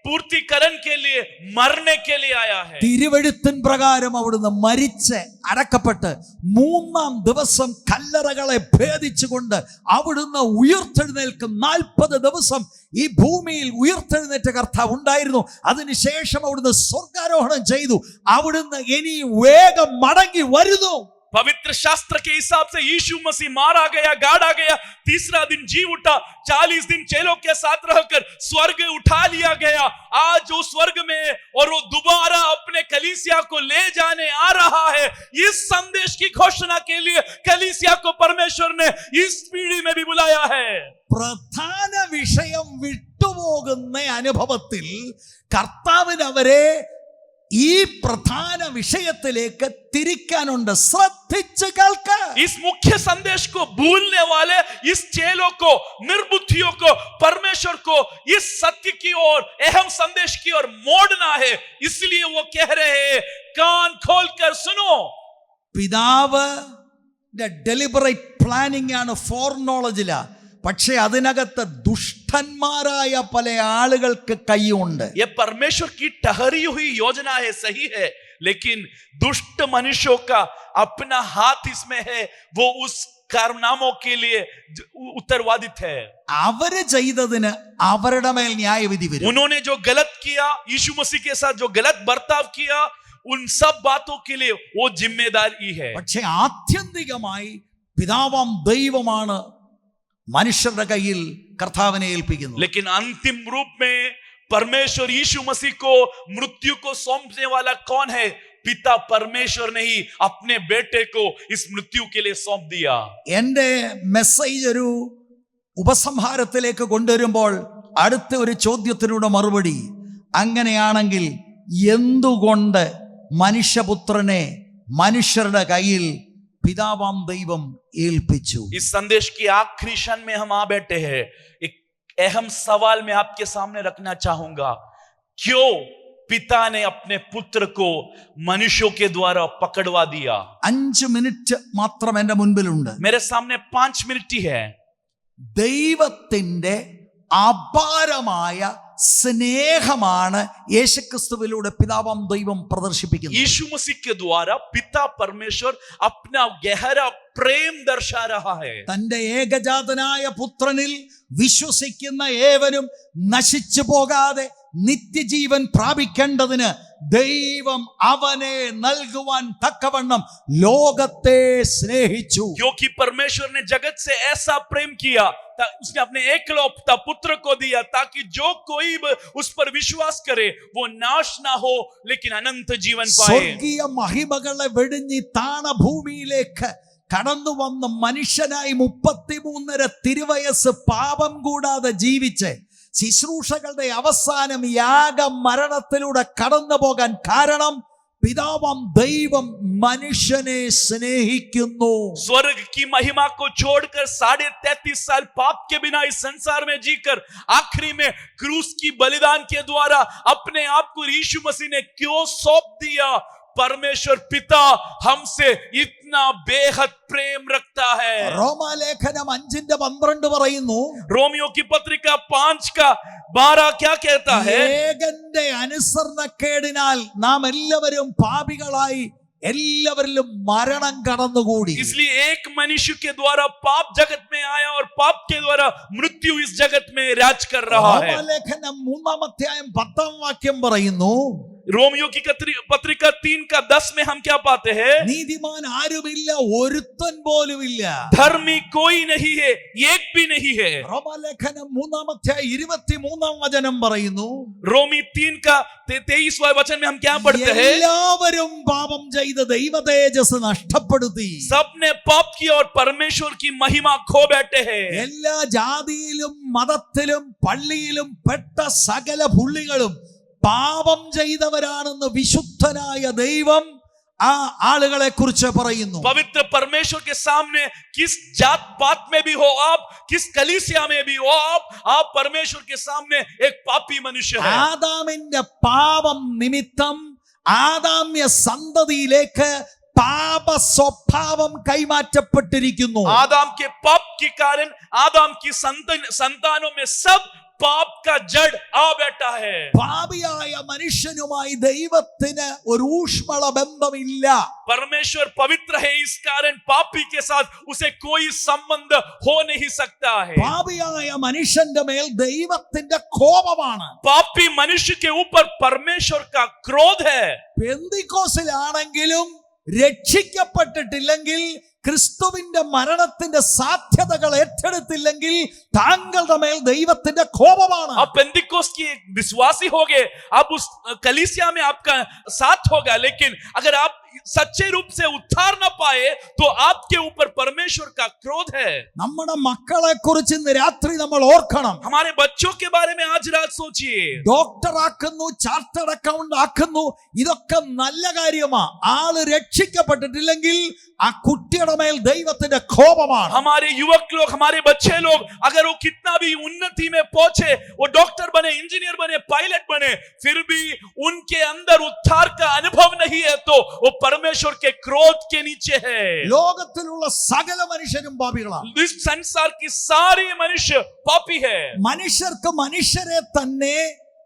पूर्तिकरण के लिए, मरने के लिए आया है. തിരുവെഴുത്തിൻ പ്രകാരം അവിടുന്ന് മരിച്ച് അടക്കപ്പെട്ട് 3-ാം ദിവസം കല്ലറകളെ ഭേദിച്ചുകൊണ്ട് അവിടുന്ന് ഉയർത്തെഴുന്നേൽക്കും. 40 ദിവസം ഈ ഭൂമിയിൽ ഉയർത്തെഴുന്നേറ്റ കർത്താവ് ഉണ്ടായിരുന്നു. അതിനുശേഷം അവിടുന്ന് സ്വർഗാരോഹണം ചെയ്തു. അവിടുന്ന് ഇനി വേഗം മടങ്ങി വരുന്നു. पवित्र शास्त्र के हिसाब से यीशु मसीह मारा गया, गाड़ा गया, तीसरा दिन जी उठा, 40 दिन चेलों के साथ रहकर स्वर्ग उठा लिया गया. आज वो स्वर्ग में और वो दोबारा अपने कलीसिया को ले जाने आ रहा है. इस संदेश की घोषणा के लिए कलीसिया को परमेश्वर ने इस पीढ़ी में भी बुलाया है. പ്രധാന വിഷയം വിട്ടുപോകുന്ന അനുഭവത്തിൽ കർത്താവിന് അവരെ ഈ പ്രധാന വിഷയത്തിലേക്ക് തിരിക്കാനുണ്ട്. ശ്രദ്ധിച്ചു കേൾക്ക. इस मुख्य संदेश को भूलने वाले इस चेलों को, निर्बुद्धियों को, परमेश्वर को इस सत्य की ओर, अहम संदेश की ओर मोड़ना है. इसलिए वो कह रहे हैं, कान खोलकर सुनो. പിതാവ് ഡെലിബറേറ്റ് പ്ലാനിംഗ് ആണ്, ഫോർ നോളജിലാ. പക്ഷെ അതിനകത്ത് ദുഷ്ടന്മാരായ പല ആളുകൾക്ക് കൈയുണ്ട്. ये परमेश्वर की ठहरी हुई योजना है, सही है, लेकिन दुष्ट मनुष्यों का अपना हाथ इसमें है. वो उस कारनामों के लिए उत्तरवादित है. അവര് ചെയ്തതിന് അവരുടെ മേൽ ന്യായവിധി വരും. उन्होंने जो गलत किया, यीशु मसीह के साथ जो गलत बर्ताव किया, उन सब बातों के लिए वो जिम्मेदारी है. പക്ഷെ ആത്യന്തികമായി പിതാവാം ദൈവമാണ് മനുഷ്യരുടെ കയ്യിൽ കർത്താവിനെ ഏൽപ്പിക്കുന്നു. लेकिन अंतिम रूप में परमेश्वर यीशु मसीह को मृत्यु को सौंपने वाला कौन है? पिता परमेश्वर ने ही अपने बेटे को इस मृत्यु के लिए सौंप दिया. എന്റെ മെസ്സേജ് ഒരു ഉപസംഹാരത്തിലേക്ക് കൊണ്ടുവരുമ്പോൾ അടുത്ത ഒരു ചോദ്യത്തിലൂടെ മറുപടി. അങ്ങനെയാണെങ്കിൽ എന്തുകൊണ്ട് മനുഷ്യപുത്രനെ മനുഷ്യരുടെ കയ്യിൽ പിതാവാം ദൈവം ഏൽപ്പിച്ചു? इस संदेश की आखिरी क्षण में हम आ बैठे हैं. एक अहम सवाल मैं आपके सामने रखना चाहूंगा. क्यों पिता ने अपने पुत्र को मनुष्यों के द्वारा पकड़वा दिया? 5 മിനിറ്റ് മാത്രം എന്റെ മുൻപിലുണ്ട്. मेरे सामने 5 मिनट ही है. ദൈവത്തിന്റെ അപാരമായ സ്നേഹമാണ് യേശുക്രിസ്തുവിലൂടെ പിതാവാം ദൈവം പ്രദർശിപ്പിക്കുന്നത്. यीशु मसीह के द्वारा पिता परमेश्वर अपना गहरा प्रेम दर्शा रहा है. തന്റെ ഏകജാതനായ പുത്രനിൽ വിശ്വസിക്കുന്ന ഏവനും നശിച്ചു പോകാതെ നിത്യജീവൻ പ്രാപിക്കേണ്ടതിന് ദൈവം അവനെ നൽകുവാൻ തക്കവണ്ണം ലോകത്തെ സ്നേഹിച്ചു. क्योंकि परमेश्वर ने जगत से ऐसा प्रेम किया, उसने अपने एकलौता पुत्र को दिया ताकि जो कोई उस पर विश्वास करे वो नाश ना हो लेकिन अनंत जीवन पाए. സ്വർഗീയ മഹിമകളെ വെടിഞ്ഞി താണ ഭൂമിയിലേക്ക് കടന്നു വന്ന മനുഷ്യനായി 33.5 തിരുവയസ്സ് പാപം കൂടാതെ ജീവിച്ച് ശുശ്രൂഷകളുടെ അവസാനം യാഗ മരണത്തിലൂടെ കടന്നു പോകാൻ കാരണം പിതാവാം ദൈവം മനുഷ്യനെ സ്നേഹിക്കുന്നു. स्वर्ग की महिमा को छोड़कर 33.5 साल पाप के बिना इस संसार में जीकर आखिरी में क्रूस की बलिदान के द्वारा अपने आप को यीशु मसीह ने क्यों सौंप दिया? परमेश्वर पिता हमसे इतना बेहद प्रेम रखता है. റോമാലേഖനം 5:12 പറയുന്നു, रोमियो की पत्रिका 5:12 क्या कहता है? ഏകന്റെ അനുസരണക്കേടിനാൽ നാം എല്ലാവരും പാപികളായി എല്ലാവരിലും മരണം കടന്നുകൂടി. इसलिए एक मनुष्य के द्वारा पाप जगत में आया और पाप के द्वारा मृत्यु इस जगत में राज कर रहा है. റോമാലേഖനം 3:10 പറയുന്നു, रोमियो की पत्रिका 3:10 में हम क्या पाते हैं? നീതിമാൻ ആരുമില്ല, ഒരുത്തൻ പോലുമില്ല. धर्मी कोई नहीं है, एक भी नहीं है. റോമാലേഖനം 3:23 പറയുന്നു, रोमी 3:23 वचन में हम क्या पढ़ते हैं? എല്ലാവരും പാപം ചെയ്ത് ദൈവ തേജസ് നഷ്ടപ്പെടുത്തി. सबने पाप किया और परमेश्वर की महिमा खो बैठे हैं. എല്ലാ ജാതിയിലും മതത്തിലും പള്ളിയിലും പെട്ട സകല പുള്ളികളും പാപം ചെയ്തവരാണെന്ന് വിശുദ്ധനായ ദൈവം ആ ആളുകളെ കുറിച്ച് പറയുന്നു. पवित्र परमेश्वर के सामने किस जात पात में भी हो आप, किस कलीसिया में भी हो आप परमेश्वर के सामने एक पापी मनुष्य है. ആദാമിന്റെ പാപം നിമിത്തം ആദാമ്യ സന്തതിയിലേക്ക് പാപ സ്വഭാവം കൈമാറ്റപ്പെട്ടിരിക്കുന്നു. आदम के पाप के कारण आदम की संतानों में सब पाप का जड़ आ बैठा है. പാപിയായ മനുഷ്യനുമായി ദൈവത്തിന് ഒരു ഊഷ്മള ബന്ധമില്ല. परमेश्वर पवित्र है, इस कारण पापी के साथ उसे कोई संबंध हो नहीं सकता है. പാപിയായ മനുഷ്യന്റെ മേൽ ദൈവത്തിന്റെ കോപമാണ്. पापी मनुष्य के ऊपर परमेश्वर का क्रोध है. പെന്തിക്കോസിലാണെങ്കിലും രക്ഷിക്കപ്പെട്ടിട്ടില്ലെങ്കിൽ, ക്രിസ്തുവിന്റെ മരണത്തിന്റെ സാധ്യതകൾ ഏറ്റെടുത്തില്ലെങ്കിൽ താങ്കളുടെ മേൽ ദൈവത്തിന്റെ കോപമാണ്. आप पेंतिकोस्त की विश्वासी हो गए, आप उस कलीसिया में आपका साथ होगा, लेकिन अगर आप सच्चे रूप से उद्धार न पाए तो आपके ऊपर परमेश्वर का क्रोध है. നമ്മുടെ മക്കളെ കുറിച്ച് ഇന്ന് രാത്രി നമ്മൾ ഓർക്കണം. हमारे बच्चों के बारे में आज रात सोचिए. ഡോക്ടർ ആക്കുന്നു, ചാർട്ടേഡ് അക്കൗണ്ട് ആക്കുന്നു, ഇതൊക്കെ നല്ല കാര്യമാ. ആള് രക്ഷിക്കപ്പെട്ടിട്ടില്ലെങ്കിൽ ആ കുട്ടിയുടെ മേൽ ദൈവത്തിന്റെ കോപമാണ്. हमारे युवक लोग, हमारे बच्चे लोग, अगर वो कितना भी उन्नति में पहुंचे, वो डॉक्टर बने, इंजीनियर बने, पायलट बने, फिर भी उनके अंदर उद्धार का अनुभव नहीं है तो वो परमेश्वर के क्रोध के नीचे है. ലോകത്തിലുള്ള സകല മനുഷ്യരും പാപികളാണ്. इस संसार की सारी मनुष्य पापी है. മനുഷ്യർക്ക് മനുഷ്യരെ തന്നെ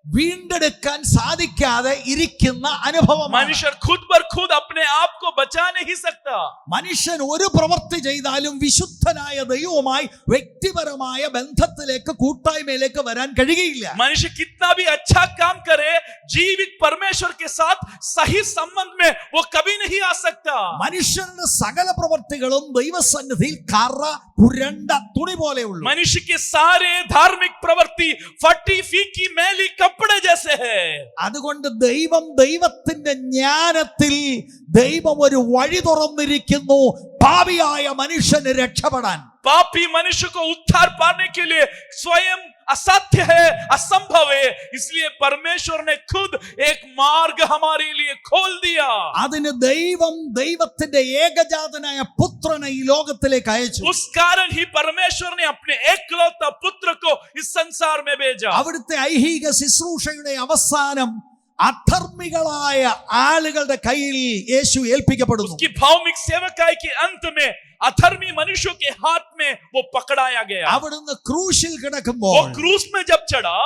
വീണ്ടെടുക്കാൻ സാധിക്കാതെ ഇരിക്കുന്ന അനുഭവം. मनुष्य खुद पर खुद अपने आप को बचा नहीं सकता. മനുഷ്യൻ ഒരു പ്രവൃത്തി ചെയ്താലും വിശുദ്ധനായ ദൈവവുമായി വ്യക്തിപരമായ ബന്ധത്തിലേക്ക്, കൂട്ടായ്മയിലേക്ക് വരാൻ കഴിയുകയില്ല. मनुष्य कितना भी अच्छा काम करे, जीवित परमेश्वर के साथ सही संबंध में वो कभी नहीं आ सकता. മനുഷ്യരുടെ സകല പ്രവൃത്തികളും ദൈവസന്നിധിയിൽ കറ പുരണ്ട തുണി പോലെയുള്ളൂ. मनुष्य के सारे धार्मिक प्रवृत्ति फटी फीकी मैली कपड़े जैसे है. അതുകൊണ്ട് ദൈവത്തിന്റെ ജ്ഞാനത്തിൽ ദൈവം ഒരു വഴി തുറന്നിരിക്കുന്നു പാപിയായ മനുഷ്യന് രക്ഷപ്പെടാൻ. पापी मनुष्य को उद्धार पाने के लिए स्वयं असाध्य है, असंभव है, इसलिए परमेश्वर ने खुद एक मार्ग हमारे लिए खोल दिया. അതിന് ദൈവത്തിന്റെ ഏകജാതനായ പുത്രനെ ഈ ലോകത്തിലേക്ക് അയച്ചു. उस कारण ही परमेश्वर ने अपने एकलौता पुत्र को इस संसार में भेजा. അവിടുത്തെ ഐഹിക ശുശ്രൂഷയുടെ അവസാനം അധർമ്മികളായ ആളുകളുടെ കയ്യിൽ യേശു ഏൽപ്പിക്കപ്പെടുന്നു. उसकी भौमिक सेवकाई के अंत में अधर्मी मनुष्यों के हाथ में वो पकड़ाया गया. അവിടുന്ന് ക്രൂശിൽ वो കിടക്കുമ്പോൾ क्रूस में जब चढ़ा,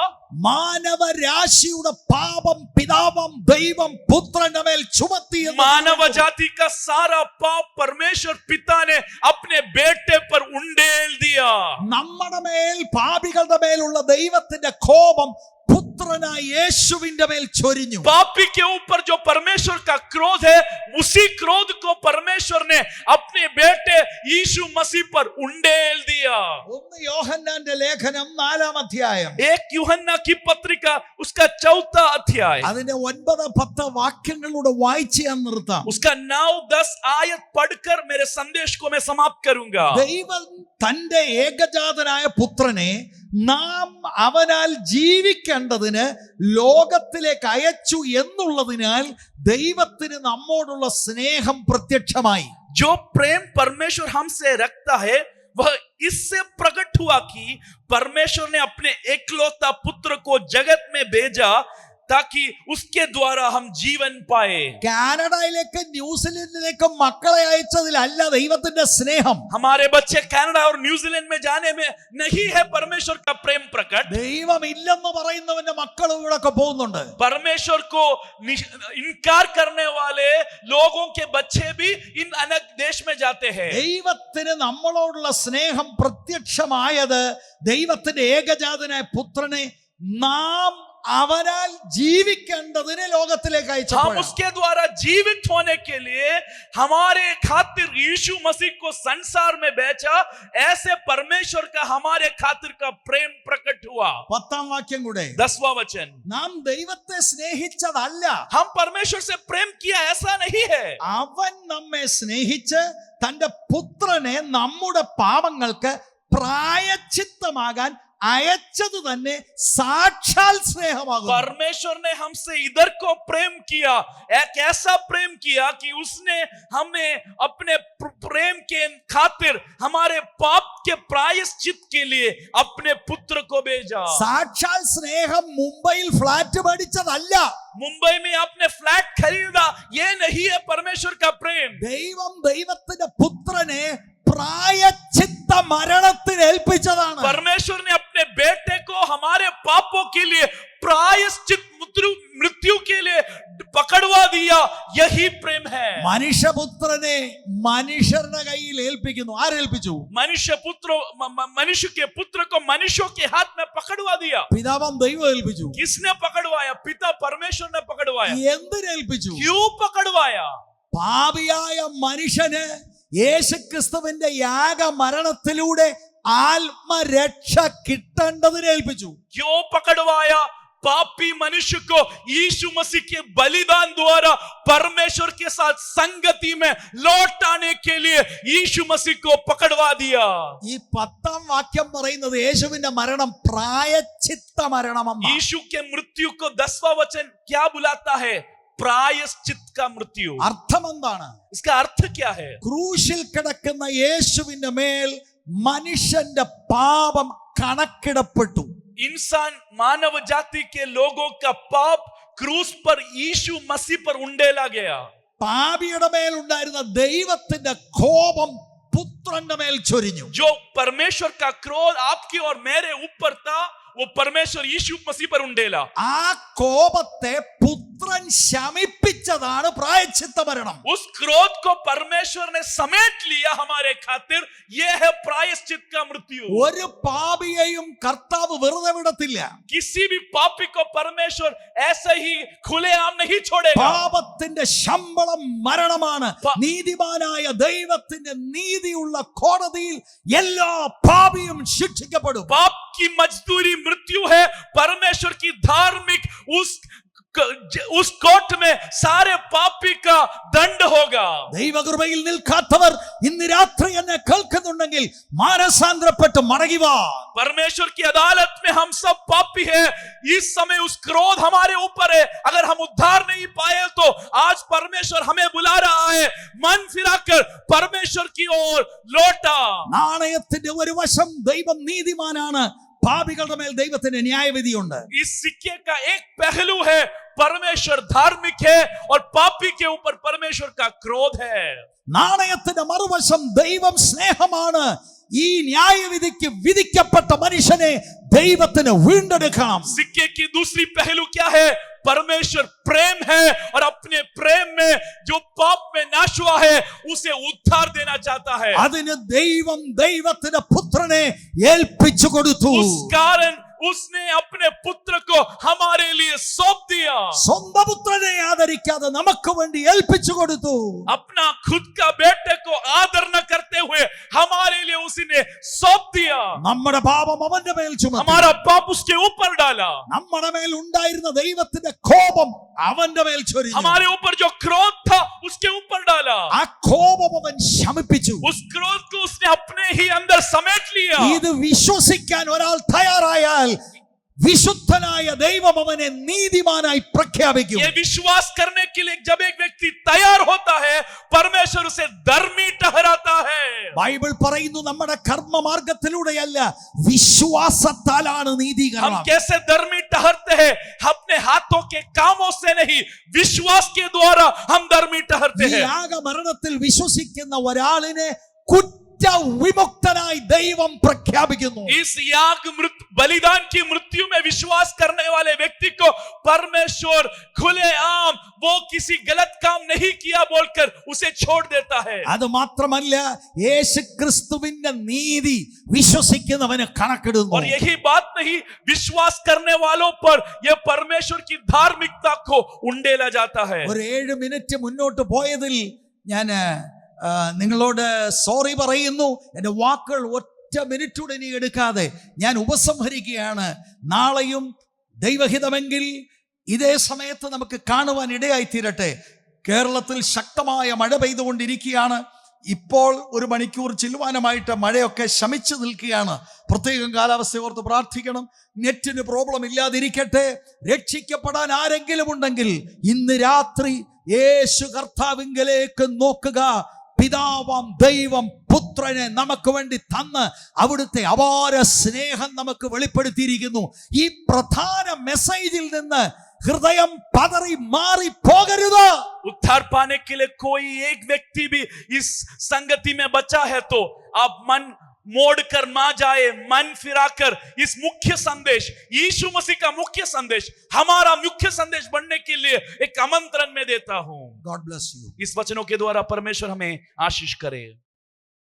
മാനവരാശിയുടെ പാപം പിതാവും ദൈവം പുത്രന്റെ മേൽ ചുമത്തി എന്ന് मानव जाति का सारा पाप परमेश्वर पिता ने अपने बेटे पर उंडेल दिया. നമ്മുടെ മേൽ പാപികളുടെ മേലുള്ള ദൈവത്തിന്റെ കോപം പുത്രനായ യേശുവിന്റെ മേൽ ചൊരിഞ്ഞു. पापी के ऊपर जो परमेश्वर का क्रोध है, उसी क्रोध को परमेश्वर ने अपने बेटे यीशु मसीह पर उंडेल दिया. 1 യോഹന്നാന്റെ ലേഖനം 4-ാം അധ്യായം 1 यूहन्ना की पत्रिका उसका 4वां अध्याय, അതിന്റെ 9-10 വാക്യങ്ങളിലൂടെ വായിച്ച് ഞാൻ നിർത്താം. उसका 9-10 आयत पढ़कर मेरे संदेश को मैं समाप्त करूंगा. ദൈവം തന്റെ ഏകജാതനായ പുത്രനെ നാം അവനാൽ ജീവിക്കേണ്ടതിന് ലോകത്തിലേക്ക് അയച്ചു എന്നുള്ളതിനാൽ ദൈവത്തിന് നമ്മോടുള്ള സ്നേഹം പ്രത്യക്ഷമായി. जो प्रेम परमेश्वर हमसे रखता है वह इससे प्रकट हुआ कि परमेश्वर ने अपने एकलौता पुत्र को जगत में भेजा ताकि उसके द्वारा हम जीवन पाए. കാനഡയിലേക്ക് ന്യൂസിലൻഡിലേക്ക് മക്കളെ അയച്ചതിലല്ല ദൈവത്തിന്റെ സ്നേഹം. हमारे बच्चे कनाडा और न्यूजीलैंड में जाने में नहीं है परमेश्वर का प्रेम प्रकट. ദൈവം ഇല്ലെന്ന് പറയുന്നവന്റെ മക്കളും ഇവിടൊക്കെ പോകുന്നുണ്ട്. परमेश्वर को इनकार करने वाले लोगों के बच्चे भी इन अनेक देश में जाते हैं. ദൈവത്തിന് നമ്മളോടുള്ള സ്നേഹം പ്രത്യക്ഷമായത് ദൈവത്തിന്റെ ഏകജാതനായ പുത്രനെ നാം അവനാൽ ജീവിക്കേണ്ടതിന് ലോകത്തിലേക്ക് हम അയച്ചപ്പോൾ उसके द्वारा जीवित होने के लिए हमारे खातिर यीशु मसीह को संसार में भेजा. ऐसे परमेश्वर का हमारे खातिर का प्रेम प्रकट हुआ. 10-ാം വാക്യം കൂടെ 10वां वचन, നാം ദൈവത്തെ സ്നേഹിച്ചതല്ല, हम परमेश्वर से प्रेम किया ऐसा नहीं है. അവൻ നമ്മെ സ്നേഹിച്ച് തന്റെ പുത്രനെ നമ്മുടെ പാപങ്ങൾക്ക് പ്രായശ്ചിത്തമാകാൻ അയച്ചത് തന്നെ സാക്ഷാൽ സ്നേഹമാകുന്നു. परमेश्वर ने हमसे इधर को प्रेम किया, एक ऐसा प्रेम किया कि उसने हमें अपने प्रेम के खातिर हमारे पाप के प्रायश्चित के लिए अपने पुत्र को भेजा. സാക്ഷാൽ സ്നേഹം മുംബൈയിൽ ഫ്ലാറ്റ് മേടിച്ചതല്ല, मुंबई में आपने फ्लैट खरीदा, ये नहीं है परमेश्वर का प्रेम. ദൈവം ദൈവത്തിന്റെ പുത്രനെ പ്രായശ്ചിത്ത മരണത്തിന് ഏൽപ്പിച്ചതാണ്. परमेश्वर ने अपने बेटे को हमारे पापों के लिए प्रायश्चित मृत्यु के लिए पकड़वा दिया. यही प्रेम है. മനുഷ്യപുത്രനെ മനുഷ്യരുടെ കയ്യിൽ ഏൽപ്പിക്കുന്നു. ആരേൽപ്പിച്ചു? मनुष्य के पुत्र को मनुष्यों के हाथ में पकड़वा दिया. പിതാവാം ദൈവം ഏൽപ്പിച്ചു. किसने पकड़वाया? पिता परमेश्वर ने पकड़वाया. എന്തിനേൽപ്പിച്ചു? क्यों पकड़वाया? പാപിയായ മനുഷ്യന് യേശുക്രിസ്തുവിന്റെ യാഗ മരണത്തിലൂടെ ആത്മരക്ഷ കിട്ടേണ്ടതിനെ ഏൽപ്പിച്ചു. क्यों पकड़वाया? पापी मनुष्य को यीशु मसीह के बलिदान द्वारा परमेश्वर के साथ संगति में लौट आने के लिए यीशु मसीह को पकड़वा दिया. ഈ 10-ാം വാക്യം പറയുന്നത് യേശുവിന്റെ മരണം പ്രായശ്ചിത്ത മരണമെന്നാണ്. यीशु के मृत्यु को 10वां वचन क्या बुलाता है? प्रायश्चित का मृत्यु. അർത്ഥം എന്താണ്? इसका अर्थ क्या है? ക്രൂശിൽ കിടക്കുന്ന യേശുവിന്റെ മേൽ മനുഷ്യന്റെ പാപം കണക്കിടപ്പെട്ടു. इंसान मानव जाति के लोगों का पाप क्रूस पर यीशु मसीह पर उंडेला गया. പാപിയുടെ മേൽ ഉണ്ടായിരുന്ന ദൈവത്തിന്റെ കോപം പുത്രന്റെ മേൽ ചൊരിഞ്ഞു. जो परमेश्वर का क्रोध आपके और मेरे ऊपर था, वो परमेश्वर यीशु मसीह पर उंडेला. ആ കോപത്തെ പുത്രൻ ശമിപ്പിച്ചതാണ് പ്രായശ്ചിത്ത മരണം. उस क्रोध को परमेश्वर ने समेट लिया हमारे खातिर. यह है प्रायश्चित का मृत्यु. ഒരു പാപിയെയും കർത്താവ് വെറുതെ വിടത്തില്ല. किसी भी पापी को परमेश्वर ऐसे ही खुलेआम नहीं छोड़ेगा. പാപത്തിന്റെ ശമ്പളം മരണമാണ്. നീതിമാനായ ദൈവത്തിന്റെ നീതിയുള്ള കോടതിയിൽ എല്ലാ പാപിയും ശിക്ഷിക്കപ്പെടും. पाप की मजदूरी मृत्यु है. परमेश्वर की धार्मिक उस कोर्ट में सारे पापी का दंड होगा. ദൈവകൃപയിൽ നിൽക്കാത്തവർ ഇന്ന് രാത്രി എന്നെ കേൾക്കുന്നുണ്ടെങ്കിൽ മാനസാന്തരപ്പെട്ട് മടങ്ങി വാ. परमेश्वर की अदालत में हम सब पापी हैं. इस समय उस क्रोध हमारे ऊपर है. अगर हम उद्धार नहीं पाए तो आज परमेश्वर हमें बुला रहा है. मन फिराकर परमेश्वर की ओर लौटा. നാണയത്തിന്റെ ഒരു വശം ദൈവം നീതിമാനാണ്, പാപികളുടെ മേൽ ദൈവത്തിന്റെ ന്യായവിധിയുണ്ട്. इस सिक्के का एक पहलू है, परमेश्वर धार्मिक है और पापी के ऊपर परमेश्वर का क्रोध है। നാണയത്തിന്റെ മറുവശം ദൈവം സ്നേഹമാണ്. ഈ ന്യായവിധിക്ക് വിധിക്കപ്പെട്ട മനുഷ്യനെ ദൈവത്തിന് വീണ്ടെടുക്കണം. सिक्के की दूसरी पहलू क्या है? परमेश्वर प्रेम है और अपने प्रेम में जो पाप में नाश हुआ है उसे उद्धार देना चाहता है। അതിന് ദൈവം ദൈവത്തിന്റെ പുത്രനെ ഏൽപ്പിച്ചു കൊടുത്തു. उस कारण उसने अपने पुत्र को हमारे लिए सौंप दिया। സ്വന്തം പുത്രനെ ആദരിക്കാതെ നമുക്ക് വേണ്ടി ഏൽപ്പിച്ചു കൊടുത്തു. अपना खुद का बेटे को आदर न करते हुए हमारे लिए उसने सौंप दिया। നമ്മുടെ പാപം അവന്റെ മേൽ ചുമത്തി. हमारा पाप उसके ऊपर डाला। നമ്മുടെ മേൽ ഉണ്ടായിരുന്ന ദൈവത്തിന്റെ കോപം അവന്റെ മേൽ ചൊരിഞ്ഞു. हमारे ऊपर जो क्रोध था उसके ऊपर डाला। ആ കോപം അവൻ ശമിപ്പിച്ചു. उस क्रोध को उसने अपने ही अंदर समेट लिया। ഇത് വിശ്വസിക്കാൻ ഒരാൾ തയ്യാറായാൽ വിശുദ്ധനായ ദൈവം അവനെ നീതിമാനായി പ്രഖ്യാപിക്കും. ये विश्वास करने के लिए जब एक व्यक्ति तैयार होता है परमेश्वर उसे धर्मी ठहराता है। ബൈബിൾ പറയുന്നു നമ്മുടെ കർമ്മമാർഗത്തിലൂടെയല്ല വിശ്വാസത്താലാണ് हम നീതീകരണം. कैसे धर्मी ठहरते हैं? अपने हाथों के कामों से नहीं, विश्वास के द्वारा हम धर्मी ठहरते ഈ हैं। യാഗമരണത്തിൽ വിശ്വസിക്കുന്ന ഒരാളിനെ വിമുക്തനായി ദൈവം പ്രഖ്യാപിക്കുന്നു. इस याग बलिदान की मृत्यु में विश्वास करने वाले व्यक्ति को परमेश्वर खुलेआम वो किसी गलत काम नहीं किया बोलकर उसे छोड़ देता है। അത് മാത്രമല്ല യേശുക്രിസ്തുവിന്റെ നീതി വിശ്വസിക്കുന്നവന് കണക്കിടുന്നു. और यही बात नहीं, विश्वास करने वालों पर यह परमेश्वर की धार्मिकता को उंडेला जाता है। ഒരു 7 മിനിറ്റ് മുന്നോട്ട് പോയതിൽ ഞാൻ നിങ്ങളോട് സോറി പറയുന്നു. എൻ്റെ വാക്കുകൾ ഒറ്റ മിനിറ്റൂടെ ഇനി എടുക്കാതെ ഞാൻ ഉപസംഹരിക്കുകയാണ്. നാളെയും ദൈവഹിതമെങ്കിൽ ഇതേ സമയത്ത് നമുക്ക് കാണുവാൻ ഇടയായി തീരട്ടെ. കേരളത്തിൽ ശക്തമായ മഴ പെയ്തുകൊണ്ടിരിക്കുകയാണ്. ഇപ്പോൾ 1 മണിക്കൂർ ചില്ലുവാനമായിട്ട് മഴയൊക്കെ ശമിച്ചു നിൽക്കുകയാണ്. പ്രത്യേകം കാലാവസ്ഥ ഓർത്ത് പ്രാർത്ഥിക്കണം. നെറ്റിന് പ്രോബ്ലം ഇല്ലാതിരിക്കട്ടെ. രക്ഷിക്കപ്പെടാൻ ആരെങ്കിലും ഉണ്ടെങ്കിൽ ഇന്ന് രാത്രി യേശു കർത്താവിങ്കലേക്ക് നോക്കുക. പിതാവാം ദൈവം പുത്രനെ നമുക്ക് വേണ്ടി തന്ന് അവിടുത്തെ അപാര സ്നേഹം നമുക്ക് വെളിപ്പെടുത്തിയിരിക്കുന്നു. ഈ പ്രധാന മെസ്സേജിൽ നിന്ന് ഹൃദയം പതറി മാറി പോകരുത്. उद्धार पाने के लिए कोई एक व्यक्ति भी इस संगति में बचा है तो आप मन मोड़कर ना जाए, मन फिराकर इस मुख्य संदेश, यीशु मसीह का मुख्य संदेश, हमारा मुख्य संदेश बनने के लिए एक आमंत्रण में देता हूं। God bless you. इस वचनों के द्वारा परमेश्वर हमें आशीष करे।